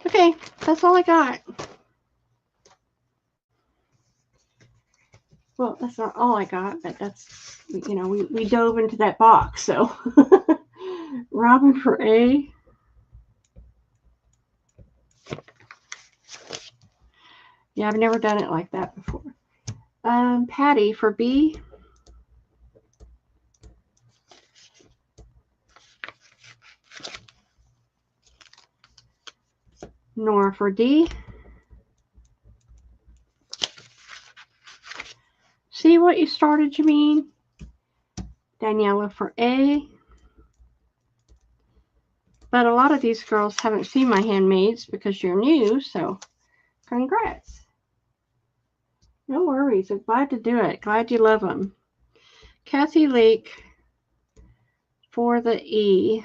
Okay, that's all I got. Well, that's not all I got, but that's, you know, we dove into that box, so. Robin for A. Yeah, I've never done it like that before. Patty for B. Nora for D. See what you started, Jameen? Daniela for A. But a lot of these girls haven't seen my handmaids because you're new, so congrats. No worries. I'm glad to do it. Glad you love them. Kathy Lake for the E.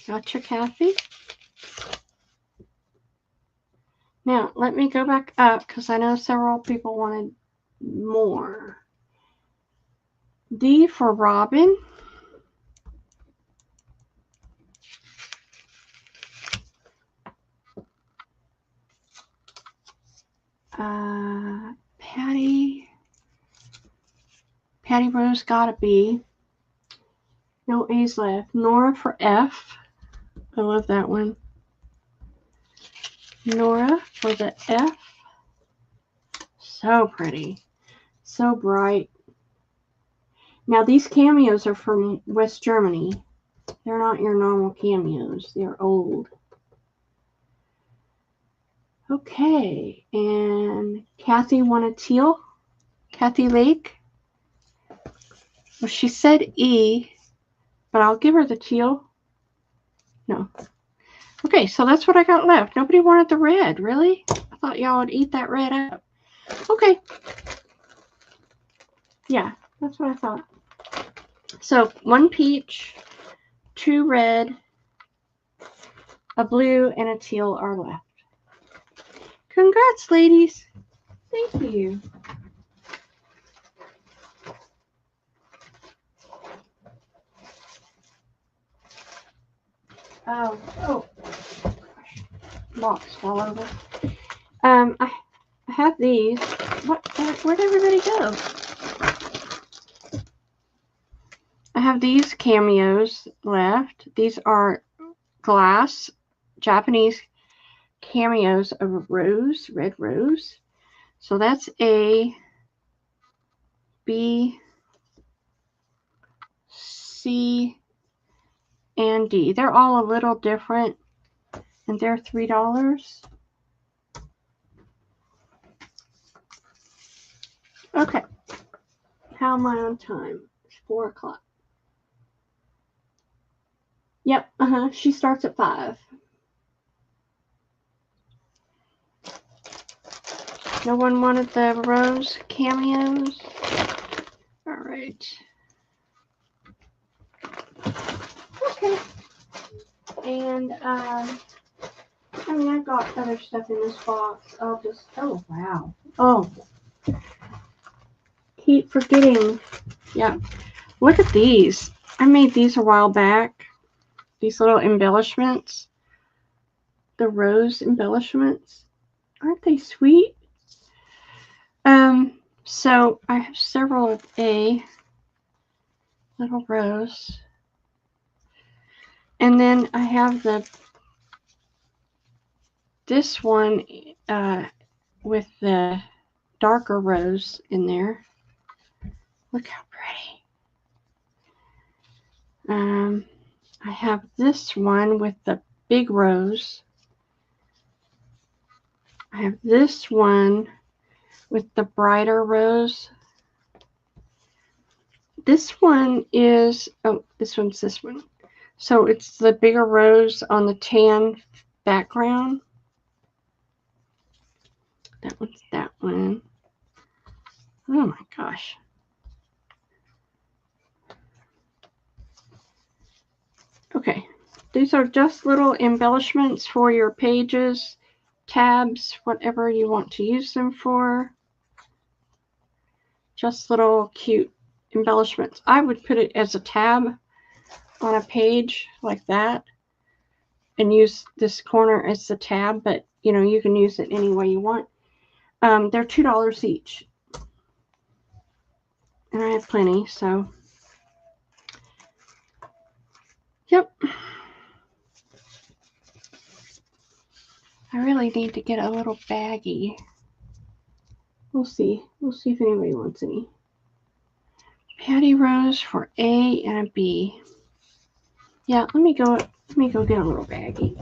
Gotcha, Kathy. Now, let me go back up because I know several people wanted more. D for Robin. Patty Rose got a B. No A's left. Nora for F. I love that one. Nora for the F. So pretty. So bright. Now these cameos are from West Germany. They're not your normal cameos. They're old. Okay. And Kathy wanted teal. Kathy Lake. Well, she said E, but I'll give her the teal. No. Okay, so that's what I got left. Nobody wanted the red, really? I thought y'all would eat that red up. Okay. Yeah, that's what I thought. So, one peach, two red, a blue, and a teal are left. Congrats, ladies. Thank you. Oh, box fall over. I have these. Where'd everybody go? I have these cameos left. These are glass Japanese cameos of rose, red rose. So that's A, B, C, and D. They're all a little different, and they're $3. Okay. How am I on time? It's 4 o'clock. Yep, she starts at 5. No one wanted the rose cameos? All right. Okay. And, I mean, I've got other stuff in this box. I'll just, oh, wow. Oh. Keep forgetting. Yeah. Look at these. I made these a while back. These little embellishments. The rose embellishments. Aren't they sweet? So I have several of a little rose. And then I have this one with the darker rose in there. Look how pretty. I have this one with the big rose. I have this one with the brighter rose. This one is, oh, this one's this one. So it's the bigger rose on the tan background. That one's that one. Oh my gosh. Okay, these are just little embellishments for your pages, tabs, whatever you want to use them for. Just little cute embellishments. I would put it as a tab on a page like that and use this corner as the tab, but you know, you can use it any way you want. They're $2 each. And I have plenty, so yep. I really need to get a little baggie. We'll see. We'll see if anybody wants any. Patty Rose for A and a B. Yeah, let me go get a little baggie.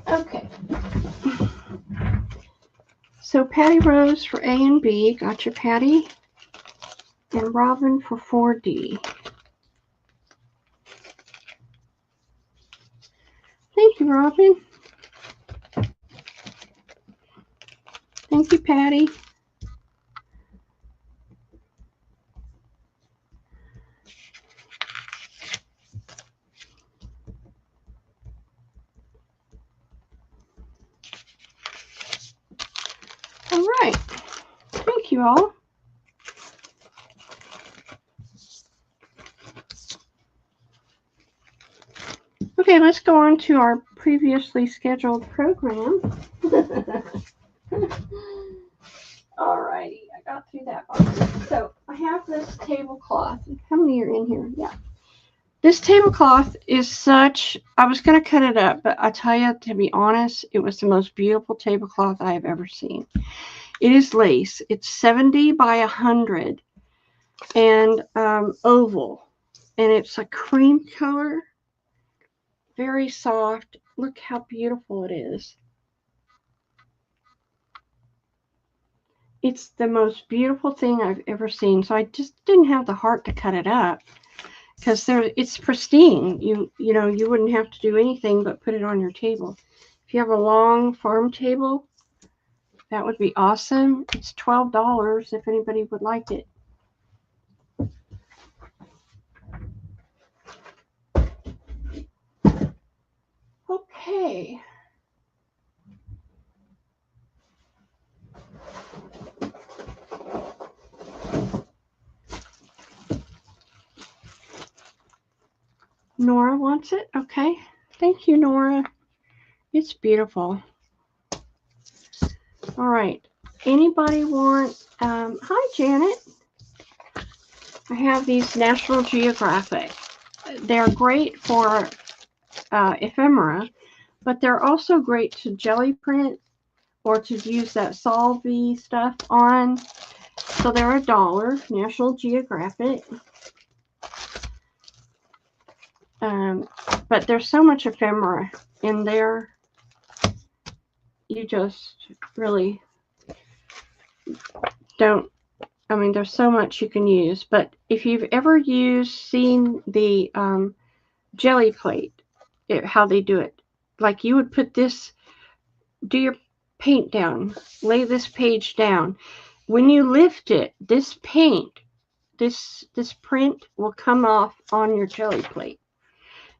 Okay. So Patty Rose for A and B. Got your Patty. And Robin for 4D. Thank you, Robin. Thank you, Patty. All right. Thank you all. Okay, let's go on to our previously scheduled program. All righty, I got through that box. So I have this tablecloth. How many are in here? Yeah. This tablecloth is such, I was going to cut it up, but I tell you, to be honest, it was the most beautiful tablecloth I have ever seen. It is lace. It's 70 by 100 and oval. And it's a cream color. Very soft. Look how beautiful it is. It's the most beautiful thing I've ever seen. So I just didn't have the heart to cut it up because it's pristine. You know, you wouldn't have to do anything but put it on your table. If you have a long farm table, that would be awesome. It's $12 if anybody would like it. Okay. Nora wants it. Okay. Thank you, Nora. It's beautiful. All right. Anybody want, hi, Janet. I have these National Geographic. They're great for ephemera, but they're also great to jelly print or to use that Solvay stuff on. So they're $1, National Geographic. But there's so much ephemera in there. You just really don't, I mean, there's so much you can use. But if you've ever seen the jelly plate, how they do it, like you would put this, do your paint down, lay this page down. When you lift it, this paint, this print will come off on your jelly plate.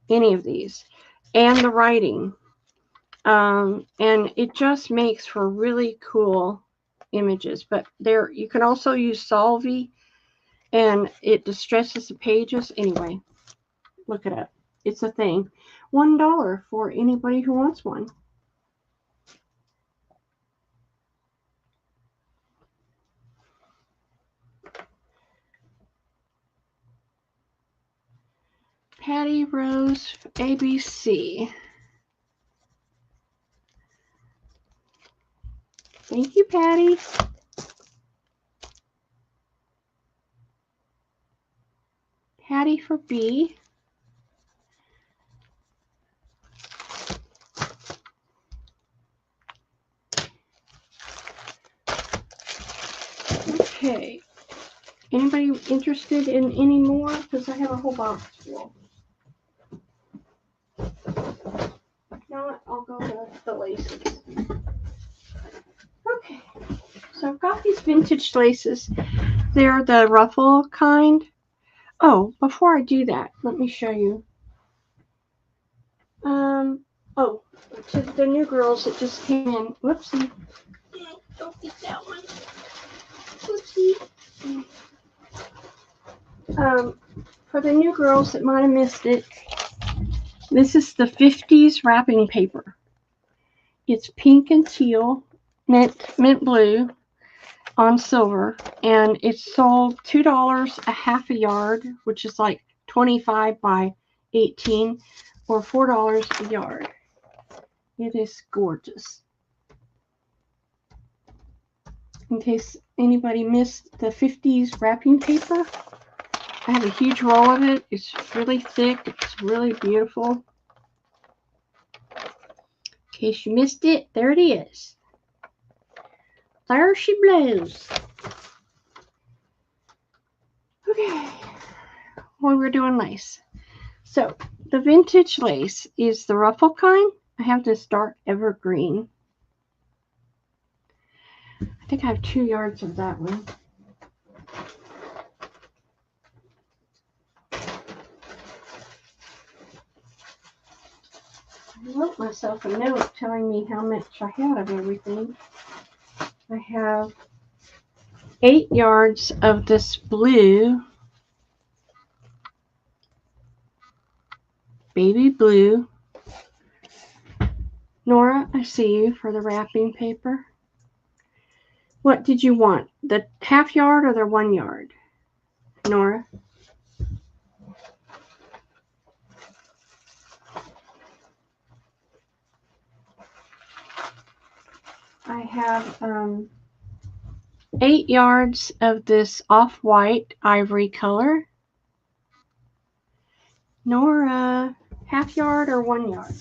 Any of these, and the writing, and it just makes for really cool images. But there, you can also use Solvay, and it distresses the pages. Anyway, look it up. It's a thing. $1 for anybody who wants one. Patty Rose ABC. Thank you, Patty. Patty for B. interested in any more? Because I have a whole box full. If not, I'll go to the laces. Okay, so I've got these vintage laces. They're the ruffle kind. Oh, before I do that, let me show you. Oh, to the new girls that just came in. Whoopsie. Don't get that one. Whoopsie. For the new girls that might have missed it, this is the 50s wrapping paper. It's pink and teal, mint blue on silver, and it's sold $2 a half a yard, which is like 25 by 18, or $4 a yard. It is gorgeous. In case anybody missed the 50s wrapping paper, I have a huge roll of it. It's really thick. It's really beautiful. In case you missed it, there it is. There she blows. Okay. Well, we're doing lace. So the vintage lace is the ruffle kind. I have this dark evergreen. I think I have 2 yards of that one. I wrote myself a note telling me how much I had of everything. I have 8 yards of this blue, baby blue. Nora, I see you for the wrapping paper. What did you want? The half yard or the 1 yard? Nora? I have 8 yards of this off-white ivory color. Nora, half yard or 1 yard?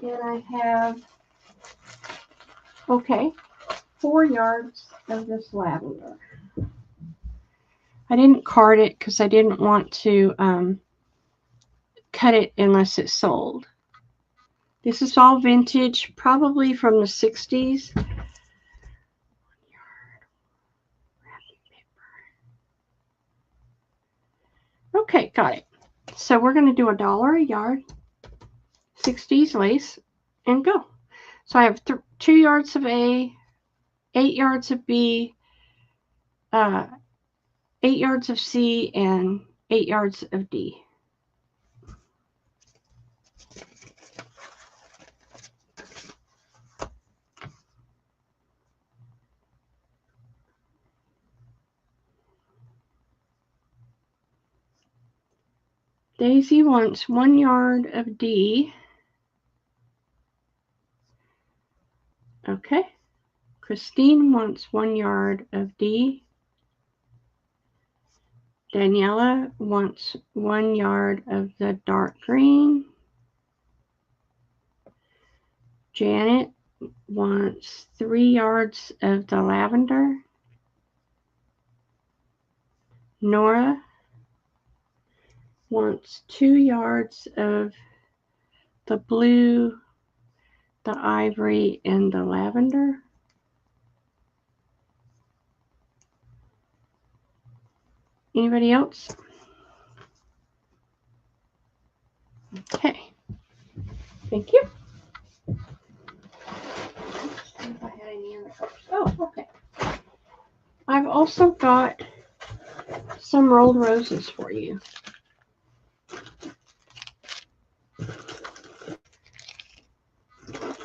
And I have, okay, 4 yards of this lavender. I didn't card it because I didn't want to cut it unless it's sold. This is all vintage, probably from the 60s. Okay, got it. So we're going to do $1 a yard, 60s lace, and go. So I have 2 yards of A, 8 yards of B, 8 yards of C, and 8 yards of D. Daisy wants 1 yard of D. Okay. Christine wants 1 yard of D. Daniela wants 1 yard of the dark green. Janet wants 3 yards of the lavender. Nora wants 2 yards of the blue, the ivory, and the lavender. Anybody else? Okay. Thank you. If I had any other colors. Oh, okay. I've also got some rolled roses for you.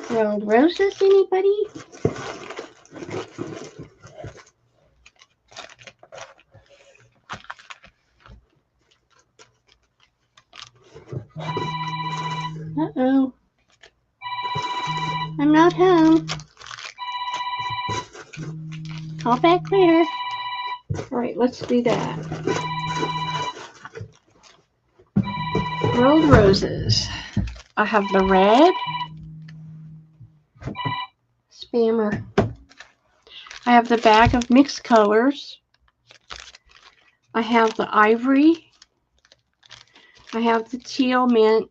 Rolled roses, anybody? Uh-oh. I'm not home. Call back later. All right, let's do that. Rolled roses. I have the red. Spammer. I have the bag of mixed colors. I have the ivory. I have the teal mint.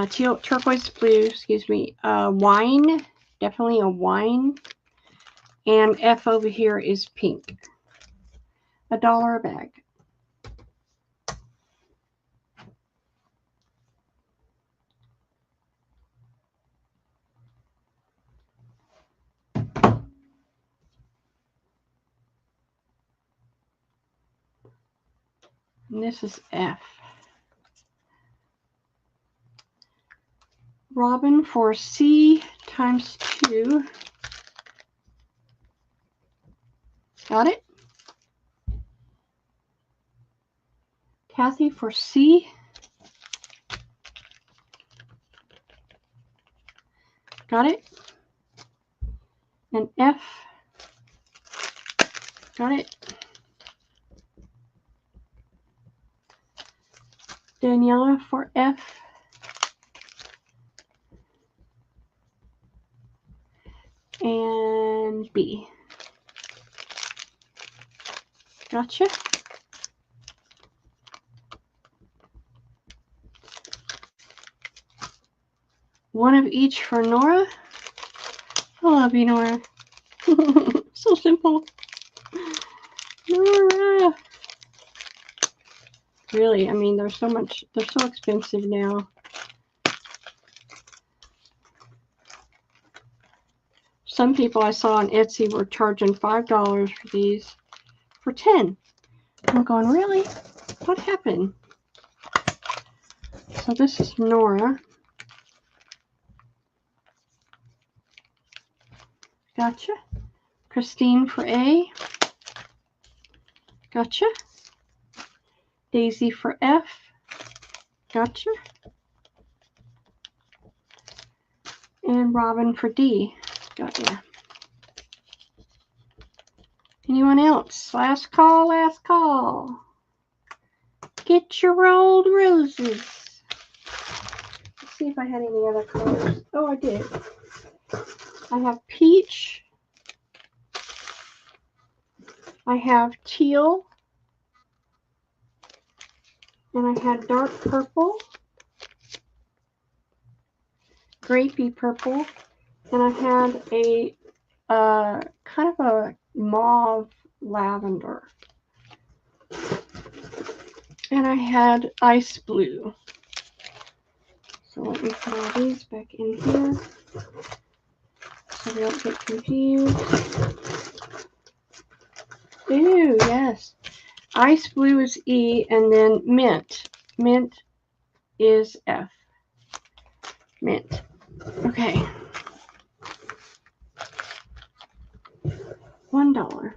Teal turquoise blue, excuse me. Wine, definitely a wine. And F over here is pink. $1 a bag. And this is F. Robin for C times 2. Got it? Kathy for C. Got it? And F. Got it? Daniela for F. And B. Gotcha. One of each for Nora. I love you, Nora. So simple. Nora. Really, I mean, they're so expensive now. Some people I saw on Etsy were charging $5 for these for 10. I'm going, really? What happened? So this is Nora. Gotcha. Christine for A. Gotcha. Daisy for F. Gotcha. And Robin for D. Gotcha. Anyone else? Last call, last call. Get your rolled roses. Let's see if I had any other colors. Oh, I did. I have peach. I have teal. And I had dark purple. Grapey purple. And I had a kind of a mauve lavender. And I had ice blue. So let me put all these back in here so they don't get confused. Ooh, yes. Ice blue is E, and then mint. Mint is F. Mint. Okay. $1.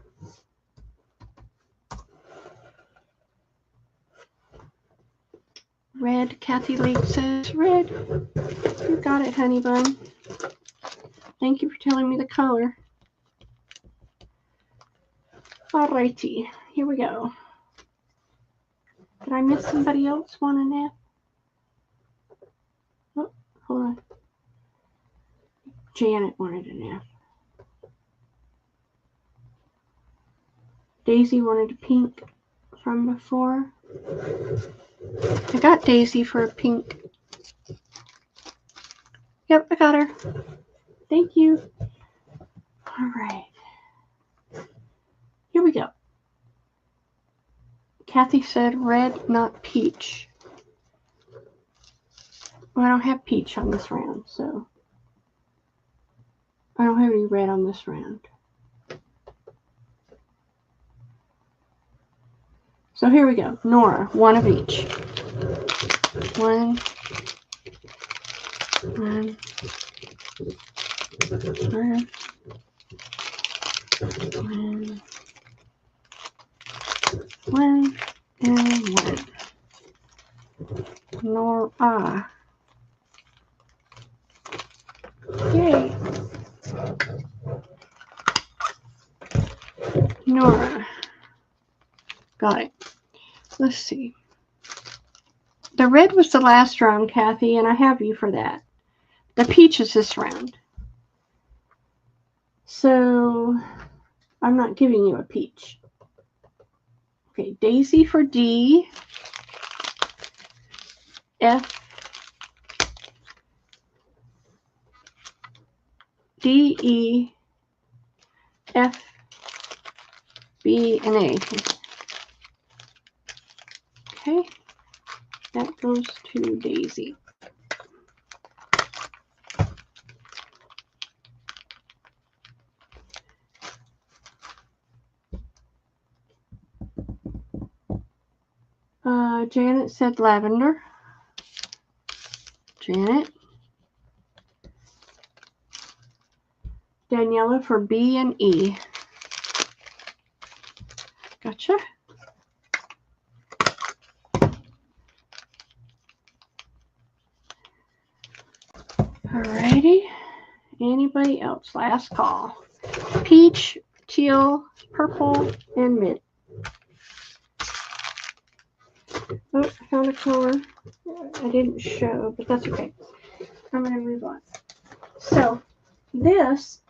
Red, Kathy Lee says red. You got it, honey bun. Thank you for telling me the color. Alrighty, here we go. Did I miss somebody else want an F? Oh, hold on. Janet wanted an F. Daisy wanted a pink from before. I got Daisy for a pink. Yep, I got her. Thank you. All right. Here we go. Kathy said red, not peach. Well, I don't have peach on this round, so I don't have any red on this round. So here we go. Nora, one of each. One. One. One. One. One. And one. Nora. Yay. Nora. Got it. Let's see. The red was the last round, Kathy, and I have you for that. The peach is this round. So I'm not giving you a peach. Okay, Daisy for D, F, D, E, F, B, and A. Okay, that goes to Daisy. Janet said lavender. Janet. Daniela for B and E. Gotcha. Alrighty. Anybody else? Last call. Peach, teal, purple, and mint. Oh, I found a color I didn't show, but that's okay. I'm going to move on. So, this,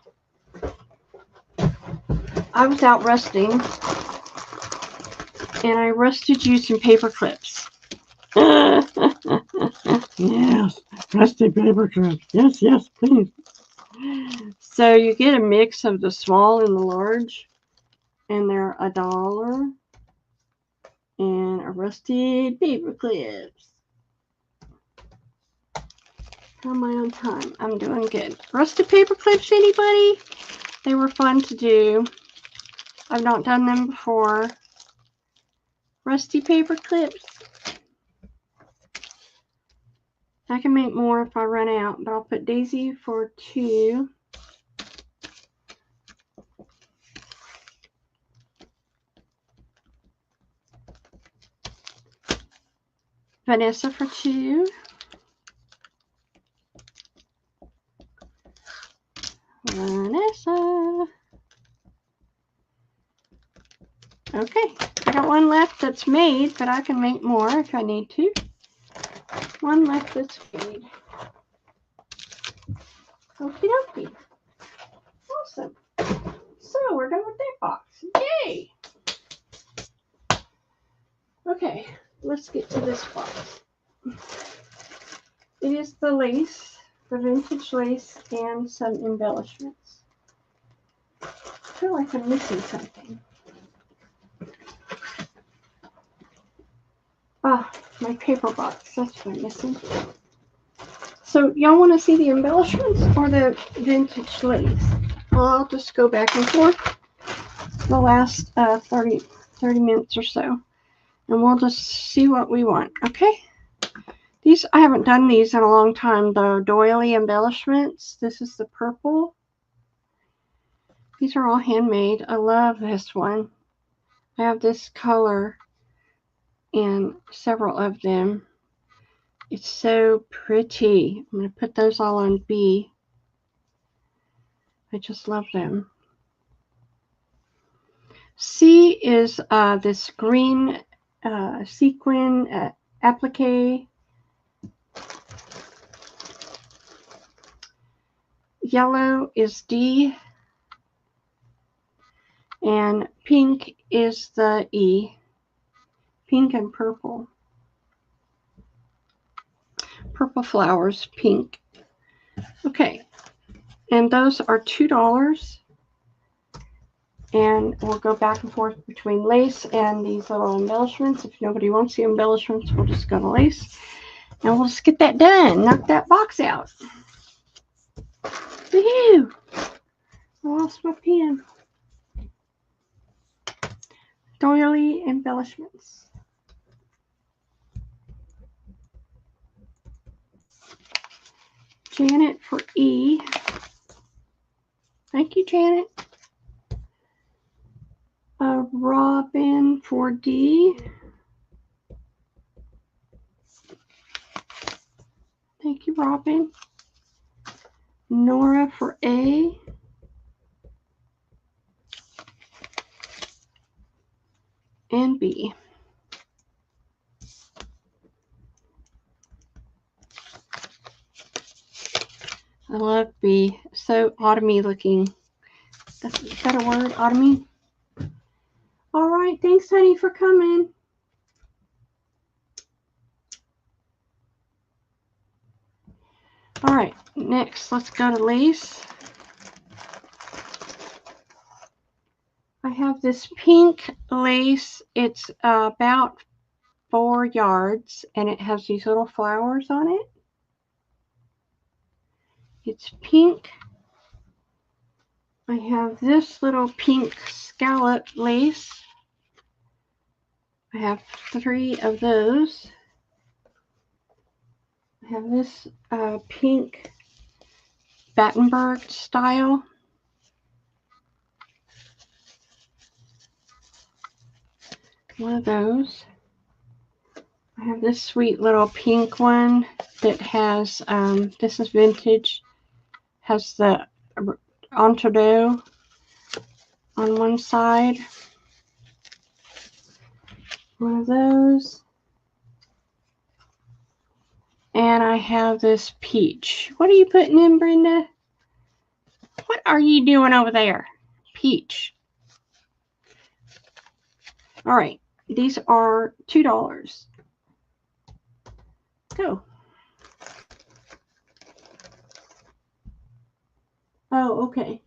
I was out rusting, and I rusted you some paper clips. Yes, rusty paper clips. Yes, yes, please. So you get a mix of the small and the large, and they're $1. And a rusted paper clips. How am I on time? I'm doing good. Rusted paper clips, anybody? They were fun to do. I've not done them before. Rusty paper clips. I can make more if I run out, but I'll put Daisy for 2. Vanessa for 2. Vanessa. Okay, I got one left that's made, but I can make more if I need to. One left that's made. Okie dokie. Awesome. So we're done with that box. Yay! Okay, let's get to this box. It is the lace, the vintage lace, and some embellishments. I feel like I'm missing something. Ah, my paper box. That's what I'm missing. So y'all want to see the embellishments or the vintage lace? Well, I'll just go back and forth the last 30 minutes or so, and we'll just see what we want, okay? These, I haven't done these in a long time, the doily embellishments. This is the purple. These are all handmade. I love this one. I have this color in several of them. It's so pretty. I'm going to put those all on B. I just love them. C is this green sequin applique. Yellow is D. And pink is the E. Pink and purple. Purple flowers, pink. Okay. And those are $2. And we'll go back and forth between lace and these little embellishments. If nobody wants the embellishments, we'll just go to lace. And we'll just get that done. Knock that box out. Woohoo! I lost my pen. Doily embellishments. Janet for E. Thank you, Janet. Robin for D. Thank you, Robin. Nora for A. And B. I love B. So autumny looking. Is that a word? Automine? All right. Thanks, honey, for coming. All right. Next, let's go to lace. I have this pink lace. It's about 4 yards, and it has these little flowers on it. It's pink. I have this little pink scallop lace. I have 3 of those. I have this pink Battenberg style. One of those. I have this sweet little pink one that has, this is vintage, has the Entourdeaux on one side. One of those. And I have this peach. What are you putting in, Brenda? What are you doing over there? Peach. All right. These are $2. Go. Oh, okay.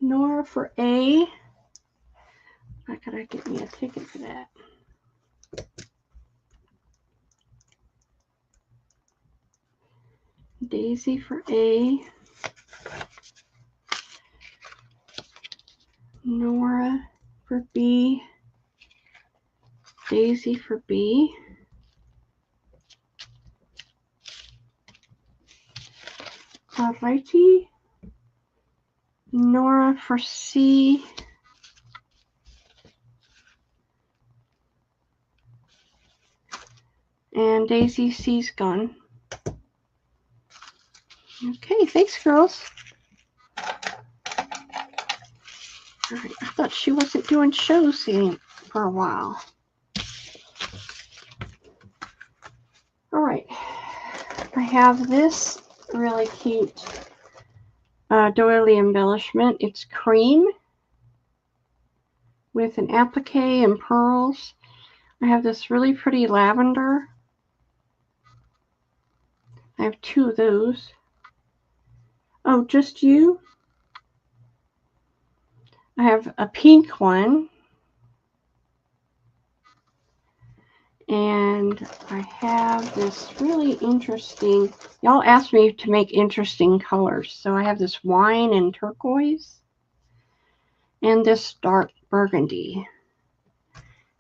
Nora for A. How could I get me a ticket for that? Daisy for A. Nora for B. Daisy for B. Alrighty. Nora for C. And Daisy C's gone. Okay, thanks, girls. All right, I thought she wasn't doing shows for a while. All right, I have this really cute doily embellishment. It's cream with an applique and pearls. I have this really pretty lavender. I have 2 of those. Oh, just you? I have a pink one. And I have this really interesting, y'all asked me to make interesting colors. So I have this wine and turquoise and this dark burgundy.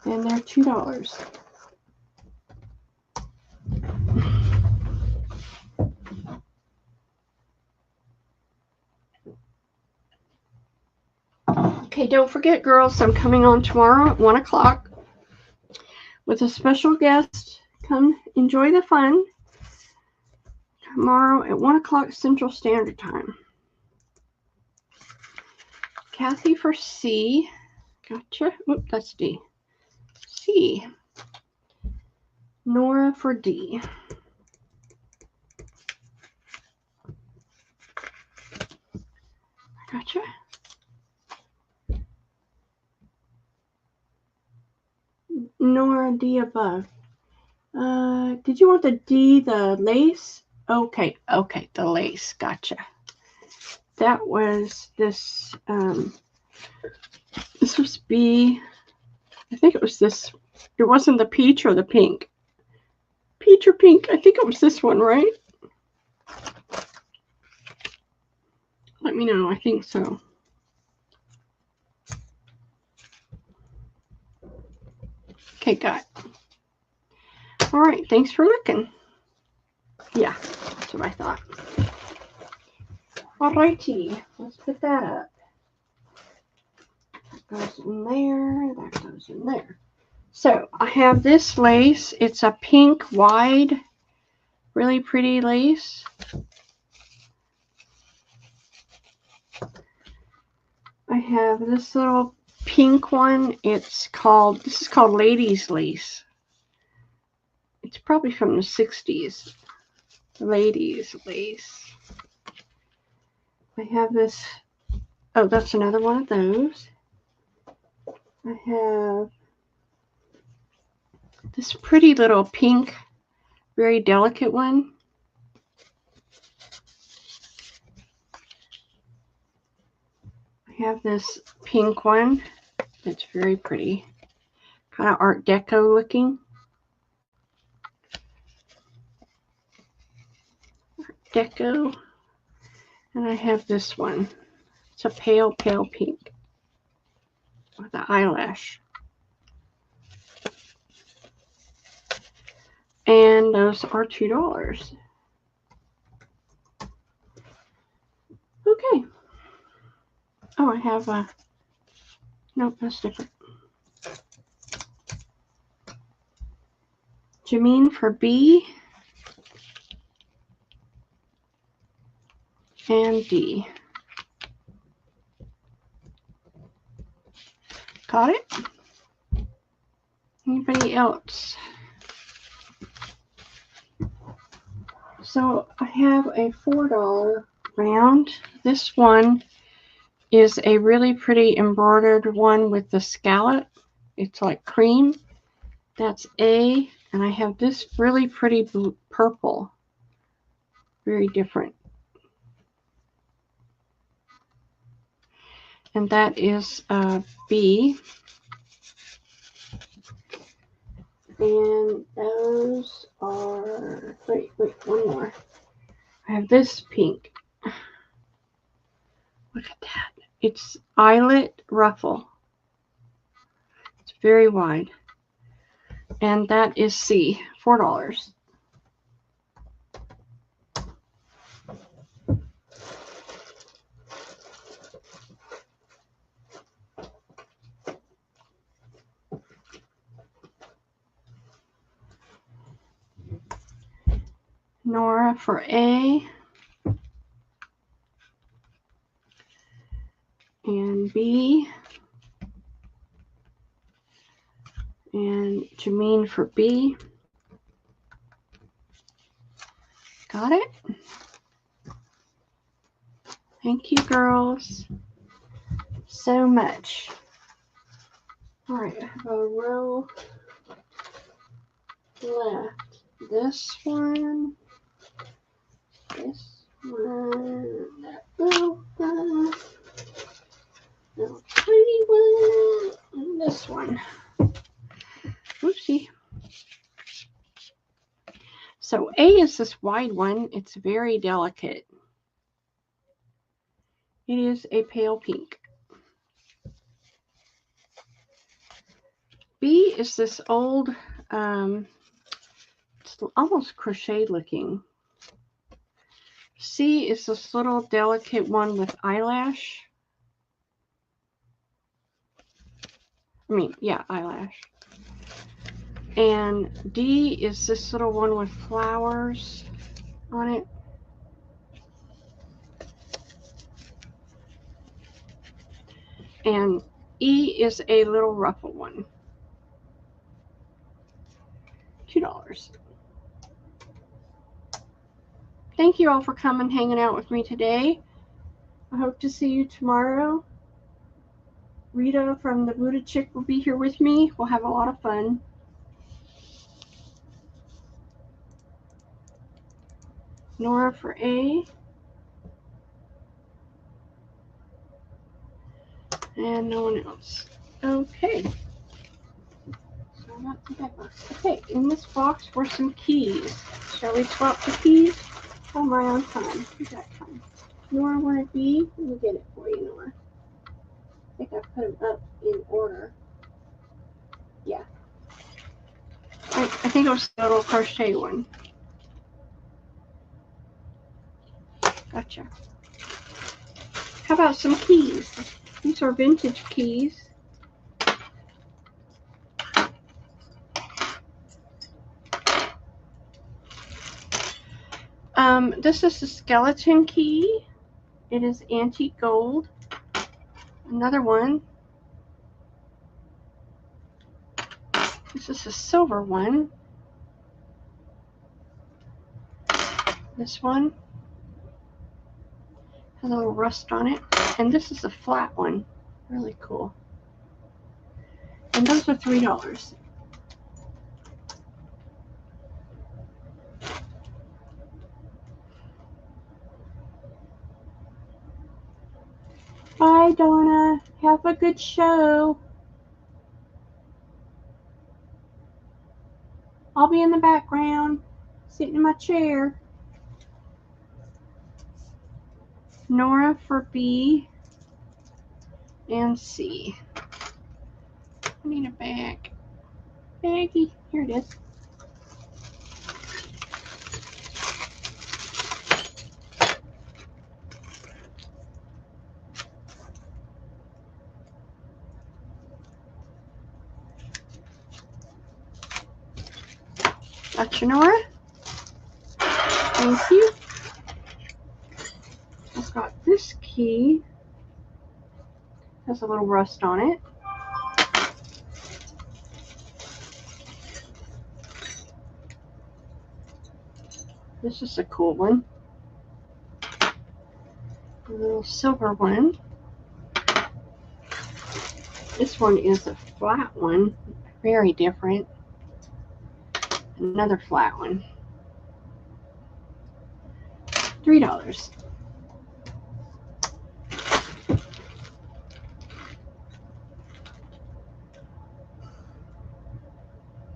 And they're $2. Okay, don't forget, girls, I'm coming on tomorrow at 1 o'clock with a special guest. Come enjoy the fun. Tomorrow at 1 o'clock Central Standard Time. Kathy for C. Gotcha. Oop, that's D. C. Nora for D. Gotcha. Nora D above. Did you want the D, the lace? Okay, the lace. Gotcha. That was this. This was B. I think it was this. It wasn't the peach or the pink. Peach or pink? I think it was this one, right? Let me know. I think so. Okay, got it. All right. Thanks for looking. Yeah, that's what I thought. All righty. Let's put that up. That goes in there. That goes in there. So I have this lace. It's a pink wide, really pretty lace. I have this little pink one. This is called Ladies Lace. It's probably from the 60s. Ladies Lace. I have this, oh, that's another one of those. I have this pretty little pink, very delicate one. I have this pink one that's very pretty, kind of Art Deco looking. Art Deco. And I have this one. It's a pale, pale pink with an eyelash. And those are $2. Okay. Oh, I have a, nope, that's different. Jameen for B and D. Got it? Anybody else? So I have a $4 round. This one is a really pretty embroidered one with the scallop. It's like cream. That's A. And I have this really pretty blue, purple. Very different. And that is B. And those are, wait, one more. I have this pink. Look at that. It's eyelet ruffle. It's very wide. And that is C, $4. Nora for A and B, and Jameen for B. Got it? Thank you, girls, so much. All right, I have a row left. This one, that little one, little tiny one, and this one. Oopsie. So A is this wide one. It's very delicate. It is a pale pink. B is this old, it's almost crochet looking. C is this little delicate one with eyelash. Eyelash. And D is this little one with flowers on it. And E is a little ruffle one. $2. Thank you all for coming, hanging out with me today. I hope to see you tomorrow. Rita from the Buddha Chick will be here with me. We'll have a lot of fun. Nora for A. And no one else. Okay. So not in that box. Okay, in this box were some keys. Shall we swap the keys? How am I on time? We got time. Nora wanted B. Let me get it for you, Nora. I think I put them up in order. Yeah. I think it was the little crochet one. Gotcha. How about some keys? These are vintage keys. This is the skeleton key. It is antique gold. Another one. This is a silver one. This one Has a little rust on it. And this is a flat one. Really cool. And those are $3. Bye, Donna. Have a good show. I'll be in the background, sitting in my chair. Nora for B and C. I need a bag. Baggie. Here it is. Gotcha, Nora. Thank you. I've got this key. Has a little rust on it. This is a cool one. A little silver one. This one is a flat one. Very different. Another flat one. $3.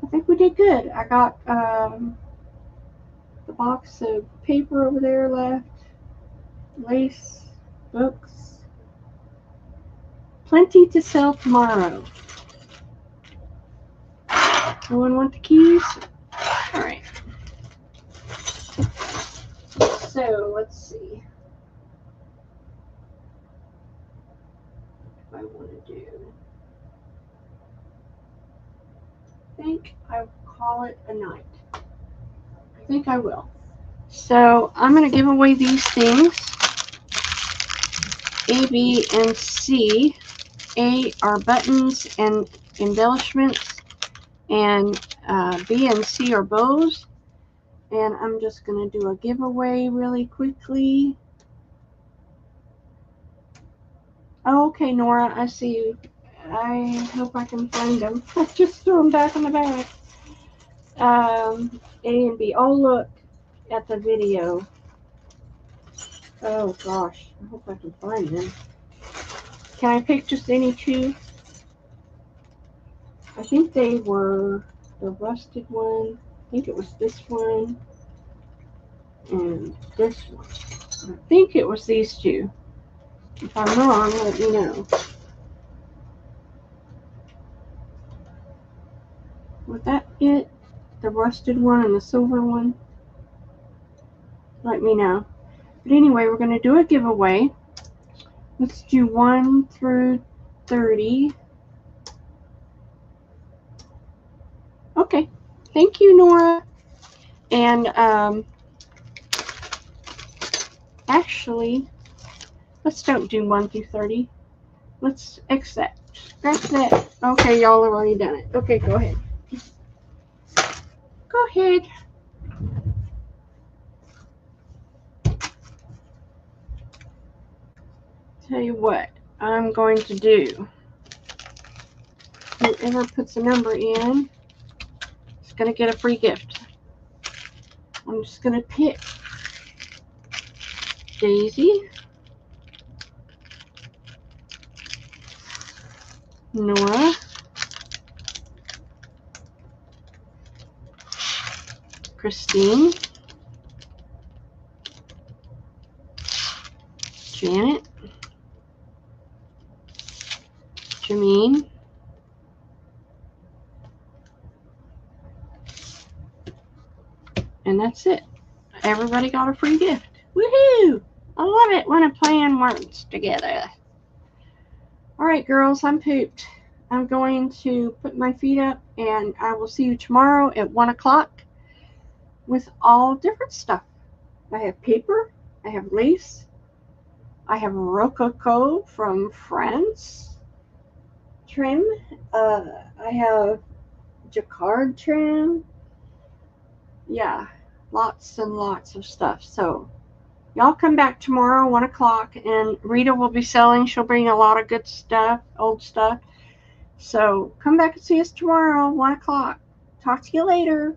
I think we did good. I got the box of paper over there left. Lace, books. Plenty to sell tomorrow. No one want the keys? All right. So let's see what I want to do. I think I'll call it a night. I think I will. So I'm going to give away these things. A, B, and C. A are buttons and embellishments, and B and C are bows. And I'm just going to do a giveaway really quickly. Oh, okay, Nora, I see you. I hope I can find them. I just threw them back in the bag. A and B. Oh, look at the video. Oh, gosh. I hope I can find them. Can I pick just any two? I think they were the rusted one. I think it was this one and this one. I think it was these two. If I'm wrong, let me know. Was that it? The rusted one and the silver one? Let me know. But anyway, we're going to do a giveaway. Let's do 1 through 30. Okay. Thank you, Nora. And actually, let's don't do 1 through 30. Let's accept. Scratch that. Okay, y'all have already done it. Okay, go ahead. Go ahead. Tell you what I'm going to do. Whoever puts a number in is going to get a free gift. I'm just going to pick Daisy, Nora, Christine, Janet, Jameen, and that's it. Everybody got a free gift. Woohoo! I love it when a plan works together. All right, girls, I'm pooped. I'm going to put my feet up, and I will see you tomorrow at 1 o'clock with all different stuff. I have paper, I have lace, I have Rococo from France trim, I have Jacquard trim. Yeah, lots and lots of stuff. So Y'all come back tomorrow, 1 o'clock, and Rita will be selling. She'll bring a lot of good stuff, old stuff. So come back and see us tomorrow, 1 o'clock. Talk to you later.